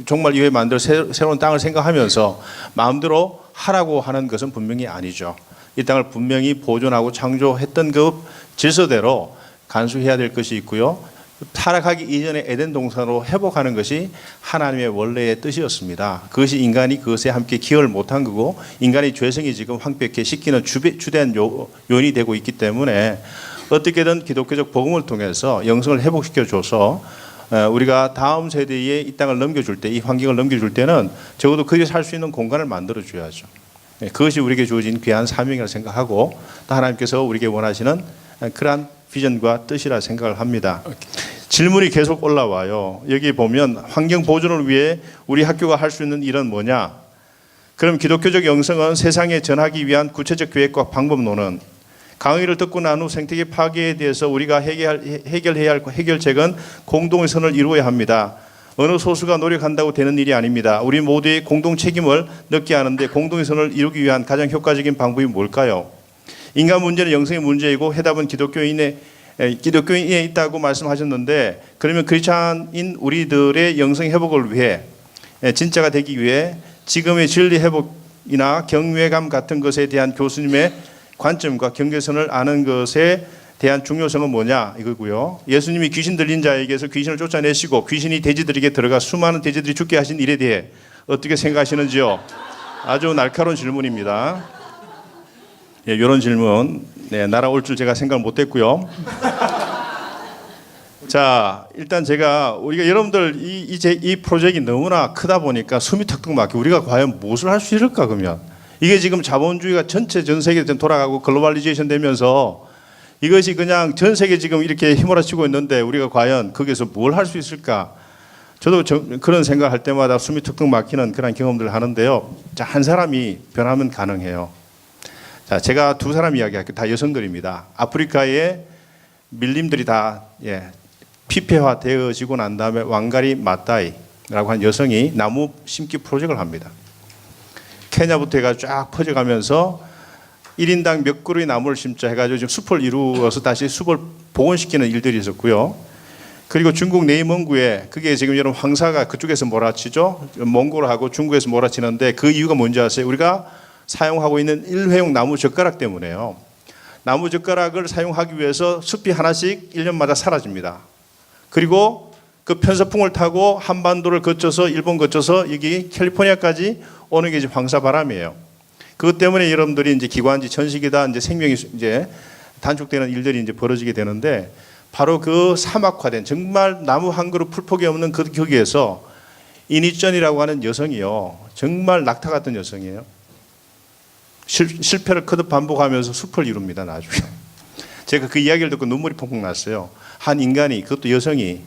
종말 이후에 만들 새로운 땅을 생각하면서 마음대로 하라고 하는 것은 분명히 아니죠. 이 땅을 분명히 보존하고 창조했던 그 질서대로 간수해야 될 것이 있고요. 타락하기 이전에 에덴 동산으로 회복하는 것이 하나님의 원래의 뜻이었습니다. 그것이 인간이 그것에 함께 기여를 못한 거고 인간의 죄성이 지금 황폐케 시키는 주된 요인이 되고 있기 때문에 어떻게든 기독교적 복음을 통해서 영성을 회복시켜줘서 우리가 다음 세대에 이 땅을 넘겨줄 때, 이 환경을 넘겨줄 때는 적어도 그들이 살 수 있는 공간을 만들어줘야죠. 그것이 우리에게 주어진 귀한 사명이라고 생각하고 또 하나님께서 우리에게 원하시는 그러한 비전과 뜻이라 생각을 합니다. 질문이 계속 올라와요. 여기 보면 환경 보존을 위해 우리 학교가 할 수 있는 일은 뭐냐? 그럼 기독교적 영성은 세상에 전하기 위한 구체적 계획과 방법론은 강의를 듣고 난 후 생태계 파괴에 대해서 우리가 해결해야 할 해결책은 공동의 선을 이루어야 합니다. 어느 소수가 노력한다고 되는 일이 아닙니다. 우리 모두의 공동 책임을 느끼게 하는데 공동의 선을 이루기 위한 가장 효과적인 방법이 뭘까요? 인간 문제는 영성의 문제이고 해답은 기독교인의 기독교인에 있다고 말씀하셨는데 그러면 크리스찬인 우리들의 영성 회복을 위해 진짜가 되기 위해 지금의 진리 회복이나 경외감 같은 것에 대한 교수님의 관점과 경계선을 아는 것에 대한 중요성은 뭐냐 이거고요. 예수님이 귀신 들린 자에게서 귀신을 쫓아내시고 귀신이 돼지들에게 들어가 수많은 돼지들이 죽게 하신 일에 대해 어떻게 생각하시는지요? 아주 날카로운 질문입니다. 예, 이런 질문 날아올 줄 제가 생각 못했고요. 자, 일단 우리가 여러분들 이 프로젝트가 너무나 크다 보니까 숨이 턱턱 막혀. 우리가 과연 무엇을 할 수 있을까 그러면 이게 지금 자본주의가 전체 전 세계에 돌아가고 글로벌리제이션 되면서 이것이 그냥 전 세계 지금 이렇게 휘몰아치고 있는데 우리가 과연 거기서 뭘 할 수 있을까? 저도 그런 생각할 때마다 숨이 턱턱 막히는 그런 경험들을 하는데요. 자, 한 사람이 변하면 가능해요. 자, 제가 두 사람 이야기할게요. 다 여성들입니다. 아프리카의 밀림들이 다 피폐화 되어지고 난 다음에 왕가리 마따이라고 한 여성이 나무 심기 프로젝트를 합니다. 케냐부터 해가 쫙 퍼져가면서 1인당 몇 그루의 나무를 심자 해가지고 지금 숲을 이루어서 다시 숲을 복원시키는 일들이 있었고요. 그리고 중국 내蒙구에 그게 지금 여러분 황사가 그쪽에서 몰아치죠. 몽골하고 중국에서 몰아치는데 그 이유가 뭔지 아세요? 우리가 사용하고 있는 일회용 나무 젓가락 때문에요. 나무 젓가락을 사용하기 위해서 숲이 하나씩 1년마다 사라집니다. 그리고 그 편서풍을 타고 한반도를 거쳐서 일본 거쳐서 여기 캘리포니아까지 오는 게 이제 황사바람이에요. 그것 때문에 여러분들이 이제 기관지 천식이다 이제 생명이 이제 단축되는 일들이 이제 벌어지게 되는데 바로 그 사막화된 정말 나무 한 그루 풀폭이 없는 거기에서 이니전이라고 하는 여성이요. 정말 낙타 같은 여성이에요. 실패를 거듭 반복하면서 숲을 이룹니다. 나중에 제가 그 이야기를 듣고 눈물이 펑펑 났어요. 한 인간이 그것도 여성이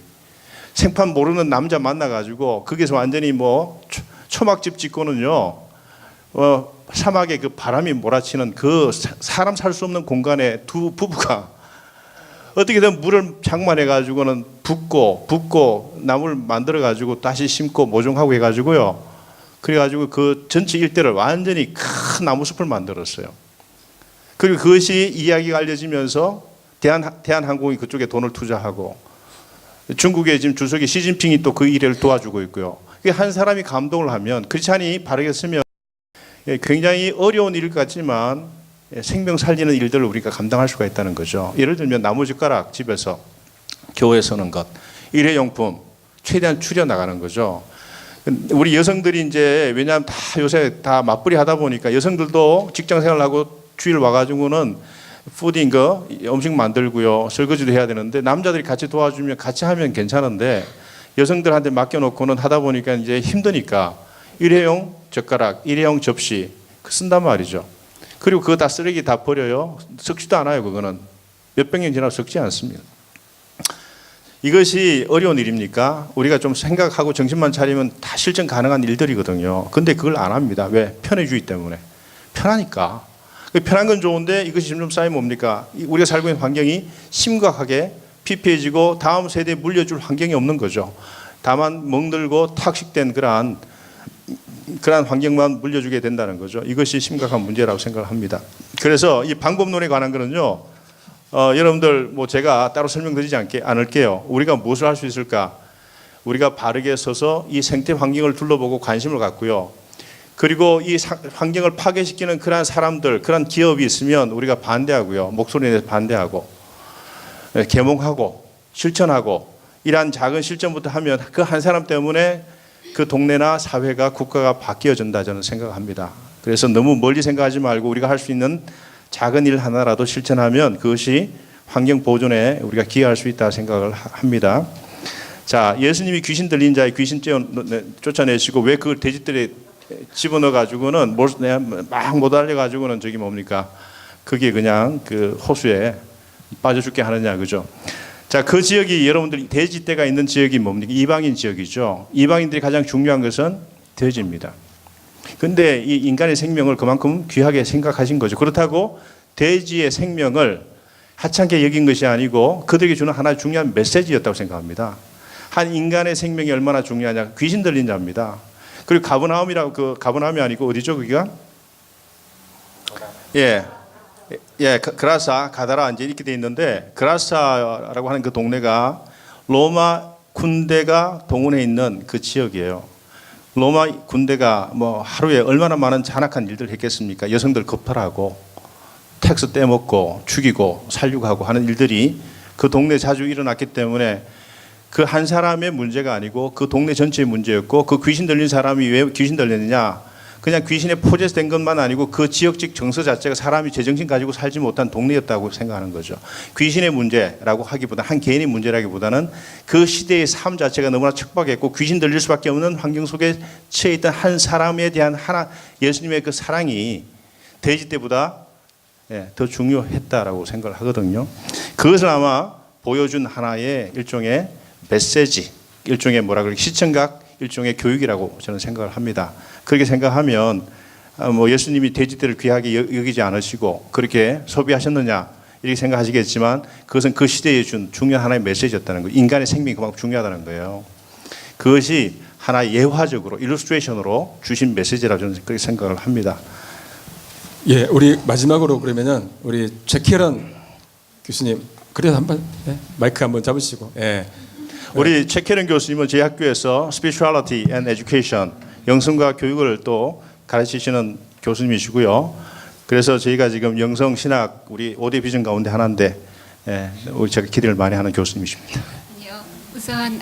생판 모르는 남자 만나가지고 거기서 완전히 뭐 초막집 짓고는요 사막에 그 바람이 몰아치는 그 사람 살 수 없는 공간에 두 부부가 어떻게든 물을 장만해가지고는 붓고 나무를 만들어가지고 다시 심고 모종하고 해가지고요. 그래가지고 그 전체 일대를 완전히 큰 나무숲을 만들었어요. 그리고 그것이 이야기가 알려지면서 대한항공이 그쪽에 돈을 투자하고 중국의 지금 주석이 시진핑이 또 그 일을 도와주고 있고요. 한 사람이 감동을 하면 크리스찬이 바르게 쓰면 굉장히 어려운 일 같지만 생명 살리는 일들을 우리가 감당할 수가 있다는 거죠. 예를 들면 나무젓가락 집에서 교회에 서는 것, 일회용품 최대한 줄여 나가는 거죠. 우리 여성들이 이제 왜냐하면 다 요새 다 맞벌이 하다 보니까 여성들도 직장 생활하고 주일 와가지고는 푸딩 거 음식 만들고요 설거지도 해야 되는데 남자들이 같이 도와주면 같이 하면 괜찮은데 여성들한테 맡겨놓고는 하다 보니까 이제 힘드니까 일회용 젓가락, 일회용 접시 쓴단 말이죠. 그리고 그거 다 쓰레기 다 버려요. 썩지도 않아요. 그거는 몇백 년 지나도 썩지 않습니다. 이것이 어려운 일입니까? 우리가 좀 생각하고 정신만 차리면 다 실천 가능한 일들이거든요. 근데 그걸 안 합니다. 왜? 편의주의 때문에. 편하니까. 편한 건 좋은데 이것이 점점 쌓이면 뭡니까? 우리가 살고 있는 환경이 심각하게 피폐해지고 다음 세대에 물려줄 환경이 없는 거죠. 다만 멍들고 탁식된 그러한 환경만 물려주게 된다는 거죠. 이것이 심각한 문제라고 생각합니다. 그래서 이 방법론에 관한 거는요. 여러분들 뭐 제가 따로 설명드리지 않을게요. 우리가 무엇을 할 수 있을까? 우리가 바르게 서서 이 생태 환경을 둘러보고 관심을 갖고요. 그리고 이 환경을 파괴시키는 그러한 사람들, 그러한 기업이 있으면 우리가 반대하고요. 목소리 내서 반대하고 계몽하고 실천하고 이러한 작은 실천부터 하면 그 한 사람 때문에 그 동네나 사회가 국가가 바뀌어진다 저는 생각합니다. 그래서 너무 멀리 생각하지 말고 우리가 할 수 있는 작은 일 하나라도 실천하면 그것이 환경 보존에 우리가 기여할 수 있다 생각을 합니다. 자, 예수님이 귀신 들린 자의 귀신 쫓아내시고 왜 그걸 돼지들에 집어넣어 가지고는 막 못 알려 가지고는 저기 뭡니까? 그게 그냥 그 호수에 빠져 죽게 하느냐 그죠? 자, 그 지역이 여러분들 돼지떼가 있는 지역이 뭡니까? 이방인 지역이죠. 이방인들이 가장 중요한 것은 돼지입니다. 근데 이 인간의 생명을 그만큼 귀하게 생각하신 거죠. 그렇다고 돼지의 생명을 하찮게 여긴 것이 아니고 그들에게 주는 하나의 중요한 메시지였다고 생각합니다. 한 인간의 생명이 얼마나 중요하냐. 귀신 들린 자입니다. 그리고 가버나움이 아니고 어디죠 거기가? 예, 예, 그라사, 가다라 이제 이렇게 돼 있는데 그라사라고 하는 그 동네가 로마 군대가 동원해 있는 그 지역이에요. 로마 군대가 뭐 하루에 얼마나 많은 잔악한 일들을 했겠습니까? 여성들 겁탈하고 텍스 떼먹고 죽이고 살육하고 하는 일들이 그 동네에 자주 일어났기 때문에 그 한 사람의 문제가 아니고 그 동네 전체의 문제였고 그 귀신 들린 사람이 왜 귀신 들렸느냐? 그냥 귀신에 포제된 것만 아니고 그 지역적 정서 자체가 사람이 제정신 가지고 살지 못한 동네였다고 생각하는 거죠. 귀신의 문제라고 하기보다 한 개인의 문제라기보다는 그 시대의 삶 자체가 너무나 척박했고 귀신 들릴 수밖에 없는 환경 속에 처해 있던 한 사람에 대한 하나 예수님의 그 사랑이 돼지 때보다 더 중요했다라고 생각을 하거든요. 그것을 아마 보여준 하나의 일종의 메시지, 일종의 뭐라 그럴까 시청각, 일종의 교육이라고 저는 생각을 합니다. 그렇게 생각하면 뭐 예수님이 돼지떼를 귀하게 여기지 않으시고 그렇게 소비하셨느냐 이렇게 생각하시겠지만 그것은 그 시대에 준 중요한 하나의 메시지였다는 거예요. 인간의 생명이 그만큼 중요하다는 거예요. 그것이 하나의 예화적으로 일러스트레이션으로 주신 메시지라고 저는 그렇게 생각을 합니다. 예, 우리 마지막으로 그러면은 우리 최캐런 교수님 그래서 한번 마이크 한번 잡으시고. 예. 우리 최캐런 교수님은 저희 학교에서 Spirituality and Education 영성과 교육을 또 가르치시는 교수님이시고요. 그래서 저희가 지금 영성 신학 우리 5대 비전 가운데 하나인데 우리 제가 기대를 많이 하는 교수님이십니다. 우선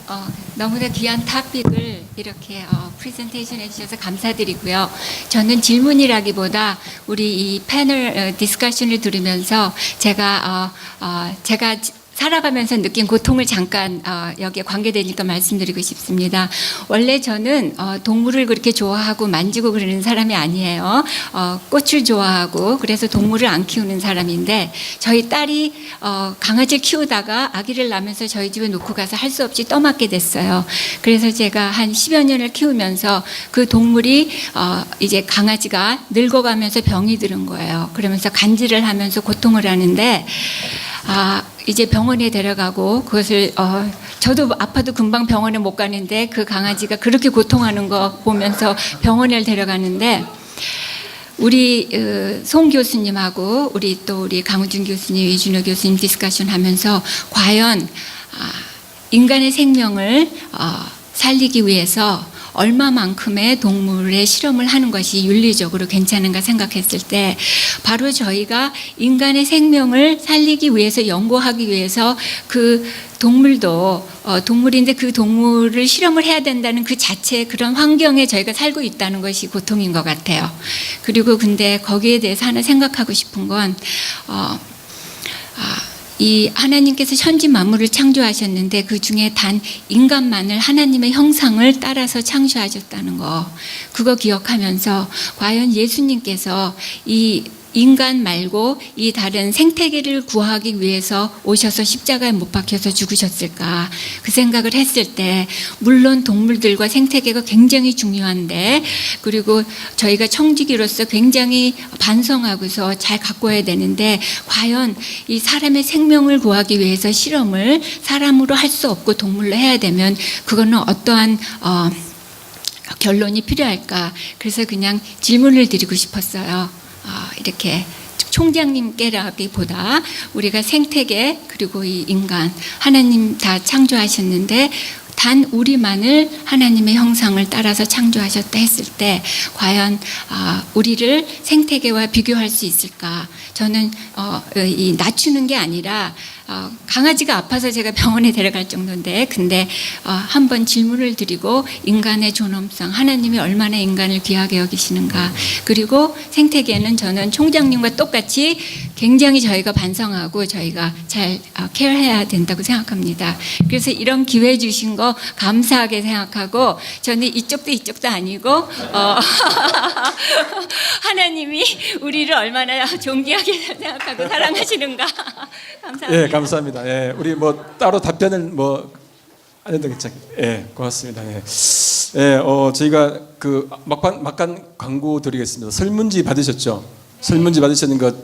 너무나 귀한 토픽을 이렇게 프레젠테이션 해주셔서 감사드리고요. 저는 질문이라기보다 우리 이 패널 디스커션을 들으면서 제가 살아가면서 느낀 고통을 잠깐 여기에 관계되니까 말씀드리고 싶습니다. 원래 저는 동물을 그렇게 좋아하고 만지고 그러는 사람이 아니에요. 꽃을 좋아하고 그래서 동물을 안 키우는 사람인데 저희 딸이 강아지를 키우다가 아기를 낳으면서 저희 집에 놓고 가서 할 수 없이 떠맡게 됐어요. 그래서 제가 한 10여 년을 키우면서 그 동물이 이제 강아지가 늙어가면서 병이 드는 거예요. 그러면서 간질을 하면서 고통을 하는데 이제 병원에 데려가고 그것을 저도 아파도 금방 병원에 못 가는데 그 강아지가 그렇게 고통하는 거 보면서 병원을 데려가는데 우리 송 교수님하고 우리 강우준 교수님, 이준호 교수님 디스커션 하면서 과연 인간의 생명을 살리기 위해서 얼마만큼의 동물의 실험을 하는 것이 윤리적으로 괜찮은가 생각했을 때 바로 저희가 인간의 생명을 살리기 위해서 연구하기 위해서 그 동물도 동물인데 그 동물을 실험을 해야 된다는 그 자체의 그런 환경에 저희가 살고 있다는 것이 고통인 것 같아요. 그리고 근데 거기에 대해서 하나 생각하고 싶은 건 이 하나님께서 천지 만물을 창조하셨는데 그 중에 단 인간만을 하나님의 형상을 따라서 창조하셨다는 거, 그거 기억하면서 과연 예수님께서 이 인간 말고 이 다른 생태계를 구하기 위해서 오셔서 십자가에 못 박혀서 죽으셨을까, 그 생각을 했을 때 물론 동물들과 생태계가 굉장히 중요한데 그리고 저희가 청지기로서 굉장히 반성하고서 잘 가꿔야 되는데 과연 이 사람의 생명을 구하기 위해서 실험을 사람으로 할 수 없고 동물로 해야 되면 그거는 어떠한 결론이 필요할까. 그래서 그냥 질문을 드리고 싶었어요. 이렇게 총장님께라기보다 우리가 생태계 그리고 이 인간 하나님 다 창조하셨는데 단 우리만을 하나님의 형상을 따라서 창조하셨다 했을 때 과연 우리를 생태계와 비교할 수 있을까? 저는 이 낮추는 게 아니라 강아지가 아파서 제가 병원에 데려갈 정도인데 근데 한번 질문을 드리고 인간의 존엄성, 하나님이 얼마나 인간을 귀하게 여기시는가, 그리고 생태계는 저는 총장님과 똑같이 굉장히 저희가 반성하고 저희가 잘 케어해야 된다고 생각합니다. 그래서 이런 기회 주신 거 감사하게 생각하고 저는 이쪽도 아니고 하나님이 우리를 얼마나 존귀하게 생각하고 사랑하시는가. 감사합니다. 예, 감사합니다. 예, 우리 뭐 따로 답변을 뭐 안 해도 괜찮. 예, 고맙습니다. 예, 예, 저희가 그 막간 광고 드리겠습니다. 설문지 받으셨죠? 설문지 받으시는 것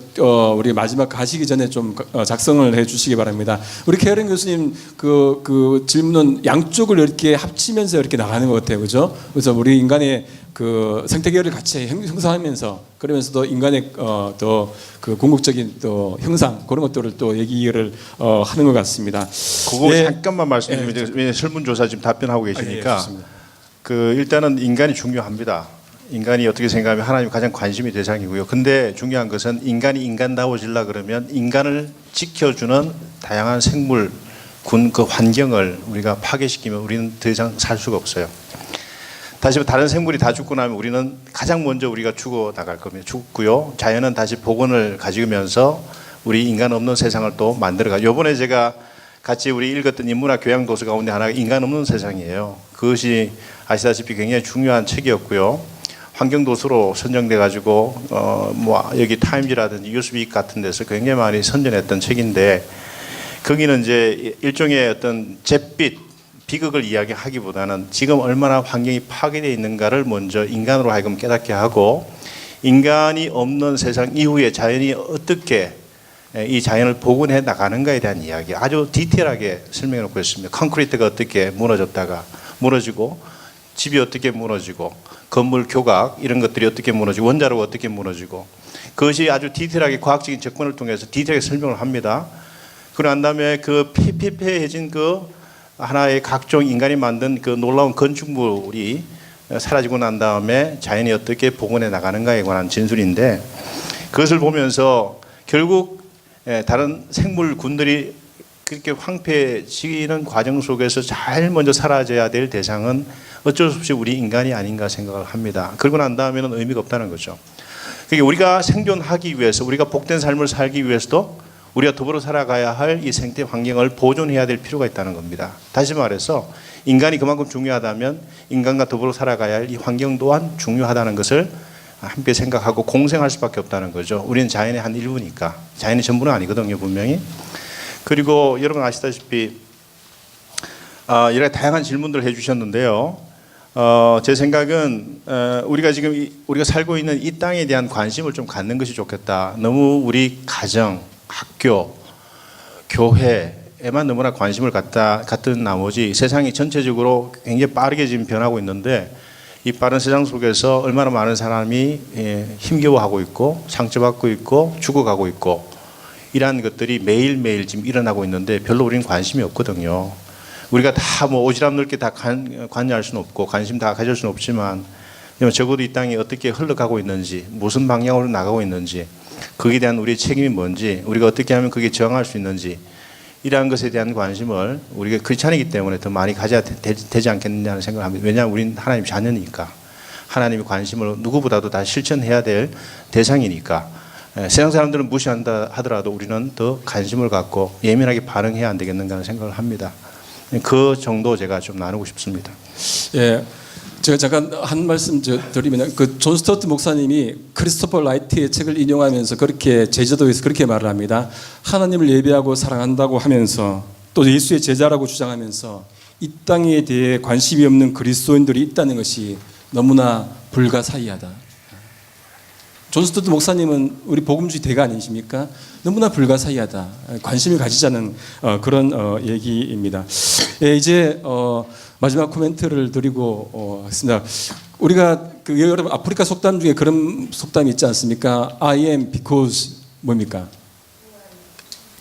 우리 마지막 가시기 전에 좀 작성을 해주시기 바랍니다. 우리 캐런 교수님 그 질문은 양쪽을 이렇게 합치면서 이렇게 나가는 것 같아요, 그죠? 그래서 우리 인간의 그 생태계를 같이 형성하면서 그러면서도 인간의 더 그 궁극적인 또 형상 그런 것들을 또 얘기를 하는 것 같습니다. 그거 예. 잠깐만 말씀드리면 예. 왜냐면 설문조사 지금 답변하고 계시니까 예, 좋습니다. 그 일단은 인간이 중요합니다. 인간이 어떻게 생각하면 하나님 가장 관심이 대상이고요. 근데 중요한 것은 인간이 인간다워지려 그러면 인간을 지켜주는 다양한 생물 군 그 환경을 우리가 파괴시키면 우리는 더 이상 살 수가 없어요. 다시 다른 생물이 다 죽고 나면 우리는 가장 먼저 우리가 죽어 나갈 겁니다. 죽고요. 자연은 다시 복원을 가지면서 우리 인간 없는 세상을 또 만들어가. 요번에 제가 같이 우리 읽었던 인문학 교양 도서 가운데 하나가 인간 없는 세상이에요. 그것이 아시다시피 굉장히 중요한 책이었고요. 환경 도서로 선정돼 가지고 뭐 여기 타임즈라든지 뉴스윅 같은 데서 굉장히 많이 선전했던 책인데 거기는 이제 일종의 어떤 잿빛 비극을 이야기하기보다는 지금 얼마나 환경이 파괴되어 있는가를 먼저 인간으로 하여금 깨닫게 하고 인간이 없는 세상 이후에 자연이 어떻게 이 자연을 복원해 나가는가에 대한 이야기 아주 디테일하게 설명해 놓고 있습니다. 콘크리트가 어떻게 무너졌다가 무너지고 집이 어떻게 무너지고 건물 교각 이런 것들이 어떻게 무너지고 원자로가 어떻게 무너지고 그것이 아주 디테일하게 과학적인 접근을 통해서 디테일하게 설명을 합니다. 그러고 난 다음에 그 폐폐해진 그 하나의 각종 인간이 만든 그 놀라운 건축물이 사라지고 난 다음에 자연이 어떻게 복원해 나가는가에 관한 진술인데 그것을 보면서 결국 다른 생물군들이 그렇게 황폐해지는 과정 속에서 제일 먼저 사라져야 될 대상은 어쩔 수 없이 우리 인간이 아닌가 생각을 합니다. 그러고 난 다음에는 의미가 없다는 거죠. 그러니까 우리가 생존하기 위해서 우리가 복된 삶을 살기 위해서도 우리가 더불어 살아가야 할 이 생태 환경을 보존해야 될 필요가 있다는 겁니다. 다시 말해서 인간이 그만큼 중요하다면 인간과 더불어 살아가야 할 이 환경 또한 중요하다는 것을 함께 생각하고 공생할 수밖에 없다는 거죠. 우리는 자연의 한 일부니까. 자연의 전부는 아니거든요, 분명히. 그리고 여러분 아시다시피 여러 다양한 질문들을 해주셨는데요. 제 생각은 우리가 지금 우리가 살고 있는 이 땅에 대한 관심을 좀 갖는 것이 좋겠다. 너무 우리 가정, 학교, 교회에만 너무나 관심을 갖던 나머지 세상이 전체적으로 굉장히 빠르게 지금 변하고 있는데 이 빠른 세상 속에서 얼마나 많은 사람이 힘겨워하고 있고 상처받고 있고 죽어가고 있고 이러한 것들이 매일매일 지금 일어나고 있는데 별로 우리는 관심이 없거든요. 우리가 다 뭐 오지랖 넓게 다 관여할 수는 없고 관심 다 가질 수는 없지만 적어도 이 땅이 어떻게 흘러가고 있는지 무슨 방향으로 나가고 있는지 거기에 대한 우리의 책임이 뭔지 우리가 어떻게 하면 그게 저항할 수 있는지 이러한 것에 대한 관심을 우리가 크리스찬이기 때문에 더 많이 가져야 되지 않겠느냐는 생각을 합니다. 왜냐하면 우리는 하나님 자녀니까 하나님의 관심을 누구보다도 다 실천해야 될 대상이니까 세상 사람들은 무시한다 하더라도 우리는 더 관심을 갖고 예민하게 반응해야 안 되겠는가 하는 생각을 합니다. 그 정도 제가 좀 나누고 싶습니다. 예, 제가 잠깐 한 말씀 드리면 그 존 스튜어트 목사님이 크리스토퍼 라이트의 책을 인용하면서 그렇게 제자도에서 그렇게 말을 합니다. 하나님을 예배하고 사랑한다고 하면서 또 예수의 제자라고 주장하면서 이 땅에 대해 관심이 없는 그리스도인들이 있다는 것이 너무나 불가사의하다. 존 스튜어트 목사님은 우리 복음주의 대가 아니십니까? 너무나 불가사의하다. 관심을 가지자는 그런 얘기입니다. 예, 이제 마지막 코멘트를 드리고 하겠습니다. 우리가 여러분 아프리카 속담 중에 그런 속담이 있지 않습니까? I am because 뭡니까?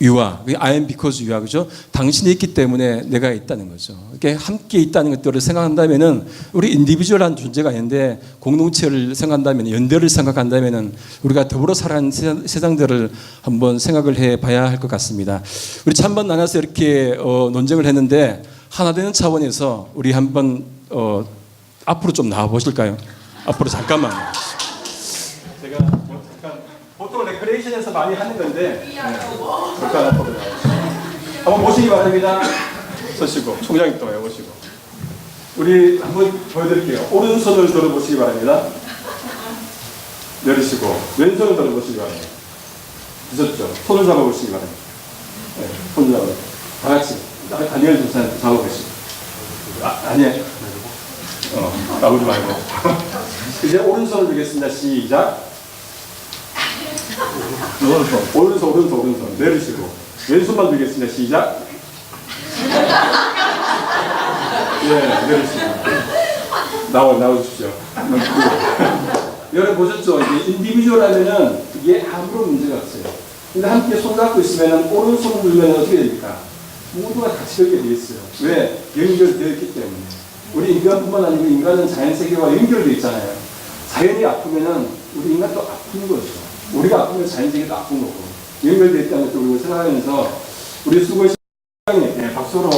You are. I am because you are. 그죠? 당신이 있기 때문에 내가 있다는 거죠. 이렇게 함께 있다는 것들을 생각한다면은 우리 인디비주얼한 존재가 아닌데 공동체를 생각한다면 연대를 생각한다면은 우리가 더불어 살아가는 세상들을 한번 생각을 해봐야 할 것 같습니다. 우리 찬반 나눠서 이렇게 논쟁을 했는데 하나 되는 차원에서 우리 한번 앞으로 좀 나와 보실까요? 앞으로 잠깐만. 제가 잠깐 보통 레크레이션에서 많이 하는 건데 잠깐 앞으로 나와주세요. 한번 보시기 바랍니다. 서시고 총장님 또 해보시고 우리 한번 보여드릴게요. 오른손을 들어보시기 바랍니다. 내리시고 왼손을 들어보시기 바랍니다. 드셨죠? 손을 잡아보시기 바랍니다. 네, 손을 잡아보세요. 다 같이 다니엘 조사님 잡아보시고 아니에요. 나오지 말고 이제 오른손을 들겠습니다. 시작. 오른손 내리시고 왼손만 들겠습니다. 시작. 예, 내리시고 나오십시오. 여러분 보셨죠? 이게 인디비주얼 하면은 이게 아무런 문제가 없어요. 근데 함께 손 잡고 있으면은 오른손 물면 어떻게 됩니까? 모두가 같이 되게 돼 있어요. 왜? 연결되어 있기 때문에. 우리 인간뿐만 아니고 인간은 자연 세계와 연결되어 있잖아요. 자연이 아프면은 우리 인간도 아픈 거죠. 우리가 아프면 자연 세계도 아픈 거고. 연결되어 있다는 것도 우리가 생각하면서 우리 수고해 주신 박수로